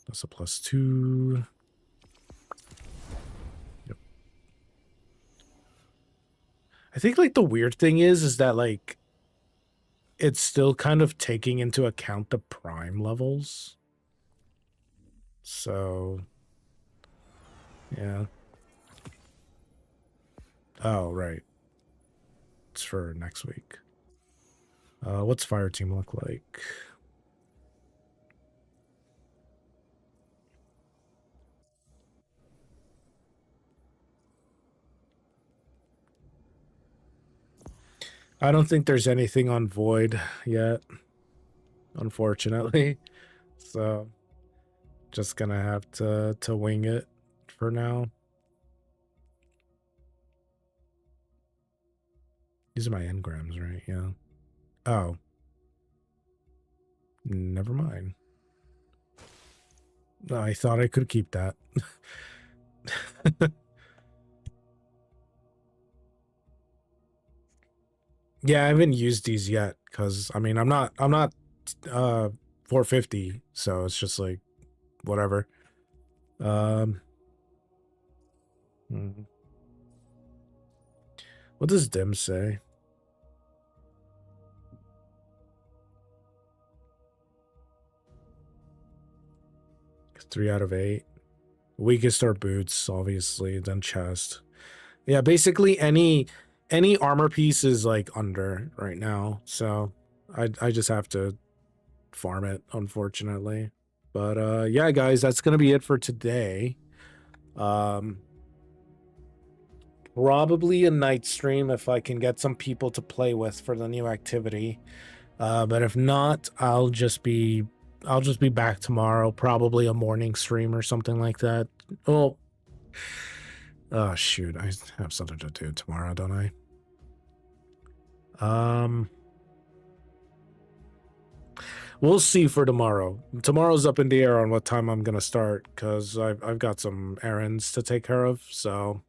That's a +2. Yep. I think like the weird thing is that like it's still kind of taking into account the prime levels. So yeah. Oh, right. It's for next week. What's Fire Team look like? I don't think there's anything on Void yet, unfortunately. So just gonna have to wing it for now. These are my engrams, right? Yeah. Oh. Never mind. No, I thought I could keep that. Yeah, I haven't used these yet because I mean I'm not 450, so it's just like whatever. What does Dim say? It's 3 out of 8. Weakest are boots, obviously, then chest. Yeah, basically any armor piece is like under right now, so I just have to farm it, unfortunately. But yeah, guys, that's gonna be it for today. Probably a night stream if I can get some people to play with for the new activity. But if not, I'll just be back tomorrow, probably a morning stream or something like that. Oh shoot, I have something to do tomorrow, don't I? we'll see for tomorrow. Tomorrow's up in the air on what time I'm gonna start, because I've got some errands to take care of. So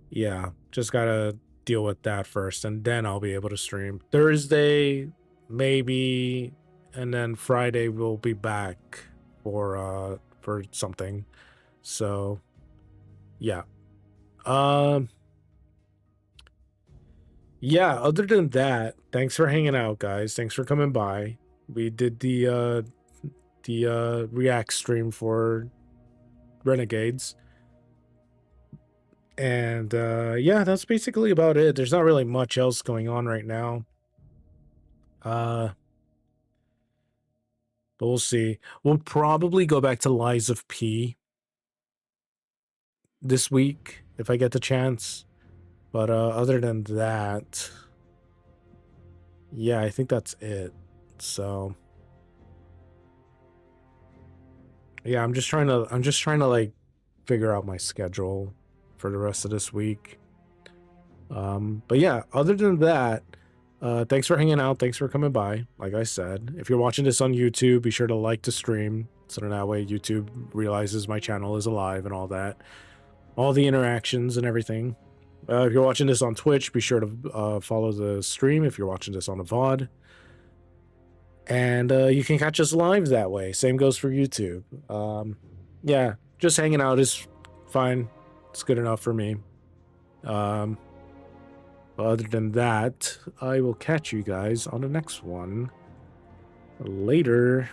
yeah, just gotta deal with that first, and then I'll be able to stream Thursday, maybe, and then Friday we'll be back for something. So yeah. Yeah, other than that, thanks for hanging out, guys. Thanks for coming by. We did the React stream for Renegades. And yeah, that's basically about it. There's not really much else going on right now. But we'll see. We'll probably go back to Lies of P this week if I get the chance. But other than that, yeah, I think that's it. So yeah, I'm just trying to like figure out my schedule for the rest of this week. But yeah, other than that, thanks for hanging out. Thanks for coming by. Like I said, if you're watching this on YouTube, be sure to like the stream so that way YouTube realizes my channel is alive and all that. All the interactions and everything. If you're watching this on Twitch, be sure to follow the stream if you're watching this on a VOD. And you can catch us live that way. Same goes for YouTube. Yeah, just hanging out is fine. It's good enough for me. Other than that, I will catch you guys on the next one. Later.